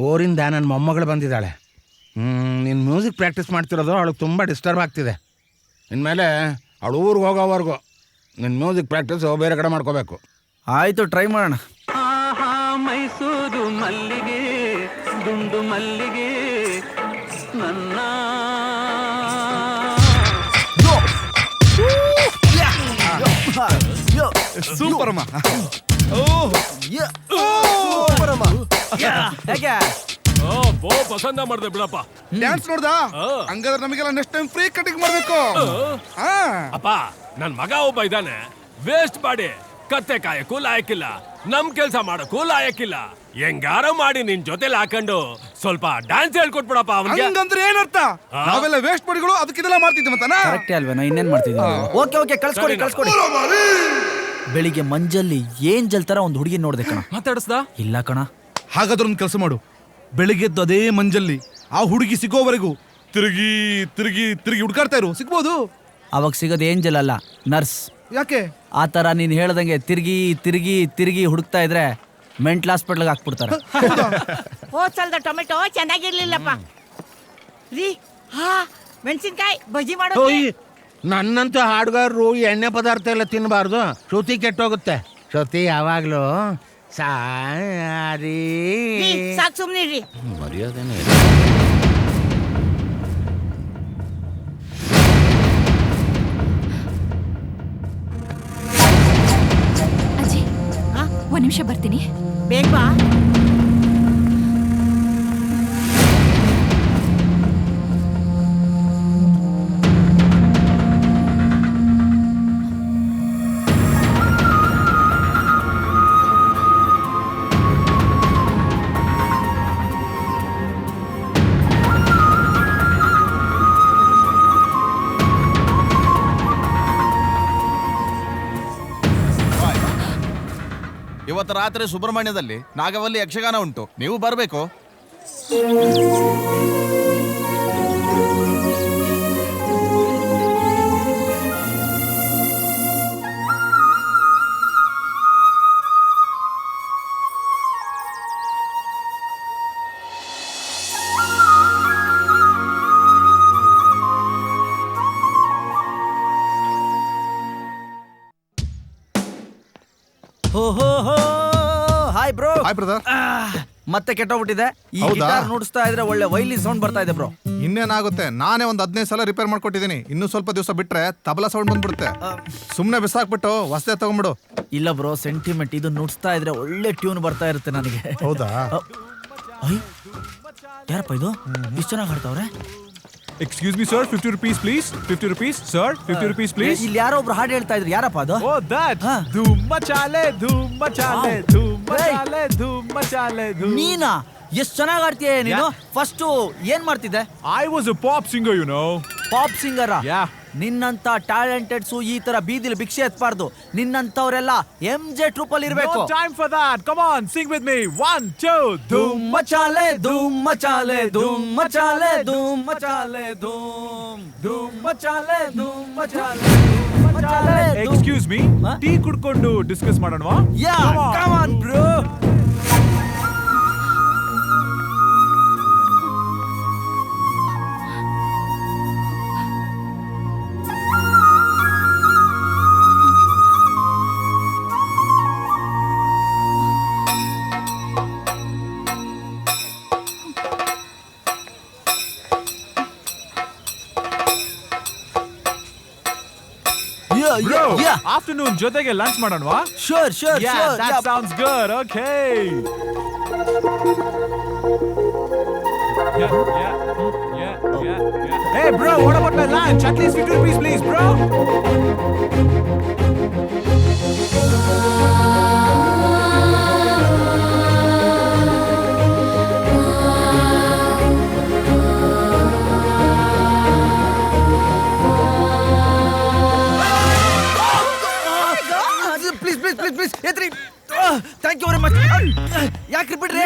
ಊರಿಂದ ನನ್ನ ಮೊಮ್ಮಗಳು ಬಂದಿದ್ದಾಳೆ. ನೀನು ಮ್ಯೂಸಿಕ್ ಪ್ರಾಕ್ಟೀಸ್ ಮಾಡ್ತಿರೋದು ಅವಳಿಗೆ ತುಂಬ ಡಿಸ್ಟರ್ಬ್ ಆಗ್ತಿದೆ. ಇನ್ಮೇಲೆ ಅವಳು ಊರಿಗೆ ಹೋಗೋವರೆಗೂ ನಿನ್ನ ಮ್ಯೂಸಿಕ್ ಪ್ರಾಕ್ಟೀಸ್ ಬೇರೆ ಕಡೆ ಮಾಡ್ಕೋಬೇಕು. ಆಯಿತು, ಟ್ರೈ ಮಾಡೋಣ. ಮೈಸೂರು ಮಲ್ಲಿಗೆ ದುಂಡು ಮಲ್ಲಿಗೆ ನನ್ನ ಸೂಪರ್ ಅಮ್ಮ. ಪಸಂದ ಮಾಡ್ದೆ ಬಿಡಪ್ಪ. ಡ್ಯಾನ್ಸ್ ನೋಡ್ದ? ಹಂಗಾದ್ರೆ ನಮಗೆಲ್ಲ ನೆಕ್ಸ್ಟ್ ಟೈಮ್ ಫ್ರೀ ಕಟಿಂಗ್ ಮಾಡ್ಬೇಕು. ಅಪ್ಪ, ನನ್ ಮಗ ಒಬ್ಬ ಇದ್ದಾನೆ, ವೇಸ್ಟ್ ಮಾಡಿ ಕತ್ತೆ ಕಾಯಕ್ಕೂ ಲಾಯಕ್ಕಿಲ್ಲ, ನಮ್ ಕೆಲ್ಸ ಮಾಡಕ್ಕೂ ಲಾಯಕ್ಕಿಲ್ಲ. ಹೆಂಗಾರ ಮಾಡಿ ನಿನ್ ಜೊತೆಲಿ ಹಾಕೊಂಡು ಸ್ವಲ್ಪ ಡ್ಯಾನ್ಸ್ ಹೇಳ್ಕೊಟ್ಬಿಡಪ್ಪ ಅವನಿಗೆ. ಹಂಗಂದ್ರೆ ಏನರ್ಥ? ನಾವೆಲ್ಲ ವೇಸ್ಟ್ ಮಾಡಿಗಳು ಅದಕ್ಕೆ ಇದೆಲ್ಲ ಮಾಡ್ತಿದ್ದೆ. ಕರೆಕ್ಟೇ ಅಲ್ವೇನೋ, ಇನ್ನೇನ್ ಮಾಡ್ತಿದ್ದೀವಿ? ಓಕೆ ಕಳ್ಸ್ಕೊಡಿ. ಬೆಳಿಗ್ಗೆ ಮಂಜಲ್ಲಿ ಏಂಜಲ್ ತರ ಒಂದು ಹುಡುಗಿ ನೋಡ್ದೆ ಕಣ. ಮಾತಾಡಿಸ್ದ? ಇಲ್ಲ ಕಣ. ಹಾಗಾದ್ರೆ ಒಂದು ಕೆಲಸ ಮಾಡು, ಬೆಳಿಗ್ಗೆ ಎದ್ದು ಅದೇ ಮಂಜಲ್ಲಿ ಆ ಹುಡುಗಿ ಸಿಗೋವರೆಗೂ ತಿರುಗಿ ತಿರುಗಿ ತಿರುಗಿ ಹುಡ್ಕಾಡ್ತಾ ಇರು, ಸಿಗ್ಬೋದು. ಅವಾಗ ಸಿಗೋದು ಏಂಜಲ್ ಅಲ್ಲ, ನರ್ಸ್. ಯಾಕೆ ಆ ಥರ ನೀನು ಹೇಳ್ದಂಗೆ ತಿರುಗಿ ತಿರುಗಿ ತಿರುಗಿ ಹುಡುಕ್ತಾ ಇದ್ರೆ ಮೆಂಟಲ್ ಹಾಸ್ಪಿಟ್ಲಿಗೆ ಹಾಕ್ಬಿಡ್ತಾರೆ. ಹೋದ್ಸಲ್ದ ಟೊಮೆಟೊ ಚೆನ್ನಾಗಿರ್ಲಿಲ್ಲಪ್ಪ ರೀ. ಹಾ ಮೆಣಸಿನ್ಕಾಯಿ ಬಜ್ಜಿ ಮಾಡೋ. ನನ್ನಂತ ಹಾಡುಗಾರರು ಎಣ್ಣೆ ಪದಾರ್ಥ ಎಲ್ಲ ತಿನ್ನಬಾರ್ದು, ಶ್ರುತಿ ಕೆಟ್ಟೋಗುತ್ತೆ. ಶ್ರುತಿ ಯಾವಾಗಲೂ ಸಾರಿ. ಸಾಕು ಸುಮ್ಮನಿರ್ರಿ. ಮರ್ಯಾದೆನೇ ಅಜ್ಜಿ, ಒಂದ್ ನಿಮಿಷ ಬರ್ತೀನಿ. ಬೇಗ ಬಾ. ಇವತ್ತು ರಾತ್ರಿ ಸುಬ್ರಹ್ಮಣ್ಯದಲ್ಲಿ ನಾಗವಲ್ಲಿ ಯಕ್ಷಗಾನ ಉಂಟು, ನೀವು ಬರಬೇಕು. Hi bro. Hi brother. ಮತ್ತೆ ಕೆಟ್ಟೋಗ್ಬಿಟ್ಟಿದೆ. ಈ ಗಿಟಾರ್ ನುಡಿಸ್ತಾ ಇದ್ರೆ ಒಳ್ಳೆ ವೈಲಿ ಸೌಂಡ್ ಬರ್ತಾ ಇದೆ ಬ್ರೋ. ಇನ್ನೇನಾಗುತ್ತೆ, ನಾನೇ ಒಂದು 15 ಸಲ ರಿಪೇರ್ ಮಾಡ್ಕೊಟ್ಟಿದ್ದೀನಿ. ಇನ್ನೂ ಸ್ವಲ್ಪ ದಿವಸ ಬಿಟ್ರೆ ತಬಲಾ ಸೌಂಡ್ ಬಂದ್ಬಿಡುತ್ತೆ. ಸುಮ್ನೆ ಬಿಸಾಕ್ಬಿಟ್ಟು ಹೊಸದೇ ತಗೊಂಡ್ಬಿಡು. ಇಲ್ಲ ಬ್ರೋ, ಸೆಂಟಿಮೆಂಟ್. ಇದು ನುಡಿಸ್ತಾ ಇದ್ರೆ ಒಳ್ಳೆ ಟ್ಯೂನ್ ಬರ್ತಾ ಇರುತ್ತೆ ನನಗೆ. ಹೌದಾ? ಯಾರಪ್ಪ ಇದು ಇಷ್ಟು ಚೆನ್ನಾಗಿ ಹಾಡ್ತಾವ್ರೆ? Excuse me, sir. 50 rupees, please. 50 rupees, sir. 50 rupees, please. ಇಲ್ಲಿ ಯಾರೋ ಒಬ್ರು ಹಾಡು ಹೇಳ್ತಾ ಇದ್ರು. ಯಾರಪ್ಪ ಅದು? Oh, that. Dhumma chale, dhumma chale, dhumma chale, dhumma chale, dhumma. ನೀನಾ? ಎಷ್ಟು ಚೆನ್ನಾಗಿ ಹಾಡ್ತೀಯ ನೀನು. ಫಸ್ಟ್ ಏನ್ ಮಾಡ್ತಿದ್ದೆ? I was a pop singer, you know. Pop ಸಿಂಗರ? Yeah. ನಿನ್ನಂತ ಟ್ಯಾಲೆಂಟೆಡ್ಸು ಈ ತರ ಬೀದಿಲಿ ಭಿಕ್ಷೆ ಎತ್ಬಾರ್ದು. ನಿನ್ನಂತವರೆಲ್ಲ MJ ಟ್ರೂಪ್ ಅಲ್ಲಿ ಇರಬೇಕು. No time for that. Come on, sing with me. 1, 2. ಧೂಮ್ ಚಾಲೆ ಧೂಮ್ ಚಾಲೆ ಧೂಮ್ ಚಾಲೆ ಧೂಮ್ ಚಾಲೆ ಧೂಮ್ ಧೂಮ್ ಚಾಲೆ ಧೂಮ್ ಚಾಲೆ. Excuse me. ಟೀ ಕುಡ್ಕೊಂಡು ಡಿಸ್ಕಸ್ ಮಾಡೋಣವಾ? Yeah, come on bro. Bro, afternoon ಜೊತೆಗೆ ಲಂಚ್ ಮಾಡೋಣವಾ? Sure. Yeah, that sounds good. Okay. Yeah. Hey bro, what about my lunch? At least 50 rupees, please, bro. Please ಎದ್ರಿ. Thank you very much. ಯಾಕ್ರಿ ಬಿಡ್ರಿ?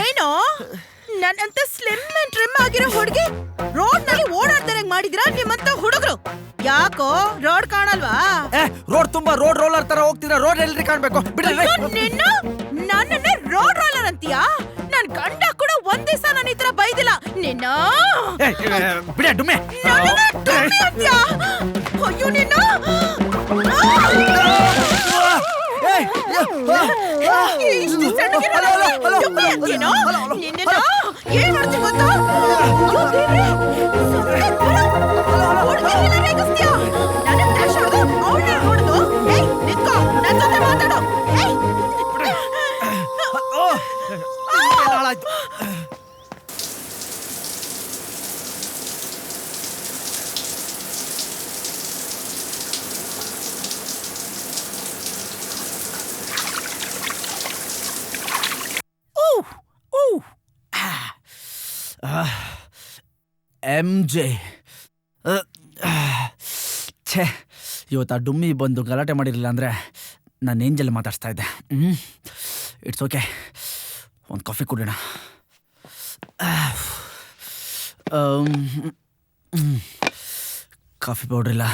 ಏನೋ ನನ್ನಂತ ಸ್ಲಿಮ್ ಅಂಡ್ ಟ್ರಿಮ್ ಆಗಿರೋ ಹುಡುಗಿ ರೋಡ್ ನಲ್ಲಿ ಓಡಾಡ್ದಂಗ್ ಮಾಡಿದಿರಾ ನಿಮ್ಮಂತ ಹುಡುಗರು? ಯಾಕೋ ರೋಡ್ ಕಾಣಲ್ವಾ? ರೋಡ್ ತುಂಬಾ ರೋಡ್ ರೋಲರ್ ತರ ಹೋಗ್ತಿದ್ರ. ರೋಡ್ ಎಲ್ರಿ ಕಾಣ್ಬೇಕು? ಬಿಡ್ರಿ. ನನ್ನನ್ನೇ ರೋಡ್ ರೋಲರ್ ಅಂತೀಯಾ? ನನ್ ಗಂಡ ಕೂಡ ಒಂದ್ ದಿವಸ ನನ್ನ ಈ ತರ ಬೈದಿಲ್ಲ ನಿನ್ನ. ಬಿಡ ಡುಮ್ಮೆ. ಅಂತೀಯಾ? ಅಯ್ಯೋ ನಿನ್ನ. ಇಷ್ಟು ಸಣ್ಣಗಿರೋ ಡುಮ್ಮೆ ಅಂತೀನೋ? ನಿನ್ನ ಏನ್ ಮಾಡ್ತೀನಿ ಗೊತ್ತಾ? ಹುಡುಗಿಗೆಲ್ಲ ರೇಗಿಸ್ತೀಯಾ? ನನ್ನ ಡ್ಯಾಶ್ ಹೊಡೆದು ಅವಳನ್ನ ಹೊಡೆದು ನಿಂತ್ಕೋ, ನನ್ನ ಜೊತೆ ಮಾತಾಡು. MJ. ಛೇ, ಇವತ್ತು ಆ ಡುಮ್ಮಿ ಬಂದು ಗಲಾಟೆ ಮಾಡಿರಲಿಲ್ಲ ಅಂದರೆ ನಾನು ಏಂಜಲ್ ಮಾತಾಡ್ಸ್ತಾ ಇದ್ದೆ. ಇಟ್ಸ್ ಓಕೆ, ಒಂದು ಕಾಫಿ ಕುಡಿಯೋಣ. ಕಾಫಿ ಪೌಡ್ರ್ ಇಲ್ಲ,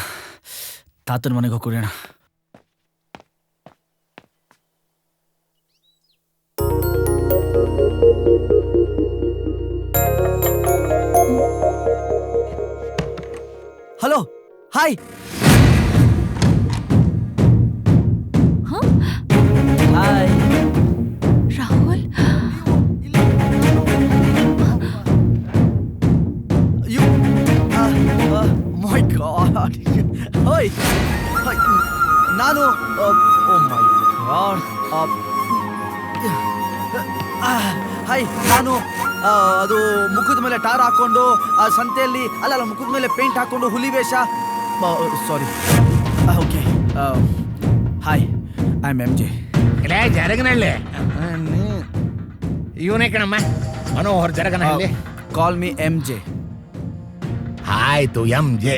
ತಾತನ ಮನೆಗೆ ಹೋಗಿ ಕುಡಿಯೋಣ. Hello, hi. Hi Rahul, my god. Hi, ನಾನು ಓ ಮೈ ಗಾಡ್. ಹಾಯ್, ನಾನು ಅದು ಮುಖದ ಮೇಲೆ ಟಾರ್ ಹಾಕೊಂಡು ಸಂತೆಯಲ್ಲಿ ಅಲ್ಲ ಮುಖದ ಮೇಲೆ ಪೇಂಟ್ ಹಾಕೊಂಡು ಹುಲಿ ವೇಷ. Sorry. Okay, hi, I am M J. Jaraganahalli ಇವನೇ ಕಣಮ್ಮ, Manohar Jaraganahalli. Call me M J. ಆಯ್ತು, ಎಂ ಜೆ.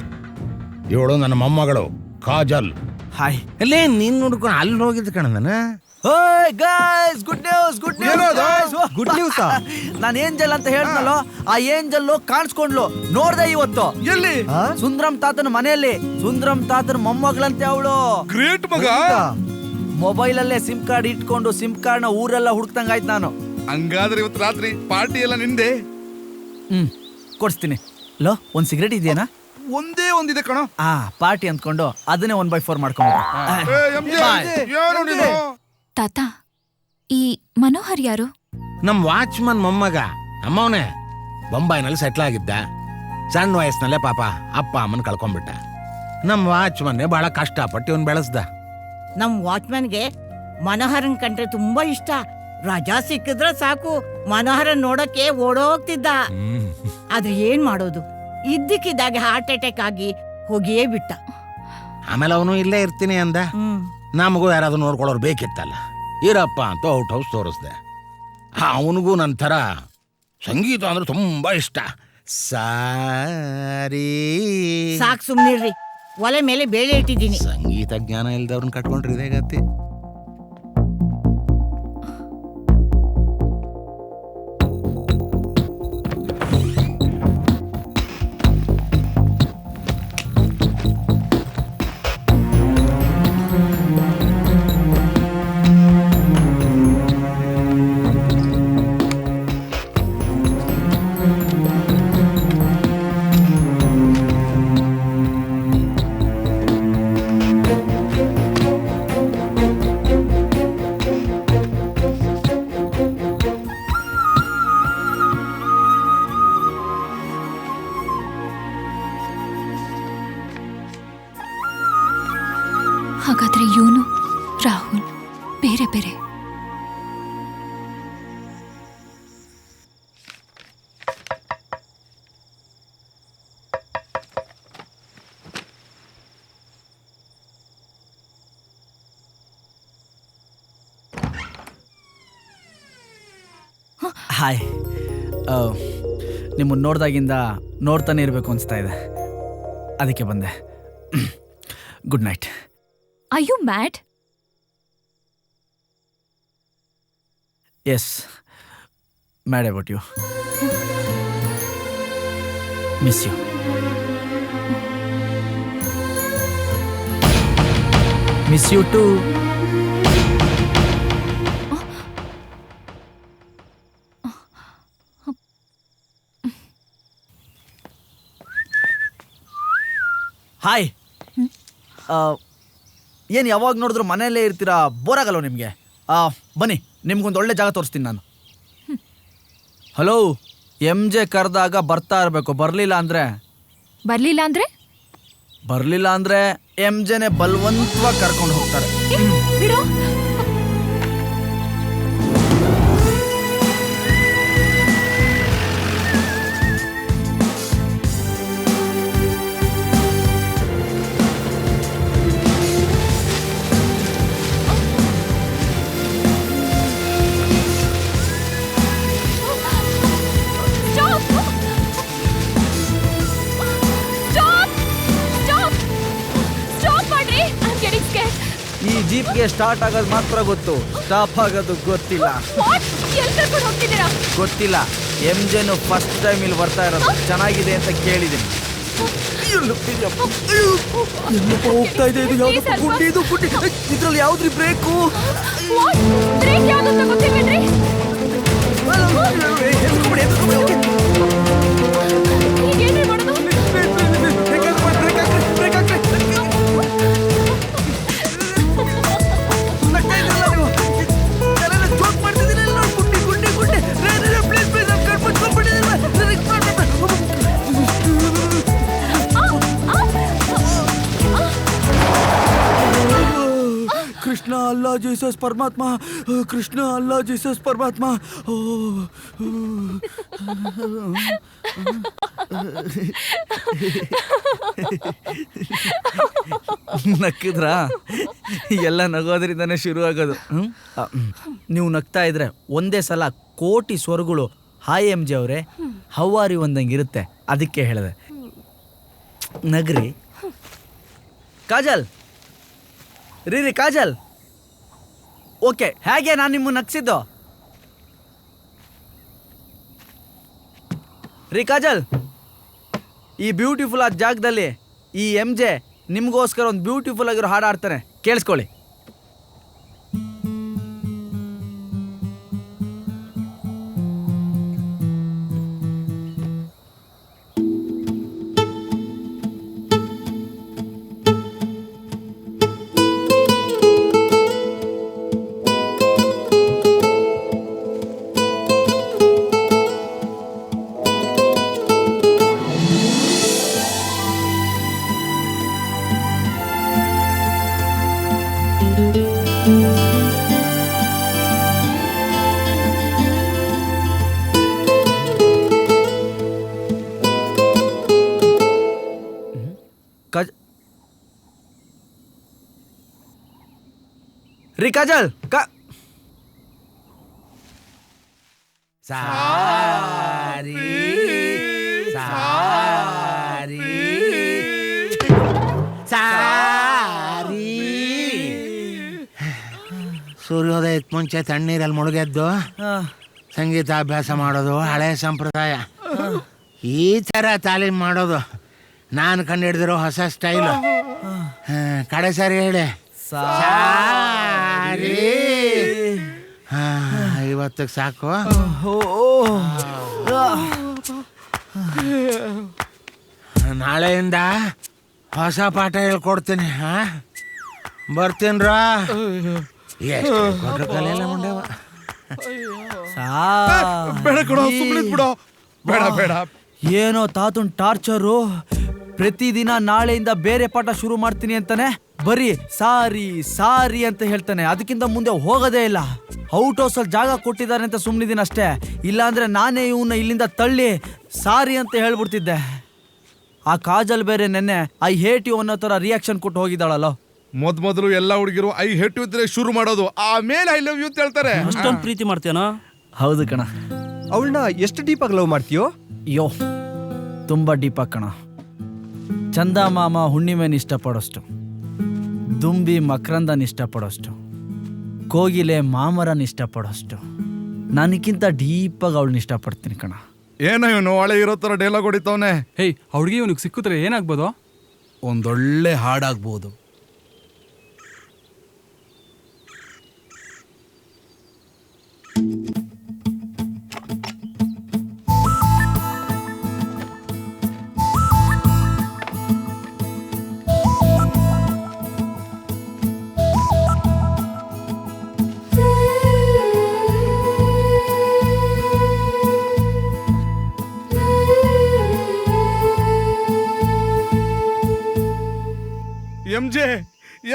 ಇವಳು ನನ್ನ ಮೊಮ್ಮಗಳು ಕಾಜಲ್. ಹಾಯ್. ಅಲ್ಲೇ ನೀನ್ ನೋಡ್ಕೊಂಡು ಅಲ್ಲಿ ಹೋಗಿದ್ದು ಕಣ. ಓಯ್ guys, good news, good news. Good news. ನಾನು ಏಂಜಲ್ ಅಂತ ಹೇಳ್ದನಲ್ಲೋ, ಆ ಏಂಜಲ್ ಕಾಣಿಸ್ಕೊಂಡ್ಲು, ನೋಡ್ದೆ ಇವತ್ತು. ಎಲ್ಲಿ? ಸುಂದರಂ ತಾತನ ಮನೆಯಲ್ಲಿ. ಸುಂದರಂ ತಾತನ ಮೊಮ್ಮಗಳಂತೆ ಅವಳು. ಗ್ರೇಟ್ ಮಗ. ಮೊಬೈಲ್ ಅಲ್ಲೇ ಸಿಮ್ ಕಾರ್ಡ್ ಇಟ್ಕೊಂಡು ಸಿಮ್ ಕಾರ್ಡ್ ನ ಊರೆಲ್ಲ ಹುಡುಕ್ತಂಗಾಯ್ತು ನಾನು. ಹಂಗಾದ್ರೆ ಇವತ್ತು ರಾತ್ರಿ ಪಾರ್ಟಿ ಎಲ್ಲ ನಿಂದೆ. ಕೊಡಿಸ್ತೀನಿ. ಲೋ, ಒಂದ್ ಸಿಗರೇಟ್ ಇದೆಯಾ? ಒಂದೇ ಒಂದಿದೆ ಕಣ. ಪಾರ್ಟಿ ಅಂದ್ಕೊಂಡು ಅದನ್ನೇ 1/4 ಮಾಡ್ಕೊಂಡು. ತಾತ, ಈ ಮನೋಹರ್ ಯಾರು? ನಮ್ ವಾಚ್ಮನ್ ಮೊಮ್ಮಗ. ಅಮ್ಮವನೇ ಬೊಂಬಾಯಿನಲ್ಲಿ ಸೆಟ್ಲ್ ಆಗಿದ್ದ. ಸಣ್ಣ ವಯಸ್ಸಿನಲ್ಲೇ ಪಾಪ ಅಪ್ಪ ಅಮ್ಮನ ಕಳ್ಕೊಂಡ್ಬಿಟ್ಟ. ನಮ್ ವಾಚ್ಮನ್ನೇ ಬಹಳ ಕಷ್ಟಪಟ್ಟು ಇವನ್ ಬೆಳೆಸ್ದ. ನಮ್ ವಾಚ್ಮನ್ಗೆ ಮನೋಹರನ್ ಕಂಡ್ರೆ ತುಂಬಾ ಇಷ್ಟ. ರಜಾ ಸಿಕ್ಕಿದ್ರೆ ಸಾಕು ಮನೋಹರನ್ ನೋಡಕ್ಕೆ ಓಡೋಗ್ತಿದ್ದ. ಆದ್ರೆ ಏನ್ ಮಾಡೋದು, ಇದ್ದಕ್ಕಿದ್ದಾಗೆ ಹಾರ್ಟ್ ಅಟ್ಯಾಕ್ ಆಗಿ ಹೋಗಿಯೇ ಬಿಟ್ಟ. ಆಮೇಲೆ ಅವನು ಇಲ್ಲೇ ಇರ್ತೀನಿ ಅಂದ. ನಮಗೂ ಯಾರಾದ್ರೂ ನೋಡ್ಕೊಳ್ಳೋರು ಬೇಕಿತ್ತಲ್ಲ, ಇರಪ್ಪ ಅಂತ ಔಟ್ ಹೌಸ್ ತೋರಿಸ್ದೆ. ಅವನಿಗೂ ನನ್ನ ಥರ ಸಂಗೀತ ಅಂದ್ರೆ ತುಂಬಾ ಇಷ್ಟ. ಸಾರಿ ಸಾಕ್ ಸುಮ್ನಿರ್ರಿ, ಒಲೆ ಮೇಲೆ ಬೇಳೆ ಇಟ್ಟಿದ್ದೀನಿ. ಸಂಗೀತ ಜ್ಞಾನ ಇಲ್ದವ್ರನ್ನ ಕಟ್ಕೊಂಡ್ರೆ ಇದೇ ಗತಿ. ಹಾಗಾದ್ರೆ ಇವನು ರಾಹುಲ್ ಬೇರೆ ಬೇರೆ. ಹಾಯ್. ನಿಮ್ಮನ್ನು ನೋಡ್ದಾಗಿಂದ ನೋಡ್ತಾನೆ ಇರಬೇಕು ಅನಿಸ್ತಾ ಇದೆ, ಅದಕ್ಕೆ ಬಂದೆ. Good night. Are you mad? Yes, mad about you. Miss you. Miss you too. Hi. ಏನು ಯಾವಾಗ ನೋಡಿದ್ರು ಮನೆಯಲ್ಲೇ ಇರ್ತೀರಾ? ಬೋರ್ ಆಗಲ್ವ ನಿಮಗೆ? ಬನ್ನಿ, ನಿಮ್ಗೊಂದು ಒಳ್ಳೆ ಜಾಗ ತೋರಿಸ್ತೀನಿ ನಾನು. ಹಲೋ, ಎಂ ಜೆ ಕರೆದಾಗ ಬರ್ತಾ ಇರಬೇಕು. ಬರಲಿಲ್ಲ ಅಂದರೆ ಎಂ ಜೆನೇ ಬಲವಂತವಾಗಿ ಕರ್ಕೊಂಡು ಹೋಗ್ತಾರೆ. ಬಿಡು. ಈ ಜೀಪ್ಗೆ ಸ್ಟಾರ್ಟ್ ಆಗೋದು ಮಾತ್ರ ಗೊತ್ತು, ಸ್ಟಾಪ್ ಆಗೋದು ಗೊತ್ತಿಲ್ಲ. ಗೊತ್ತಿಲ್ಲ. ಎಂ ಜೆನು ಫಸ್ಟ್ ಟೈಮ್ ಇಲ್ಲಿ ಬರ್ತಾ ಇರೋದು, ಚೆನ್ನಾಗಿದೆ ಅಂತ ಕೇಳಿದ್ದೀನಿ. ಹೋಗ್ತಾ ಇದೆ ಇದು ಯಾವ್ದು ಗುಂಡಿ ಇದು ಗುಂಡಿ ಇದ್ರಲ್ಲಿ ಯಾವ್ದ್ರಿ ಬ್ರೇಕು ಬ್ರೇಕ್ ಯಾವ್ದಂತ ಗೊತ್ತಿಲ್ವೇನ್ರಿ? ಈಗೇನ್ರಿ ಮಾಡೋದು? कृष्णा अल्लाह जीसस परमात्मा कृष्णा अल्लाह जीसस परमात्मा ನಕ್ಕಿದ್ರಾ? ಎಲ್ಲ ನಗೋದ್ರಿಂದನೇ ಶುರು ಆಗೋದು. ನೀವು ನಗ್ತಾ ಇದ್ರೆ ಒಂದೇ ಸಲ ಕೋಟಿ ಸ್ವರ್ಗಳು ಹಾಯ್ ಎಮ್ ಜಿ ಅವರೇ ಹವ್ವಾರಿ ಒಂದಂಗಿರುತ್ತೆ, ಅದಕ್ಕೆ ಹೇಳಿದೆ. ನಗ್ರಿ. ಕಾಜಲ್ ರೀ ಕಾಜಲ್, ಓಕೆ ಹೇಗೆ ನಾನು ನಿಮ್ಮನ್ನು ನಗ್ಸಿದ್ದು ರೀ ಕಾಜಲ್? ಈ ಬ್ಯೂಟಿಫುಲ್ ಆದ ಜಾಗದಲ್ಲಿ ಈ ಎಮ್ ಜೆ ನಿಮಗೋಸ್ಕರ ಒಂದು ಬ್ಯೂಟಿಫುಲ್ ಆಗಿರೋ ಹಾಡು ಆಡ್ತಾನೆ, ಕೇಳಿಸ್ಕೊಳ್ಳಿ. ರೀ ಕಾಜಲ್ ಸಾರಿ ಸಾರಿ ಸಾರಿ. ಸೂರ್ಯೋದಯಕ್ಕೆ ಮುಂಚೆ ತಣ್ಣೀರಲ್ಲಿ ಮುಳುಗೆದ್ದು ಸಂಗೀತ ಅಭ್ಯಾಸ ಮಾಡೋದು ಹಳೆ ಸಂಪ್ರದಾಯ. ಈ ಥರ ತಾಲೀಮ್ ಮಾಡೋದು ನಾನು ಕಂಡುಹಿಡಿದಿರೋ ಹೊಸ ಸ್ಟೈಲು. ಕಡೆ ಸಾರಿ ಹೇಳಿ. ಸಾರಿ. ಇವತ್ತಿಗೆ ಸಾಕು. ನಾಳೆಯಿಂದ ಹೊಸ ಪಾಠ ಹೇಳ್ಕೊಡ್ತೀನಿ. ಬರ್ತೀನ್ರ. ಕೊಟ್ರ ಕಲೆಯಲ್ಲ ಮುಂಡೆವ. ಬೇಡ ಕೊಡೋ, ಸುಮ್ಮನೆ ಬಿಡೋ. ಬೇಡ ಬೇಡ. ಏನೋ ತಾತುನ್ ಟಾರ್ಚರು. ಪ್ರತಿದಿನ ನಾಳೆಯಿಂದ ಬೇರೆ ಪಾಠ ಶುರು ಮಾಡ್ತೀನಿ ಅಂತಾನೆ, ಬರೀ ಸಾರಿ ಸಾರಿ ಅಂತ ಹೇಳ್ತಾನೆ. ಅದಕ್ಕಿಂತ ಮುಂದೆ ಹೋಗೋದೇ ಇಲ್ಲ. ಔಟ್ ಹೌಸ್ ಅಲ್ಲಿ ಜಾಗ ಕೊಟ್ಟಿದ್ದಾರೆ ಅಂತ ಸುಮ್ಮನಿದ್ದೀನಿ ಅಷ್ಟೇ. ಇಲ್ಲಾಂದ್ರೆ ನಾನೇ ಇವನ್ನ ಇಲ್ಲಿಂದ ತಳ್ಳಿ ಸಾರಿ ಅಂತ ಹೇಳ್ಬಿಡ್ತಿದ್ದೆ. ಆ ಕಾಜಲ್ ಬೇರೆ ನೆನ್ನೆ ಐ ಹೇಟ್ ಯು ಅನ್ನೋ ತರ ರಿಯಾಕ್ಷನ್ ಕೊಟ್ಟು ಹೋಗಿದ್ದಾಳಲ್ಲ. ಮೊದಲು ಎಲ್ಲ ಹುಡುಗಿರು ಐ ಹೇಟ್ ಯು ಇದ್ರೆ ಶುರು ಮಾಡೋದು, ಆಮೇಲೆ ಐ ಲವ್ ಯು ಅಂತ ಹೇಳ್ತಾರೆ. ಅಷ್ಟೊಂದು ಪ್ರೀತಿ ಮಾಡ್ತೀಯನೋ? ಹೌದು ಕಣ. ಅವಳನ್ನ ಎಷ್ಟು ಡೀಪಾಗಿ ಲವ್ ಮಾಡ್ತೀಯೋ? ಅಯ್ಯೋ ತುಂಬಾ ಡೀಪಾಗಿ ಕಣ. ಚಂದ ಮಾಮ ಹುಣ್ಣಿಮೆನ ಇಷ್ಟಪಡೋಷ್ಟು, ದುಂಬಿ ಮಕರಂದನ್ ಇಷ್ಟಪಡೋಷ್ಟು, ಕೋಗಿಲೆ ಮಾಮರನ್ ಇಷ್ಟಪಡೋಷ್ಟು ನನಗಿಂತ ಡೀಪಾಗಿ ಅವಳನ್ನ ಇಷ್ಟಪಡ್ತೀನಿ ಕಣ. ಏನೋ ಇವನು ಹಳೆ ಇರೋ ಥರ ಡೈಲಾಗ್ ಹೊಡಿತವನೆ. ಹೇಯ್, ಹುಡುಗಿ ಇವನಿಗೆ ಸಿಕ್ಕಿದ್ರೆ ಏನಾಗ್ಬೋದು? ಒಂದೊಳ್ಳೆ ಹಾಡಾಗ್ಬೋದು.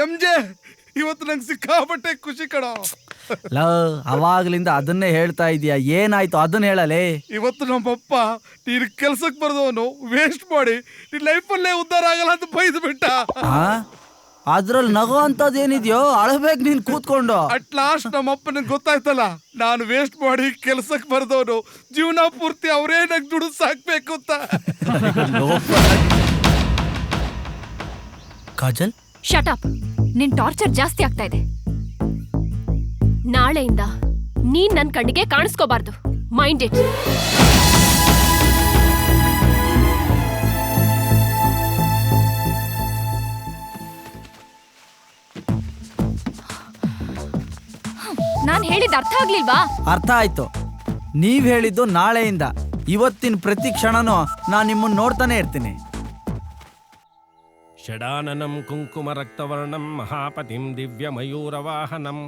ಎಂ.ಜೆ ಇವತ್ತು ನಂಗೆ ಸಿಕ್ಕಾಪಟ್ಟೆ ಖುಷಿ ಕಣ. ಅವಾಗ್ಲಿಂದ ಅದನ್ನೇ ಹೇಳ್ತಾ ಇದೀಯ, ಏನಾಯ್ತು ಅದನ್ನ ಹೇಳಲೇ. ಇವತ್ತು ನಮ್ಮಪ್ಪ ನೀನು ಕೆಲ್ಸಕ್ಕೆ ಬರ್ದವನು ವೇಸ್ಟ್ ಮಾಡಿ ನಿನ್ ಲೈಫಲ್ಲೇ ಉದ್ಧಾರ ಆಗಲ್ಲ ಅಂತ ಬೈದು ಬಿಟ್ಟ. ಅದ್ರಲ್ಲಿ ನಗೋ ಅಂತದೇನಿದ್ಯೋ, ಅಳಬೇಕು ನೀನ್ ಕೂತ್ಕೊಂಡು. ಅಟ್ ಲಾಸ್ಟ್ ನಮ್ಮಪ್ಪ ನಂಗೆ ಗೊತ್ತಾಯ್ತಲ್ಲ, ನಾನು ವೇಸ್ಟ್ ಮಾಡಿ ಕೆಲ್ಸಕ್ಕೆ ಬರ್ದವನು ಜೀವನ ಪೂರ್ತಿ ಅವರೇ ನಂಗೆ ದುಡ್ಡು ಸಾಕ್ಬೇಕು ಅಂತ. Kajal, shut up. ನಿನ್ ಟಾರ್ಚರ್ ಜಾಸ್ತಿ ಆಗ್ತಾ ಇದೆ. ನಾಳೆಯಿಂದ ನೀನ್ ನನ್ ಕಣ್ಣಿಗೆ ಕಾಣಿಸ್ಕೋಬಾರ್ದು. Mind it. ನಾನ್ ಹೇಳಿದ ಅರ್ಥ ಆಗ್ಲಿಲ್ವಾ? ಅರ್ಥ ಆಯ್ತು. ನೀವ್ ಹೇಳಿದ್ದು ನಾಳೆಯಿಂದ. ಇವತ್ತಿನ ಪ್ರತಿ ಕ್ಷಣನೂ ನಾನು ನಿಮ್ಮನ್ನ ನೋಡ್ತಾನೆ ಇರ್ತೀನಿ. ಷಡಾನನಂ ಕುಂಕುಮ ರಕ್ತವರ್ಣಂ ಮಹಾಪತಿಂ ದಿವ್ಯ ಮಯೂರವಾಹನಂ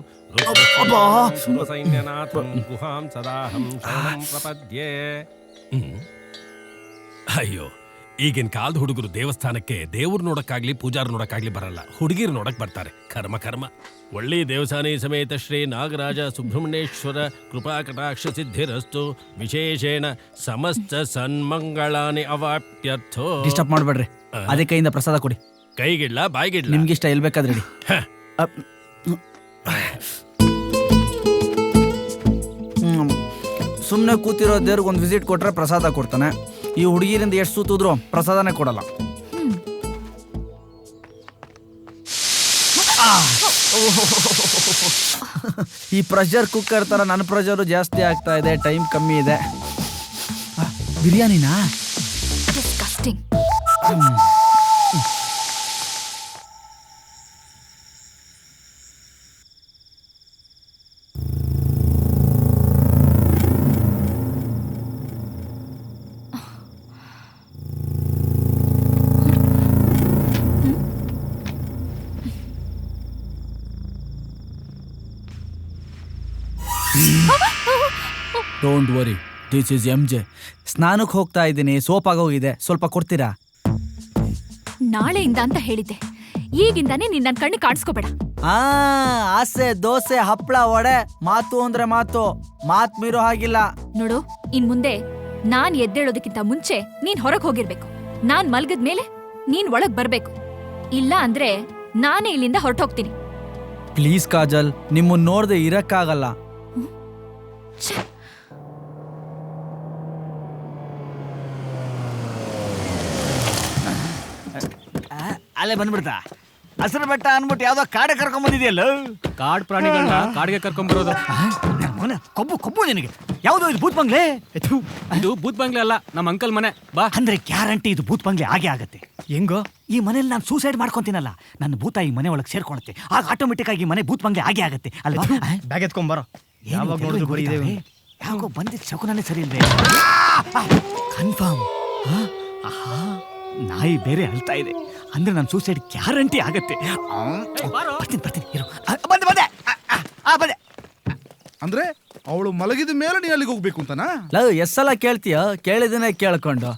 ಸೈನ್ಯನಾಥಂ ಗುಹಾಂ ಸದಾಹಂ ಶರಣಂ ಪ್ರಪದ್ಯೆ. ಅಯ್ಯೋ, ಈಗಿನ ಕಾಲದ ಹುಡುಗರು ದೇವಸ್ಥಾನಕ್ಕೆ ದೇವ್ರು ನೋಡಕ್ಕಾಗ್ಲಿ ಪೂಜಾರ್ ನೋಡಕ್ಕಾಗ್ಲಿ ಬರಲ್ಲ, ಹುಡುಗಿರು ನೋಡಕ್ ಬರ್ತಾರೆ. ಕರ್ಮ ಕರ್ಮ. ಒಳ್ಳಿ ದೇವಸ್ಥಾನಿ ಸಮೇತ ಶ್ರೀ ನಾಗರಾಜ ಸುಬ್ರಹ್ಮಣ್ಯೇಶ್ವರ ಕೃಪಾ ಕಟಾಕ್ಷ ಸಿದ್ಧಿರಸ್ತು ವಿಶೇಷೇಣ ಸಮಸ್ತ ಸನ್ಮಂಗಳಾನಿ ಅವಾಪ್ಯರ್ಥೋ. ಡಿಸ್ಟರ್ಬ್ ಮಾಡ್ಬೇಡ್ರಿ. ಅದೇ ಕೈಯಿಂದ ಪ್ರಸಾದ ಕೊಡಿ. ಕೈಗಿಡ್ಲ ಬಾಯ್ಗಿಡ್ಲ? ನಿಮ್ಗಿಷ್ಟ ಎಲ್ ಬೇಕಾದ್ರೆ ಇಡಿ. ಸುಮ್ಮನೆ ಕೂತಿರೋ ದೇವ್ರಿಗೆ ಒಂದು ವಿಸಿಟ್ ಕೊಟ್ರೆ ಪ್ರಸಾದ ಕೊಡ್ತಾನೆ. ಈ ಹುಡುಗಿರಿಂದ ಎಷ್ಟು ಸೂತಿದ್ರು ಪ್ರಸಾದನೇ ಕೊಡಲ್ಲ. ಈ ಪ್ರೆಷರ್ ಕುಕ್ಕರ್ ತರ ನನ್ನ ಪ್ರೆಷರು ಜಾಸ್ತಿ ಆಗ್ತಾ ಇದೆ. ಟೈಮ್ ಕಮ್ಮಿ ಇದೆ. ಬಿರಿಯಾನಿನಾ? Don't worry, this is MJ. ಸ್ನಾನಕ್ಕೆ ಹೋಗ್ತಾ ಇದ್ದೀನಿ, ಸೋಪ್ ಆಗೋಗಿದೆ, ಸ್ವಲ್ಪ ಕೊಡ್ತೀರಾ? ನಾಳೆಯಿಂದ ಅಂತ ಹೇಳಿದ್ದೆ, ಈಗಿಂದಾನೇ ನೀನ್ ನನ್ನ ಕಣ್ಣು ಕಾಣಿಸ್ಕೋಬೇಡ. ಆಸೆ ದೋಸೆ ಹಪ್ಪಳ ವಡೆ ಮಾತು ಅಂದ್ರೆ ಮಾತು, ಮಾತ್ ಮೀರೋ ಹಾಗಿಲ್ಲ ನೋಡು. ಇನ್ ಮುಂದೆ ನಾನ್ ಎದ್ದೇಳೋದಕ್ಕಿಂತ ಮುಂಚೆ ನೀನ್ ಹೊರಗೆ ಹೋಗಿರ್ಬೇಕು. ನಾನ್ ಮಲ್ಗದ್ಮೇಲೆ ನೀನ್ ಒಳಗ್ ಬರ್ಬೇಕು. ಇಲ್ಲ ಅಂದ್ರೆ ನಾನೇ ಇಲ್ಲಿಂದ ಹೊರಟೋಗ್ತೀನಿ. ಪ್ಲೀಸ್ ಕಾಜಲ್, ನಿಮ್ಮನ್ನ ನೋಡ್ದೆ ಇರಕ್ಕಾಗಲ್ಲ. ಅಲ್ಲೇ ಬಂದ್ಬಿಡ್ತಾ ಹಸಿರು ಬೆಟ್ಟ ಅನ್ಬಿಟ್ಟು ಯಾವ್ದೋ ಕಾಡೆ ಕರ್ಕೊಂಡ್ ಬಂದಿದೆಯಲ್ಲ. ಕಾಡ್ ಪ್ರಾಣಿಗಳನ್ನ ಕಾಡಿಗೆ ಕರ್ಕೊಂಡ್ಬರೋದು. ಕೊಬ್ಬು ಕೊಬ್ಬು ನಿನಗೆ. ಯಾವ್ದು ಇದು ಭೂತ್ ಬಂಗ್ಲೆ? ಇದು ಭೂತ್ ಬಂಗ್ಲೆ ಅಲ್ಲ, ನಮ್ಮ ಅಂಕಲ್ ಮನೆ. ಬಾ. ಅಂದ್ರೆ ಗ್ಯಾರಂಟಿ ಇದು ಭೂತ್ ಬಂಗ್ಲೆ ಆಗೇ ಆಗತ್ತೆ. ಹೆಂಗೋ ಈ ಮನೇಲಿ ನಾನು ಸೂಸೈಡ್ ಮಾಡ್ಕೊಂತೀನಲ್ಲ, ನನ್ನ ಭೂತ ಈ ಮನೆ ಒಳಗೆ ಸೇರ್ಕೊಳುತ್ತೆ. ಆಗ ಆಟೋಮೆಟಿಕ್ ಆಗಿ ಮನೆ ಭೂತ್ ಬಂಗ್ಲೆ ಆಗೇ ಆಗತ್ತೆ ಅಲ್ವಾ? ಬ್ಯಾಗ್ ಎತ್ಕೊಂಬರೋ. ಯಾವಾಗ ನೋಡಿದ್ರು ಬರೀ ಇದೆ. ಯಾಕೋ ಬಂದಿದ್ದ ಶಕುನನೇ ಸರಿ ಇಲ್ವೇ? ಕನ್ಫರ್ಮ್. ನಾಯಿ ಬೇರೆ ಅಳ್ತಾ ಇದೆ ಅಂದ್ರೆ ನನ್ನ ಸೂಸೈಡ್ ಗ್ಯಾರಂಟಿ ಆಗತ್ತೆ. ಬರ್ತೀನಿ ಇರು. ಬಂದೆ. ಅಂದ್ರೆ ಅವಳು ಮಲಗಿದ ಮೇಲೆ ನೀ ಅಲ್ಲಿಗೆ ಹೋಗ್ಬೇಕು ಅಂತನಾ? ಎಷ್ಟ್ ಸಲ ಕೇಳ್ತೀಯ? ಕೇಳಿದನೇ ಕೇಳ್ಕೊಂಡು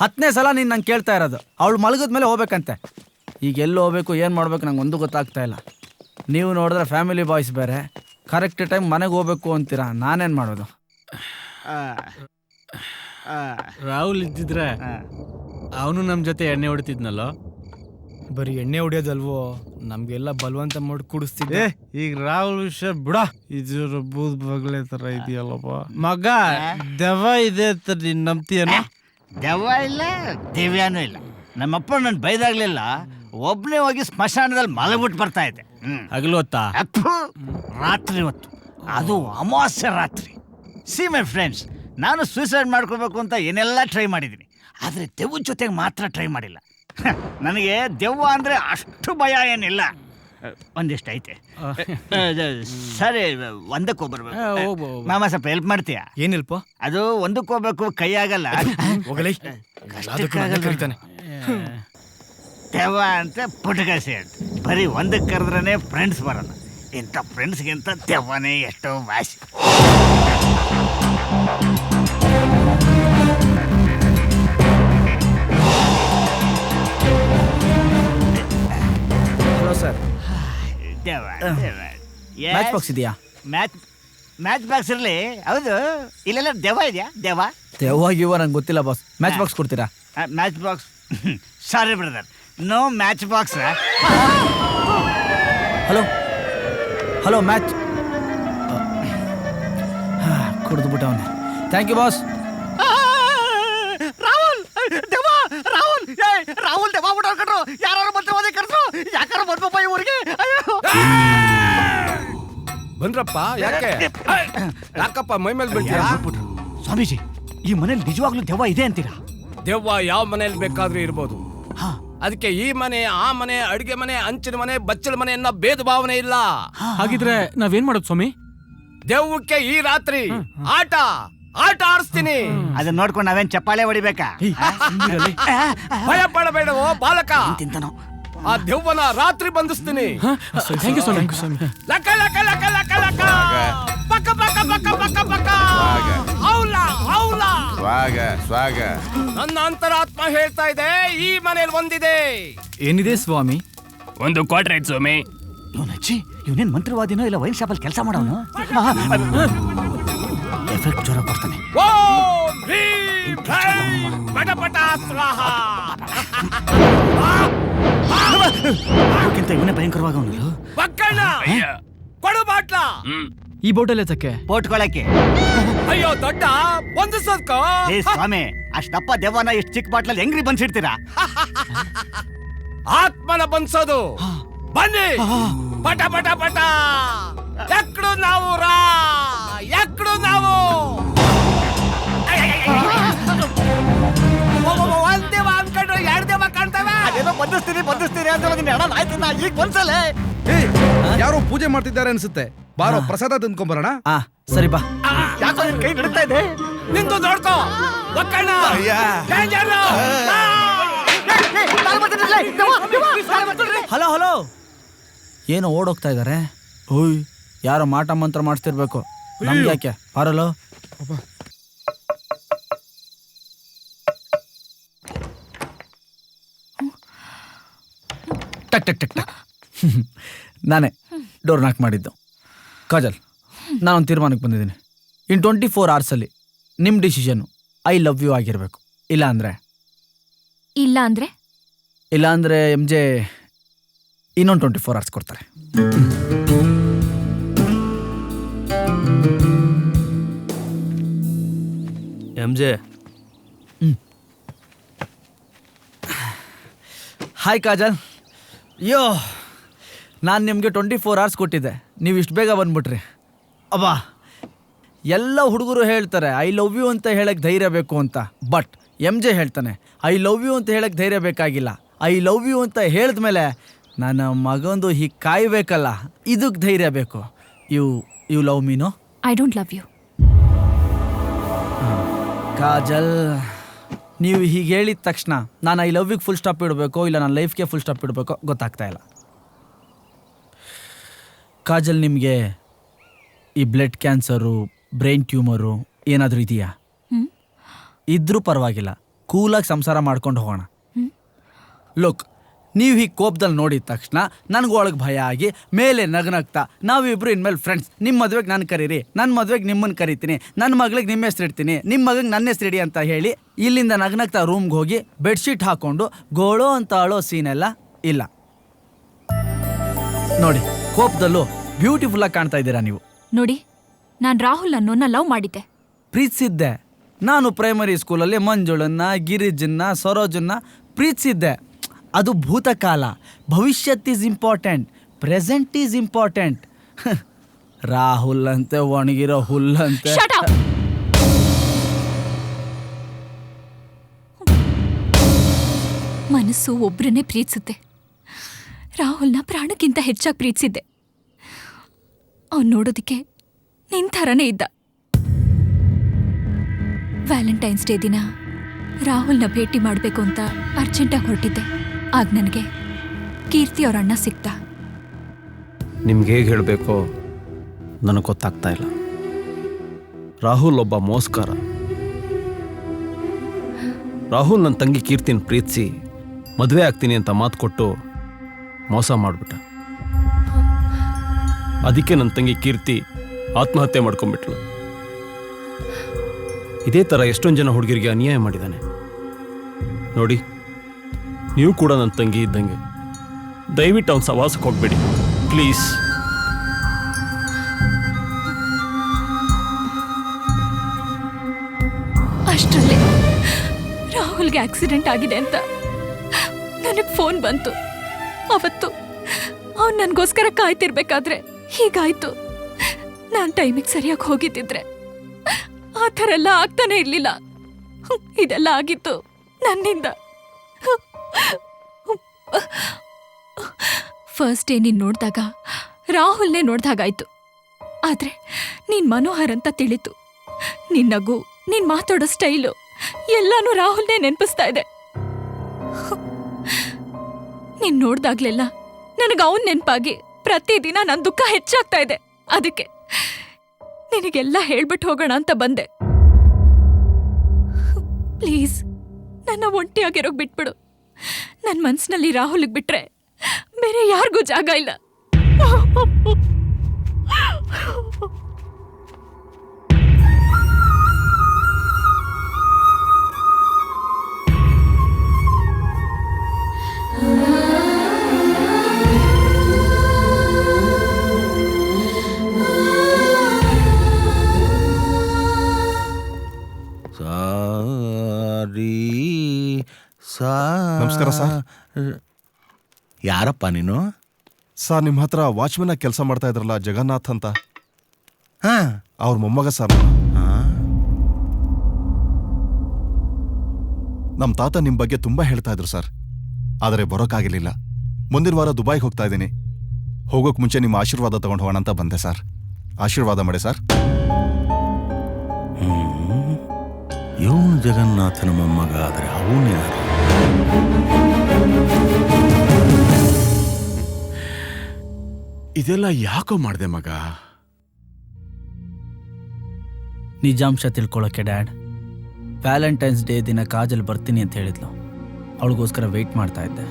10ನೇ ಸಲ ನೀನ್ ನಂಗೆ ಕೇಳ್ತಾ ಇರೋದು. ಅವಳು ಮಲಗಿದ್ಮೇಲೆ ಹೋಗ್ಬೇಕಂತೆ. ಈಗ ಎಲ್ಲಿ ಹೋಗ್ಬೇಕು ಏನು ಮಾಡ್ಬೇಕು ನಂಗೆ ಒಂದು ಗೊತ್ತಾಗ್ತಾ ಇಲ್ಲ. ನೀವು ನೋಡಿದ್ರೆ ಫ್ಯಾಮಿಲಿ ಬಾಯ್ಸ್ ಬೇರೆ, ಕರೆಕ್ಟ್ ಟೈಮ್ ಮನೆಗೆ ಹೋಗ್ಬೇಕು ಅಂತೀರಾ, ನಾನೇನು ಮಾಡೋದು? ರಾಹುಲ್ ಇದ್ದಿದ್ರೆ ಅವನು ನಮ್ಮ ಜೊತೆ ಎಣ್ಣೆ ಹೊಡಿತಿದ್ನಲ್ಲ. ಬರೀ ಎಣ್ಣೆ ಹೊಡಿಯೋದಲ್ವೋ, ನಮ್ಗೆಲ್ಲ ಬಲವಂತ ಮಾಡಿ ಕುಡಿಸ್ತಿದ್ದೆ. ಈಗ ರಾಹುಲ್ ವಿಷಯ ಬಿಡ, ಇದು ಬೂದ್ ಬಗ್ಲೆ ತರ ಇದೆಯಲ್ಲಪ್ಪ ಮಗ. ದೆವ್ವ ಇದೆ ಅಂತ ನೀನ್ ನಂಬ್ತೀಯನ? ದೆವ್ವ ಇಲ್ಲ, ದಿವ್ಯಾನೂ ಇಲ್ಲ. ನಮ್ಮಪ್ಪ ನನ್ ಬೈದಾಗ್ಲಿಲ್ಲ, ಒಬ್ನೇ ಹೋಗಿ ಸ್ಮಶಾನದಲ್ಲಿ ಮಲಗ್ಬಿಟ್ಟು ಬರ್ತಾ ಇದ್ದೆ. ಹಗಲು ಹೊತ್ತಾ? ರಾತ್ರಿ ಹೊತ್ತು, ಅದು ಅಮಾವಾಸ್ಯೆ ರಾತ್ರಿ. ಸಿ ಮೈ ಫ್ರೆಂಡ್ಸ್, ನಾನು ಸೂಸೈಡ್ ಮಾಡ್ಕೋಬೇಕು ಅಂತ ಏನೆಲ್ಲ ಟ್ರೈ ಮಾಡಿದ್ದೀನಿ, ಆದರೆ ದೆವ್ವದ ಜೊತೆಗೆ ಮಾತ್ರ ಟ್ರೈ ಮಾಡಿಲ್ಲ. ನನಗೆ ದೆವ್ವ ಅಂದರೆ ಅಷ್ಟು ಭಯ ಏನಿಲ್ಲ, ಒಂದಿಷ್ಟು ಐತೆ. ಸರಿ, ಒಂದಕ್ಕೆ ಹೋಗ್ಬರ್ಬೇಕು. ಮಾಮ ಸ್ವಲ್ಪ ಹೆಲ್ಪ್ ಮಾಡ್ತೀಯಾ? ಏನ್ ಹೆಲ್ಪ್? ಅದು ಒಂದಕ್ಕೆ ಹೋಗ್ಬೇಕು, ಕೈ ಆಗಲ್ಲ. ದೆವ್ವ ಅಂತ ಪುಟಕಾಸಿ ಅಂತ ಬರೀ ಒಂದಕ್ಕೆ ಕರೆದ್ರೇ ಫ್ರೆಂಡ್ಸ್ ಬರಲ್ಲ. ಇಂಥ ಫ್ರೆಂಡ್ಸ್ಗಿಂತ ದೆವ್ವನೇ ಎಷ್ಟೋ ವಾಸಿ. Hello sir. ಮ್ಯಾಚ್ ಬಾಕ್ಸ್ ಇದೆಯಾ? ಮ್ಯಾಚ್ ಬಾಕ್ಸ್ ಇರಲಿ. ಹೌದು, ಇಲ್ಲೆಲ್ಲ ದೆವ್ವ ಇದೆಯಾ? ದೆವ್ವ ನಂಗೆ ಗೊತ್ತಿಲ್ಲ ಬಾಸ್. ಮ್ಯಾಚ್ ಬಾಕ್ಸ್ ಕೊಡ್ತೀರಾ? Match box? Sorry brother, no match box. Hello match ಕುಡಿದ್ಬಿಟ್ಟ ಅವನು. Thank you boss. ರಾಹುಲ್ ದೆವ್ವ ಬಿಟ್ಟರು. ಯಾರು ಬಂದ್ರೆ ಹೋದೆ ಕರ್ಸು. ಯಾಕಾರ ಬಂದ್ರಪ್ಪ ಈ ಊರಿಗೆ? ಬಂದ್ರಪ್ಪ? ಯಾಕಪ್ಪ ಮೈ ಮೇಲೆ ಬೀಳ್ತೀರಾ? ಸ್ವಾಮೀಜಿ, ಈ ಮನೇಲಿ ನಿಜವಾಗ್ಲೂ ದೆವ್ವ ಇದೆ ಅಂತೀರಾ? ದೆವ್ವ ಯಾವ ಮನೇಲಿ ಬೇಕಾದ್ರೂ ಇರ್ಬೋದು. ಅದಕ್ಕೆ ಈ ಮನೆ, ಆ ಮನೆ, ಅಡಿಗೆ ಮನೆ, ಹಂಚಿನ ಮನೆ, ಬಚ್ಚಲ ಮನೆ ಅನ್ನೋ ಭೇದ ಭಾವನೆ ಇಲ್ಲ. ಹಾಗಿದ್ರೆ ನಾವೇನ್ ಮಾಡೋದು ಸ್ವಾಮಿ? ದೆವ್ವಕ್ಕೆ ಈ ರಾತ್ರಿ ಆಟ ಆಡಿಸ್ತೀನಿ. ಅದನ್ನ ನೋಡ್ಕೊಂಡು ನಾವೇನ್ ಚಪ್ಪಾಳೆ ಹೊಡಿಬೇಕಾ? ಭಯ ಪಡಬೇಡವೋ ಬಾಲಕ, ಆ ದೆವ್ವನ ರಾತ್ರಿ ಬಂಧಿಸ್ತೀನಿ. ಲಕ ಲಕ ಲಕ ಲಕ ಲಕ ಪಕ್ಕ ಪಕ್ಕ ಪಕ್ಕ ಪಕ್ಕ ಪಕ್ಕ ಔಲ ಔಲ. ಸ್ವಾಗ ನನ್ನ ಅಂತರಾತ್ಮ ಹೇಳ್ತಾ ಇದೆ, ಈ ಮನೇಲಿ ಒಂದಿದೆ. ಏನಿದೆ ಸ್ವಾಮಿ? ಒಂದು ಕ್ವಾರ್ಟರ್ ಐತ್ ಸ್ವಾಮಿ. ಇವನಜ್ಜಿ ಇವನೇನ್ ಮಂತ್ರವಾದಿನೋ ಇಲ್ಲ ವೈನ್ ಶಾಪಲ್ಲಿ ಕೆಲಸ ಮಾಡೋನು? ಎಫೆಕ್ಟ್ ಜ್ವರ ಬರ್ತಾನೆ. ಓಂ ಹ್ರೀಂ ಕ್ಲೈಂ ಪಟ ಪಟ ಸ್ವಾಹ. ಅದಕ್ಕಿಂತ ಇವನೇ ಭಯಂಕರವಾಗ ಅವನು. ಬಕ್ಕಣ್ಣ ಕೊಡು ಬಾಟ್ಲ. ಈ ಬೋಟಲ್ ಎತ್ತಕ್ಕೆ? ಪೋಟ್ಕೊಳಕ್ಕೆ. ಅಯ್ಯೋ ದೊಡ್ಡ ಬಂಧಿಸೋದ್ಕೋ. ಏ ಸ್ವಾಮಿ, ಅಷ್ಟಪ್ಪ ದೆವ್ವನ ಎಷ್ಟು ಚಿಕ್ಕ ಬಾಟ್ಲಲ್ಲಿ ಹೆಂಗ್ರಿ ಬಂದ್ಸಿಡ್ತೀರಾ? ಆತ್ಮನ ಬಂಧಿಸೋದು. ಬನ್ನಿ ಪಟ ಪಟ ಪಟ. ಎಕ್ಕಡು ನಾವು ರಾ ಎಕ್ಕಡು ನಾವು. ಒಂದ್ ದೇವ ಅನ್ಕೊಂಡ್ರೆ ಎರಡ್ ದೇವ ಕಾಣ್ತವೆ. ಅದೇನೋ ಬಂಧಿಸ್ತೀನಿ ಅಂತ ನಿನ್ನ ಹಣ ಆಯ್ತಿಲ್ಲ, ಈಗ ಬಂದ್ಸಲೆ. ಯಾರೋ ಪೂಜೆ ಮಾಡ್ತಿದ್ದಾರೆ ಅನ್ಸುತ್ತೆ. ಬಾರೋ ಪ್ರಸಾದ ತಂದ್ಕೊಂಬರೋಣ. ಸರಿ ಬಾ. ಯಾಕೋ ನಿನ್ ಕೈ ನಡೀತಾ ಇದೆ? ನಿಂತು ನೋಡ್ಕೋ ಒಕ್ಕಣ್ಣ. ಡೇಂಜರ್. ಹಲೋ ಹಲೋ, ಏನೋ ಓಡೋಗ್ತಾ ಇದಾರೆ. ಓಯ್, ಯಾರೋ ಮಾಟ ಮಂತ್ರ ಮಾಡಿಸ್ತಿರ್ಬೇಕು. ನಮ್ಗೆ ಯಾಕೆ ಬಾರಲ್ಲೋ. ಟಕ್ ಟಕ್ ಟಕ್ ಟಕ್. ನಾನೇ ಡೋರ್ ನಾಕ್ ಮಾಡಿದ್ದು. ಕಾಜಲ್, ನಾನೊಂದು ತೀರ್ಮಾನಕ್ಕೆ ಬಂದಿದ್ದೀನಿ. ಇನ್ 24 hours ನಿಮ್ಮ ಡಿಸಿಷನ್ನು ಐ ಲವ್ ಯು ಆಗಿರಬೇಕು. ಇಲ್ಲ ಅಂದರೆ MJ ಇನ್ನೊಂದು 24 hours ಕೊಡ್ತಾರೆ. MJ. ಹಾಯ್ ಕಾಜಲ್. ಅಯ್ಯೋ, ನಾನು ನಿಮಗೆ 24 hours ಕೊಟ್ಟಿದ್ದೆ, ನೀವು ಇಷ್ಟು ಬೇಗ ಬಂದ್ಬಿಟ್ರಿ. ಅಬ್ಬಾ, ಎಲ್ಲ ಹುಡುಗರು ಹೇಳ್ತಾರೆ ಐ ಲವ್ ಯು ಅಂತ ಹೇಳಕ್ಕೆ ಧೈರ್ಯ ಬೇಕು ಅಂತ. ಬಟ್ MJ ಹೇಳ್ತಾನೆ ಐ ಲವ್ ಯು ಅಂತ ಹೇಳಕ್ಕೆ ಧೈರ್ಯ ಬೇಕಾಗಿಲ್ಲ. ಐ ಲವ್ ಯು ಅಂತ ಹೇಳಿದ್ಮೇಲೆ ನನ್ನ ಮಗಂದು ಹೀಗೆ ಕಾಯಬೇಕಲ್ಲ, ಇದಕ್ಕೆ ಧೈರ್ಯ ಬೇಕು. ಯು ಲವ್ ಮೀನೋ? I don't love you. Kajal, ನೀವು ಹೀಗೆ ಹೇಳಿದ ತಕ್ಷಣ ನಾನು ಐ ಲವ್ ಯುಗೆ ಫುಲ್ ಸ್ಟಾಪ್ ಇಡಬೇಕೋ ಇಲ್ಲ ನನ್ನ ಲೈಫ್ಗೆ ಫುಲ್ ಸ್ಟಾಪ್ ಇಡಬೇಕೋ ಗೊತ್ತಾಗ್ತಾ ಇಲ್ಲ. ಕಾಜಲ್, ನಿಮಗೆ ಈ ಬ್ಲಡ್ ಕ್ಯಾನ್ಸರು, ಬ್ರೈನ್ ಟ್ಯೂಮರು ಏನಾದರೂ ಇದೆಯಾ? ಇದ್ರೂ ಪರವಾಗಿಲ್ಲ, ಕೂಲಾಗಿ ಸಂಸಾರ ಮಾಡ್ಕೊಂಡು ಹೋಗೋಣ. ಲುಕ್, ನೀವು ಹೀಗೆ ಕೋಪದಲ್ಲಿ ನೋಡಿದ ತಕ್ಷಣ ನನಗೂ ಒಳಗೆ ಭಯ ಆಗಿ ಮೇಲೆ ನಗ್ನಗ್ತಾ ನಾವಿಬ್ರು ಇನ್ಮೇಲೆ ಫ್ರೆಂಡ್ಸ್, ನಿಮ್ಮ ಮದುವೆಗೆ ನಾನು ಕರೀರಿ, ನನ್ನ ಮದುವೆಗೆ ನಿಮ್ಮನ್ನು ಕರಿತೀನಿ, ನನ್ನ ಮಗಳಿಗೆ ನಿಮ್ಮ ಹೆಸ್ರು ಇಡ್ತೀನಿ, ನಿಮ್ಮ ಮಗಗೆ ನನ್ನ ಹೆಸ್ರು ಇಡಿ ಅಂತ ಹೇಳಿ ಇಲ್ಲಿಂದ ನಗ್ನಗ್ತಾ ರೂಮ್ಗೆ ಹೋಗಿ ಬೆಡ್ಶೀಟ್ ಹಾಕ್ಕೊಂಡು ಗೋಳೋ ಅಂತ ಅಳೋ ಸೀನೆಲ್ಲ ಇಲ್ಲ. ನೋಡಿ, ಕೋಪದಲ್ಲೂ ಬ್ಯೂಟಿಫುಲ್ಲಾಗಿ ಕಾಣ್ತಾ ಇದ್ದೀರಾ ನೀವು. ನೋಡಿ, ನಾನು ರಾಹುಲ್ ಅನ್ನೋನ್ನ ಲವ್ ಮಾಡಿದ್ದೆ, ಪ್ರೀತಿಸಿದ್ದೆ. ನಾನು ಪ್ರೈಮರಿ ಸ್ಕೂಲಲ್ಲಿ ಮಂಜುಳನ್ನ, ಗಿರಿಜನ್ನ, ಸರೋಜನ್ನ ಪ್ರೀತಿಸಿದ್ದೆ. ಅದು ಭೂತಕಾಲ. ಭವಿಷ್ಯತ್ is important, present is important. Rahul ಅಂತೆ, ಒಣಗಿರೋ ಹುಲ್ಲಂತೆ. ಮನಸ್ಸು ಒಬ್ರನ್ನೇ ಪ್ರೀತಿಸುತ್ತೆ. ರಾಹುಲ್ನ ಪ್ರಾಣಕ್ಕಿಂತ ಹೆಚ್ಚಾಗಿ ಪ್ರೀತಿಸಿದ್ದೆ. ಅವ್ನು ನೋಡೋದಕ್ಕೆ ನಿನ್ ಥರನೇ ಇದ್ದ. ವ್ಯಾಲೆಂಟೈನ್ಸ್ ಡೇ ದಿನ ರಾಹುಲ್ನ ಭೇಟಿ ಮಾಡಬೇಕು ಅಂತ ಅರ್ಜೆಂಟಾಗಿ ಹೊರಟಿದ್ದೆ. ಆಗ ನನಗೆ ಕೀರ್ತಿ ಅವ್ರ ಅಣ್ಣ ಸಿಕ್ತ. ನಿಮ್ಗೆ ಹೇಗೆ ಹೇಳಬೇಕೋ ನನಗೆ ಗೊತ್ತಾಗ್ತಾ ಇಲ್ಲ. ರಾಹುಲ್ ಒಬ್ಬ ಮೋಸ್ಕಾರ. ರಾಹುಲ್ ನನ್ನ ತಂಗಿ ಕೀರ್ತಿನ ಪ್ರೀತಿಸಿ ಮದುವೆ ಆಗ್ತೀನಿ ಅಂತ ಮಾತು ಕೊಟ್ಟು ಮೋಸ ಮಾಡಿಬಿಟ್ಟ. ಅದಕ್ಕೆ ನನ್ನ ತಂಗಿ ಕೀರ್ತಿ ಆತ್ಮಹತ್ಯೆ ಮಾಡ್ಕೊಂಡ್ಬಿಟ್ಲು. ಇದೇ ಥರ ಎಷ್ಟೊಂದು ಜನ ಹುಡುಗರಿಗೆ ಅನ್ಯಾಯ ಮಾಡಿದ್ದಾನೆ. ನೋಡಿ, ನೀವು ಕೂಡ ನನ್ನ ತಂಗಿ ಇದ್ದಂಗೆ. ದಯವಿಟ್ಟು ಅವ್ನ ಸವಾಸಕ್ಕೆ ಹೋಗ್ಬೇಡಿ ಪ್ಲೀಸ್. ಅಷ್ಟರಲ್ಲಿ ರಾಹುಲ್ಗೆ ಆಕ್ಸಿಡೆಂಟ್ ಆಗಿದೆ ಅಂತ ನನಗೆ ಫೋನ್ ಬಂತು. ಅವತ್ತು ಅವ್ನು ನನಗೋಸ್ಕರ ಕಾಯ್ತಿರ್ಬೇಕಾದ್ರೆ ಹೀಗಾಯ್ತು. ನಾನು ಟೈಮಿಗೆ ಸರಿಯಾಗಿ ಹೋಗಿದ್ದಿದ್ರೆ ಆ ಥರ ಎಲ್ಲ ಆಗ್ತಾನೆ ಇರ್ಲಿಲ್ಲ. ಇದೆಲ್ಲ ಆಗಿತ್ತು ನನ್ನಿಂದ. ಫಸ್ಟ್ ಡೇ ನೀನು ನೋಡಿದಾಗ ರಾಹುಲ್ನೇ ನೋಡ್ದಾಗಾಯ್ತು. ಆದ್ರೆ ನೀನ್ ಮನೋಹರ್ ಅಂತ ತಿಳಿತು. ನಿನ್ ನಗು, ನೀನ್ ಮಾತಾಡೋ ಸ್ಟೈಲು ಎಲ್ಲಾನು ರಾಹುಲ್ನೇ ನೆನಪಿಸ್ತಾ ಇದೆ. ನೀನ್ ನೋಡ್ದಾಗ್ಲೆಲ್ಲ ನನಗೆ ಅವನ್ ನೆನಪಾಗಿ ಪ್ರತಿದಿನ ನನ್ ದುಃಖ ಹೆಚ್ಚಾಗ್ತಾ ಇದೆ. ಅದಕ್ಕೆ ನಿನಗೆಲ್ಲ ಹೇಳ್ಬಿಟ್ಟು ಹೋಗೋಣ ಅಂತ ಬಂದೆ. ಪ್ಲೀಸ್ ನನ್ನ ಒಂಟಿಯಾಗಿರೋಗ್ ಬಿಟ್ಬಿಡು. ನನ್ ಮನ್ಸಿನಲ್ಲಿ ರಾಹುಲ್ಗೆ ಬಿಟ್ರೆ ಬೇರೆ ಯಾರಿಗೂ ಜಾಗ ಇಲ್ಲ. ನಮಸ್ಕಾರ ಸರ್. ಯಾರಪ್ಪ ನೀನು? ಸರ್, ನಿಮ್ಮ ಹತ್ರ ವಾಚ್ಮನ್ ಆಗಿ ಕೆಲಸ ಮಾಡ್ತಾ ಇದ್ರಲ್ಲ ಜಗನ್ನಾಥ್ ಅಂತ, ಅವ್ರ ಮೊಮ್ಮಗ ಸರ್. ನಮ್ಮ ತಾತ ನಿಮ್ಮ ಬಗ್ಗೆ ತುಂಬಾ ಹೇಳ್ತಾ ಇದ್ರು ಸರ್, ಆದರೆ ಬರೋಕ್ಕಾಗಲಿಲ್ಲ. ಮುಂದಿನ ವಾರ ದುಬೈಗೆ ಹೋಗ್ತಾ ಇದ್ದೀನಿ. ಹೋಗೋಕ್ ಮುಂಚೆ ನಿಮ್ಮ ಆಶೀರ್ವಾದ ತಗೊಂಡು ಹೋಗೋಣ ಅಂತ ಬಂದೆ ಸರ್. ಆಶೀರ್ವಾದ ಮಾಡಿ ಸರ್. ಇವನು ಜಗನ್ನಾಥನ ಮೊಮ್ಮಗ ಆದರೆ ಅವನು ಯಾರು? ಇದೆಲ್ಲ ಯಾಕೋ ಮಾಡ್ದೆ ಮಗ? ನಿಜಾಂಶ ತಿಳ್ಕೊಳ್ಳೋಕೆ ಡ್ಯಾಡ್. ವ್ಯಾಲೆಂಟೈನ್ಸ್ ಡೇ ದಿನ ಕಾಜಲ್ ಬರ್ತೀನಿ ಅಂತ ಹೇಳಿದ್ಲು. ಅವಳಿಗೋಸ್ಕರ ವೆಯ್ಟ್ ಮಾಡ್ತಾ ಇದ್ದೆ.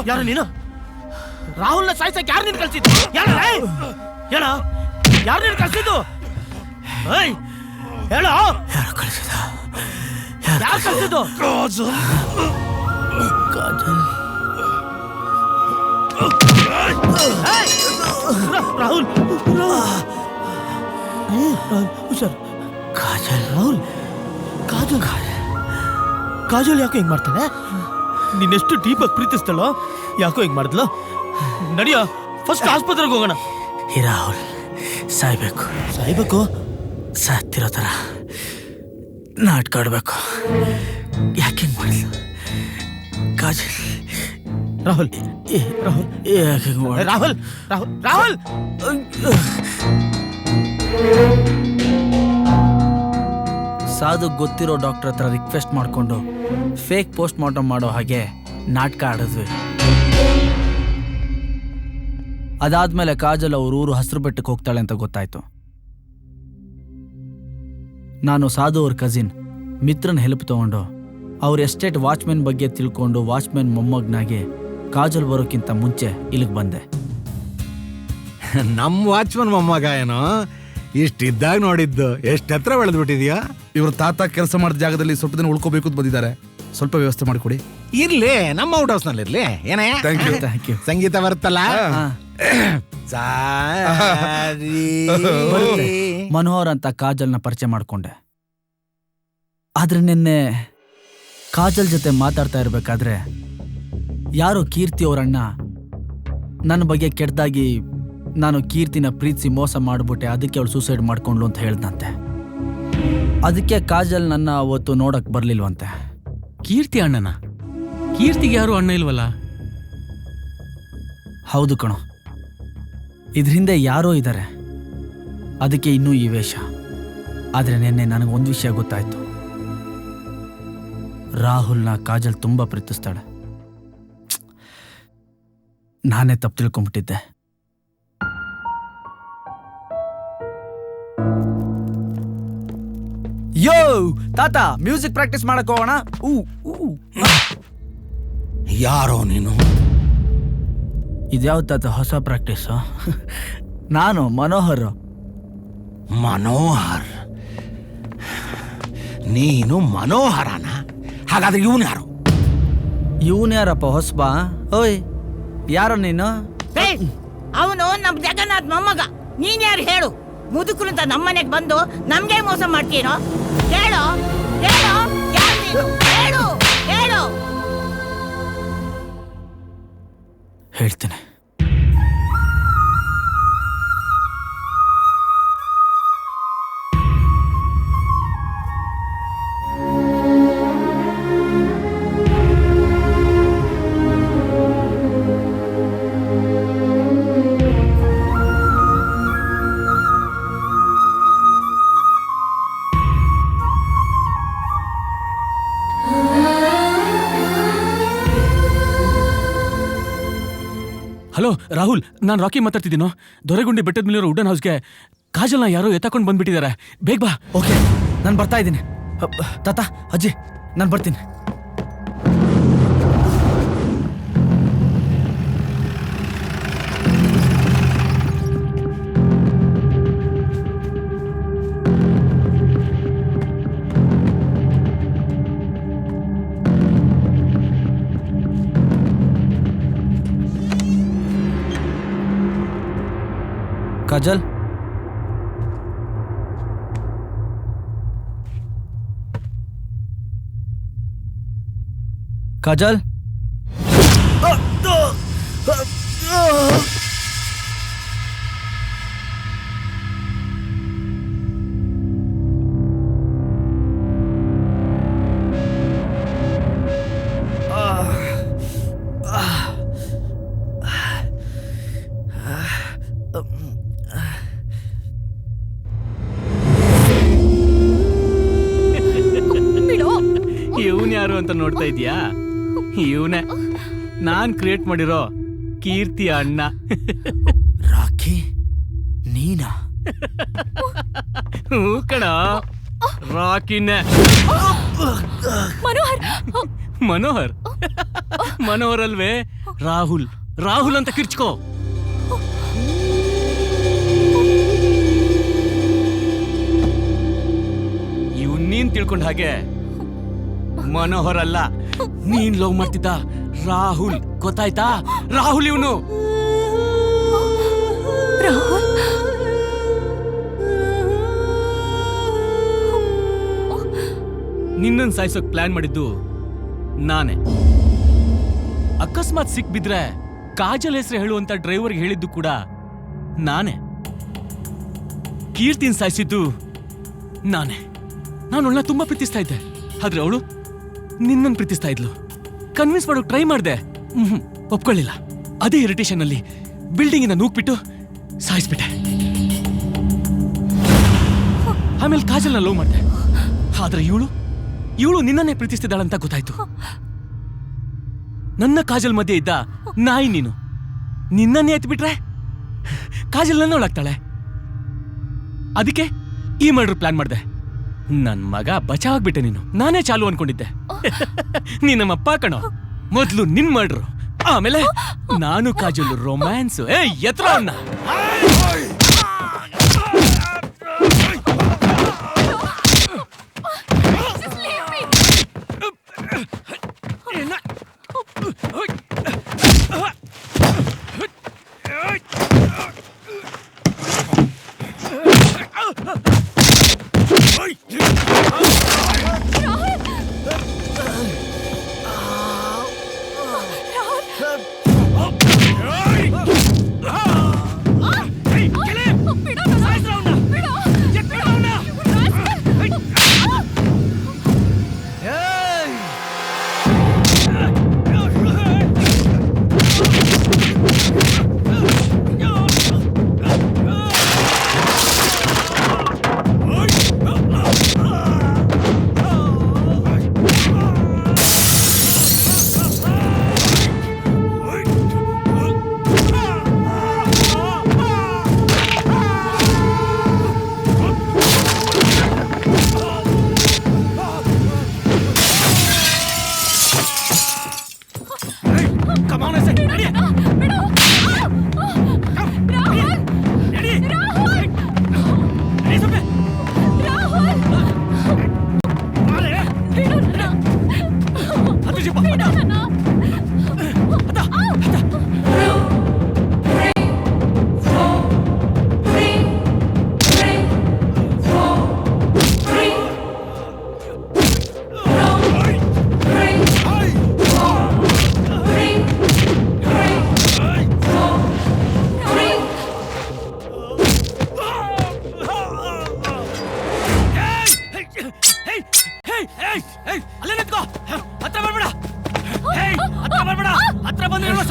ಯಾರು ನೀನು? ರಾಹುಲ್ನ ಸಾಯ್ಸಕ್ಕೆ ಯಾರು ನೀನು ಕಳ್ಸಿದ್ದು? ಹೇಳ ಯಾರು ನೀನು ಕಳ್ಸಿದ್ದು? ಹೇಳೋ, ಯಾರು ಕಳ್ಸಿದ್ದು? ರಾಹುಲ್, ಹುಷಾರ್. ರಾಹುಲ್, ಕಾಜಲ್ ಯಾಕೋ ಹಿಂಗ್ ಮಾಡ್ತಾನೆ? ನಿನ್ನೆಷ್ಟು ಡೀಪಾಗಿ ಪ್ರೀತಿಸ್ತಳೋ ಯಾಕೋ ಹಿಂಗ್ ಮಾಡಿದ್ಲು? ನಡಿಯೋ, ಫಸ್ಟ್ ಆಸ್ಪತ್ರೆಗೆ ಹೋಗೋಣ. ರಾಹುಲ್ ಸಾಯ್ಬೇಕು, ಸತ್ತಿರೋ ಥರ ನಾಟಕ ಆಡ್ಬೇಕು. ಯಾಕೆ ಹಿಂಗ್ ಮಾಡಿದ್ಲು ಕಾಜಲ್? ರಾಹುಲ್, ಯಾಕೆ ರಾಹುಲ್, ರಾಹುಲ್. ಸಾಧು ಗೊತ್ತಿರೋ ಡಾಕ್ಟರ್ ಹತ್ರ ರಿಕ್ವೆಸ್ಟ್ ಮಾಡಿಕೊಂಡು ಫೇಕ್ ಪೋಸ್ಟ್ ಮಾರ್ಟಮ್ ಮಾಡೋ ಹಾಗೆ ನಾಟಕ ಆಡಿದ್ವಿ. ಅದಾದ್ಮೇಲೆ ಕಾಜಲ್ ಅವ್ರ ಊರು ಹಸಿರು ಬೆಟ್ಟಕ್ಕೆ ಹೋಗ್ತಾಳೆ ಅಂತ ಗೊತ್ತಾಯ್ತು. ನಾನು ಸಾಧು ಅವ್ರ ಕಸಿನ್ ಮಿತ್ರನ ಹೆಲ್ಪ್ ತಗೊಂಡು ಅವ್ರ ಎಸ್ಟೇಟ್ ವಾಚ್ಮೆನ್ ಬಗ್ಗೆ ತಿಳ್ಕೊಂಡು ವಾಚ್ಮೆನ್ ಮೊಮ್ಮಗನಾಗಿ ಕಾಜಲ್ ಬರೋಕ್ಕಿಂತ ಮುಂಚೆ ಇಲ್ಲಿಗೆ ಬಂದೆ. ನಮ್ಮ ವಾಚ್ಮನ್ ಮೊಮ್ಮಗ ಏನೋ ಇಷ್ಟಿದ್ದಾಗ ನೋಡಿದ್ದು, ಎಷ್ಟು ಹತ್ರ ಬೆಳೆದ್ಬಿಟ್ಟಿದ್ಯಾ? ಇವ್ರ ತಾತ ಕೆಲಸ ಮಾಡಿದ ಜಾಗದಲ್ಲಿ ಸ್ವಲ್ಪ ದಿನ ಉಳ್ಕೋಬೇಕು ಅಂತ ಬಂದಿದ್ದಾರೆ. ಸ್ವಲ್ಪ ವ್ಯವಸ್ಥೆ ಮಾಡಿಕೊಡಿ. ಇರ್ಲಿ, ನಮ್ಮ ಔಟ್ ಹೌಸ್ ನಲ್ಲಿ ಇರ್ಲಿ. ಏನೇ? Thank you. ಸಂಗೀತ ಬರುತ್ತಲ್ಲ? ಮನೋಹರ್ ಅಂತ ಕಾಜಲ್ನ ಪರಿಚಯ ಮಾಡ್ಕೊಂಡೆ. ಆದ್ರೆ ನಿನ್ನೆ ಕಾಜಲ್ ಜೊತೆ ಮಾತಾಡ್ತಾ ಇರ್ಬೇಕಾದ್ರೆ ಯಾರೋ ಕೀರ್ತಿ ಅವರಣ್ಣ ನನ್ನ ಬಗ್ಗೆ ಕೆಟ್ಟದಾಗಿ ನಾನು ಕೀರ್ತಿನ ಪ್ರೀತಿಸಿ ಮೋಸ ಮಾಡ್ಬಿಟ್ಟೆ, ಅದಕ್ಕೆ ಅವಳು ಸೂಸೈಡ್ ಮಾಡ್ಕೊಂಡ್ಲು ಅಂತ ಹೇಳ್ದಂತೆ. ಅದಕ್ಕೆ ಕಾಜಲ್ ನನ್ನ ಅವತ್ತು ನೋಡಕ್ ಬರ್ಲಿಲ್ವಂತೆ. ಕೀರ್ತಿ ಅಣ್ಣನ? ಕೀರ್ತಿಗೆ ಯಾರು ಅಣ್ಣ ಇಲ್ವಲ್ಲ? ಹೌದು ಕಣೋ, ಇದ್ರ ಹಿಂದೆ ಯಾರೋ ಇದ್ದಾರೆ, ಅದಕ್ಕೆ ಇನ್ನೂ ಈ ವೇಷ. ಆದ್ರೆ ನಿನ್ನೆ ನನಗೊಂದು ವಿಷಯ ಗೊತ್ತಾಯ್ತು. ರಾಹುಲ್ನ ಕಾಜಲ್ ತುಂಬಾ ಪ್ರೀತಿಸ್ತಾಳೆ. ನಾನೇ ತಪ್ಪು ತಿಳ್ಕೊಂಡ್ಬಿಟ್ಟಿದ್ದೆ. ಯೋ ತಾತ, ಮ್ಯೂಸಿಕ್ ಪ್ರಾಕ್ಟೀಸ್ ಮಾಡಕ್ ಹೋಗೋಣ. ಯಾರೋ ನೀನು? ಇದ್ಯಾವ ತಾತ ಹೊಸ ಪ್ರಾಕ್ಟೀಸು? ನಾನು ಮನೋಹರ್. ಮನೋಹರ್? ನೀನು ಮನೋಹರನ? ಹಾಗಾದ್ರೆ ಇವನು ಯಾರು? ಇವನು ಯಾರಪ್ಪ ಹೊಸಬಾ? ಓಯ್, ಯಾರೋ ನೀನು? ಅವನು ನಮ್ ಜಗನ್ನಾಥ್ ಮೊಮ್ಮಗ. ನೀನ್ ಯಾರು ಹೇಳು? ಮುದುಕರು ಅಂತ ನಮ್ಮನೆಗೆ ಬಂದು ನಮ್ಗೆ ಮೋಸ ಮಾಡ್ತೀನೋ? ಹೇಳು ಹೇಳು, ಯಾರು ನೀನು? ಹೇಳು ಹೇಳು. ಹೇಳ್ತೇನೆ. ಹಲೋ ರಾಹುಲ್, ನಾನು ರಾಕಿ ಮಾತಾಡ್ತಿದ್ದೀನೋ. ದೊರೆಗುಂಡಿ ಬೆಟ್ಟದ ಮೇಲಿರೋ ವುಡನ್ ಹೌಸ್ಗೆ ಕಾಜಲ್ನ ಯಾರೋ ಎತ್ತಕೊಂಡು ಬಂದ್ಬಿಟ್ಟಿದ್ದಾರೆ. ಬೇಗ ಬಾ. ಓಕೆ, ನಾನು ಬರ್ತಾ ಇದ್ದೀನಿ. ತಾತ, ಅಜ್ಜಿ, ನಾನು ಬರ್ತೀನಿ. ಕಾಜಲ್, ಕಾಜಲ್, ಇವನ್ ಯಾರು ಅಂತ ನೋಡ್ತಾ ಇದೀಯಾ? ಇವನೇ ನಾನ್ ಕ್ರಿಯೇಟ್ ಮಾಡಿರೋ ಕೀರ್ತಿ ಅಣ್ಣ. ರಾಖಿ ನೀನಾ? ಹೂ ಕಣ, ರಾಕಿನೇ. ಮನೋಹರ್ ಮನೋಹರ್ ಅಲ್ವೇ? ರಾಹುಲ್ ರಾಹುಲ್ ಅಂತ ಕಿರ್ಚ್ಕೋ. ಇವನ್ ನೀನ್ ತಿಳ್ಕೊಂಡ ಹಾಗೆ ಮನೋಹರ್ ಅಲ್ಲ, ನೀನ್ ಲವ್ ಮಾಡ್ತಿದ್ದ ರಾಹುಲ್, ಗೊತ್ತಾಯ್ತಾ? ರಾಹುಲ್ ಇವನು. ನಿನ್ನನ್ ಸಾಯಿಸೋಕ್ ಪ್ಲಾನ್ ಮಾಡಿದ್ದು ನಾನೇ. ಅಕಸ್ಮಾತ್ ಸಿಕ್ ಬಿದ್ರೆ ಕಾಜಲ್ ಹೆಸರು ಹೇಳುವಂತ ಡ್ರೈವರ್ಗೆ ಹೇಳಿದ್ದು ಕೂಡ ನಾನೇ. ಕೀರ್ತಿನ್ ಸಾಯಿಸಿದ್ದು ನಾನೇ. ನಾನು ಅವಳನ್ನ ತುಂಬಾ ಪ್ರೀತಿಸ್ತಾ ಇದ್ದೆ, ಆದ್ರೆ ಅವಳು ನಿನ್ನನ್ನು ಪ್ರೀತಿಸ್ತಾ ಇದ್ಲು. ಕನ್ವಿನ್ಸ್ ಮಾಡೋಕ್ ಟ್ರೈ ಮಾಡ್ದೆ, ಒಪ್ಕೊಳ್ಳಿಲ್ಲ. ಅದೇ ಇರಿಟೇಷನ್ ಅಲ್ಲಿ ಬಿಲ್ಡಿಂಗ್ ಇಂದ ನೂಕ್ಬಿಟ್ಟು ಸಾಯಿಸ್ಬಿಟ್ಟೆ. ಆಮೇಲೆ ಕಾಜಲ್ನ ಲವ್ ಮಾಡ್ದೆ, ಆದ್ರೆ ಇವಳು ನಿನ್ನನ್ನೇ ಪ್ರೀತಿಸ್ತಿದ್ದಾಳಂತ ಗೊತ್ತಾಯ್ತು. ನನ್ನ ಕಾಜಲ್ ಮಧ್ಯೆ ಇದ್ದ ನಾಯಿ ನೀನು. ನಿನ್ನನ್ನೇ ಎತ್ಬಿಟ್ರೆ ಕಾಜಲ್ ನನ್ನವಳಾಗ್ತಾಳೆ. ಅದಕ್ಕೆ ಈ ಮರ್ಡರ್ ಪ್ಲಾನ್ ಮಾಡ್ದೆ. ನನ್ ಮಗ ಬಚಾವಾಗ್ಬಿಟ್ಟೆ ನೀನು. ನಾನೇ ಚಾಲು ಅನ್ಕೊಂಡಿದ್ದೆ. ನೀ ನಮ್ಮಪ್ಪ ಕಣೋ. ಮೊದ್ಲು ನಿನ್ ಮರ್ಡ್ರು, ಆಮೇಲೆ ನಾನು ಕಾಜಲ್ ರೊಮ್ಯಾನ್ಸ್. ಎತ್ರ ಅವನ್ನ.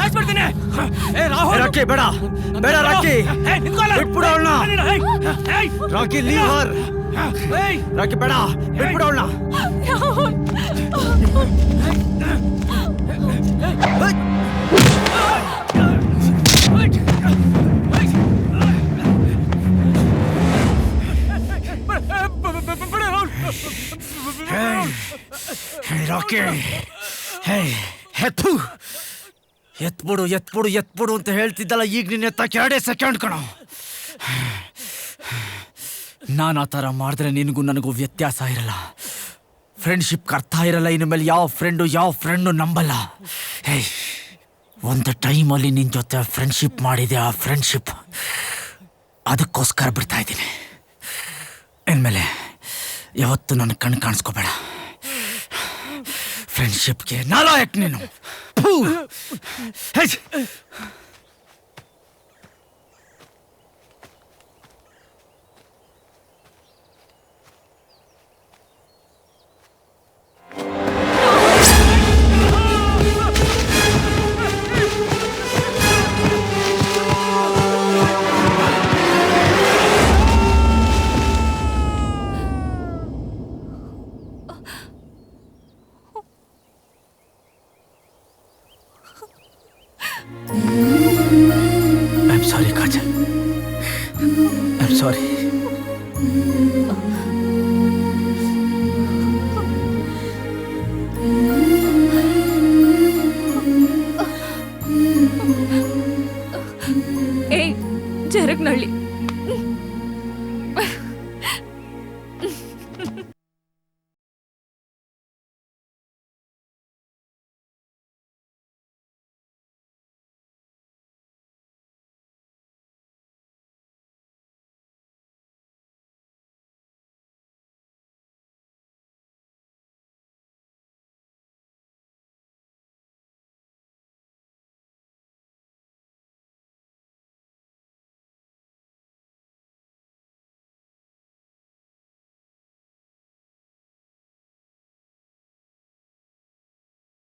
ಸಾಯಿಸ್ಬಿಡ್ತೀನಿ ಏ ರಾಹುಲ್ ರಾಕಿ ಬೇಡ ಬೇಡ ರಾಕಿ ಬಿಟ್ಬಿಡು ಅವಳನ್ನ ರಾಕಿ ಲೀವ್ ಹರ್ ರಾಕಿ ಬೇಡ ಬಿಟ್ಬಿಡು ಅವಳನ್ನ ರಾಕಿ ಎತ್ಬಿಡು ಎತ್ಬಿಡು ಎತ್ಬಿಡು ಅಂತ ಹೇಳ್ತಿದ್ದಲ್ಲ ಈಗ ನಿನ್ನ ಎತ್ತಕ್ಕೆ 2 ಸೆಕೆಂಡ್ ಕಣೋ. ನಾನು ಆ ಥರ ಮಾಡಿದ್ರೆ ನಿನಗೂ ನನಗೂ ವ್ಯತ್ಯಾಸ ಇರಲ್ಲ, ಫ್ರೆಂಡ್ಶಿಪ್ಗೆ ಅರ್ಥ ಇರಲ್ಲ. ಇನ್ನು ಮೇಲೆ ಯಾವ ಫ್ರೆಂಡು ನಂಬಲ್ಲ. ಒಂದು ಟೈಮಲ್ಲಿ ನಿನ್ನ ಜೊತೆ ಫ್ರೆಂಡ್ಶಿಪ್ ಮಾಡಿದೆ, ಆ ಫ್ರೆಂಡ್ಶಿಪ್ ಅದಕ್ಕೋಸ್ಕರ ಬಿಡ್ತಾ ಇದ್ದೀನಿ. ಇನ್ಮೇಲೆ ಯಾವತ್ತೂ ನನ್ನ ಕಣ್ಣು ಕಾಣಿಸ್ಕೋಬೇಡ. ಫ್ರೆಂಡ್ಶಿಪ್ಗೆ ನಾಲಾಯಕ್ ನೀನು. I'm sorry, Kajal. I'm sorry.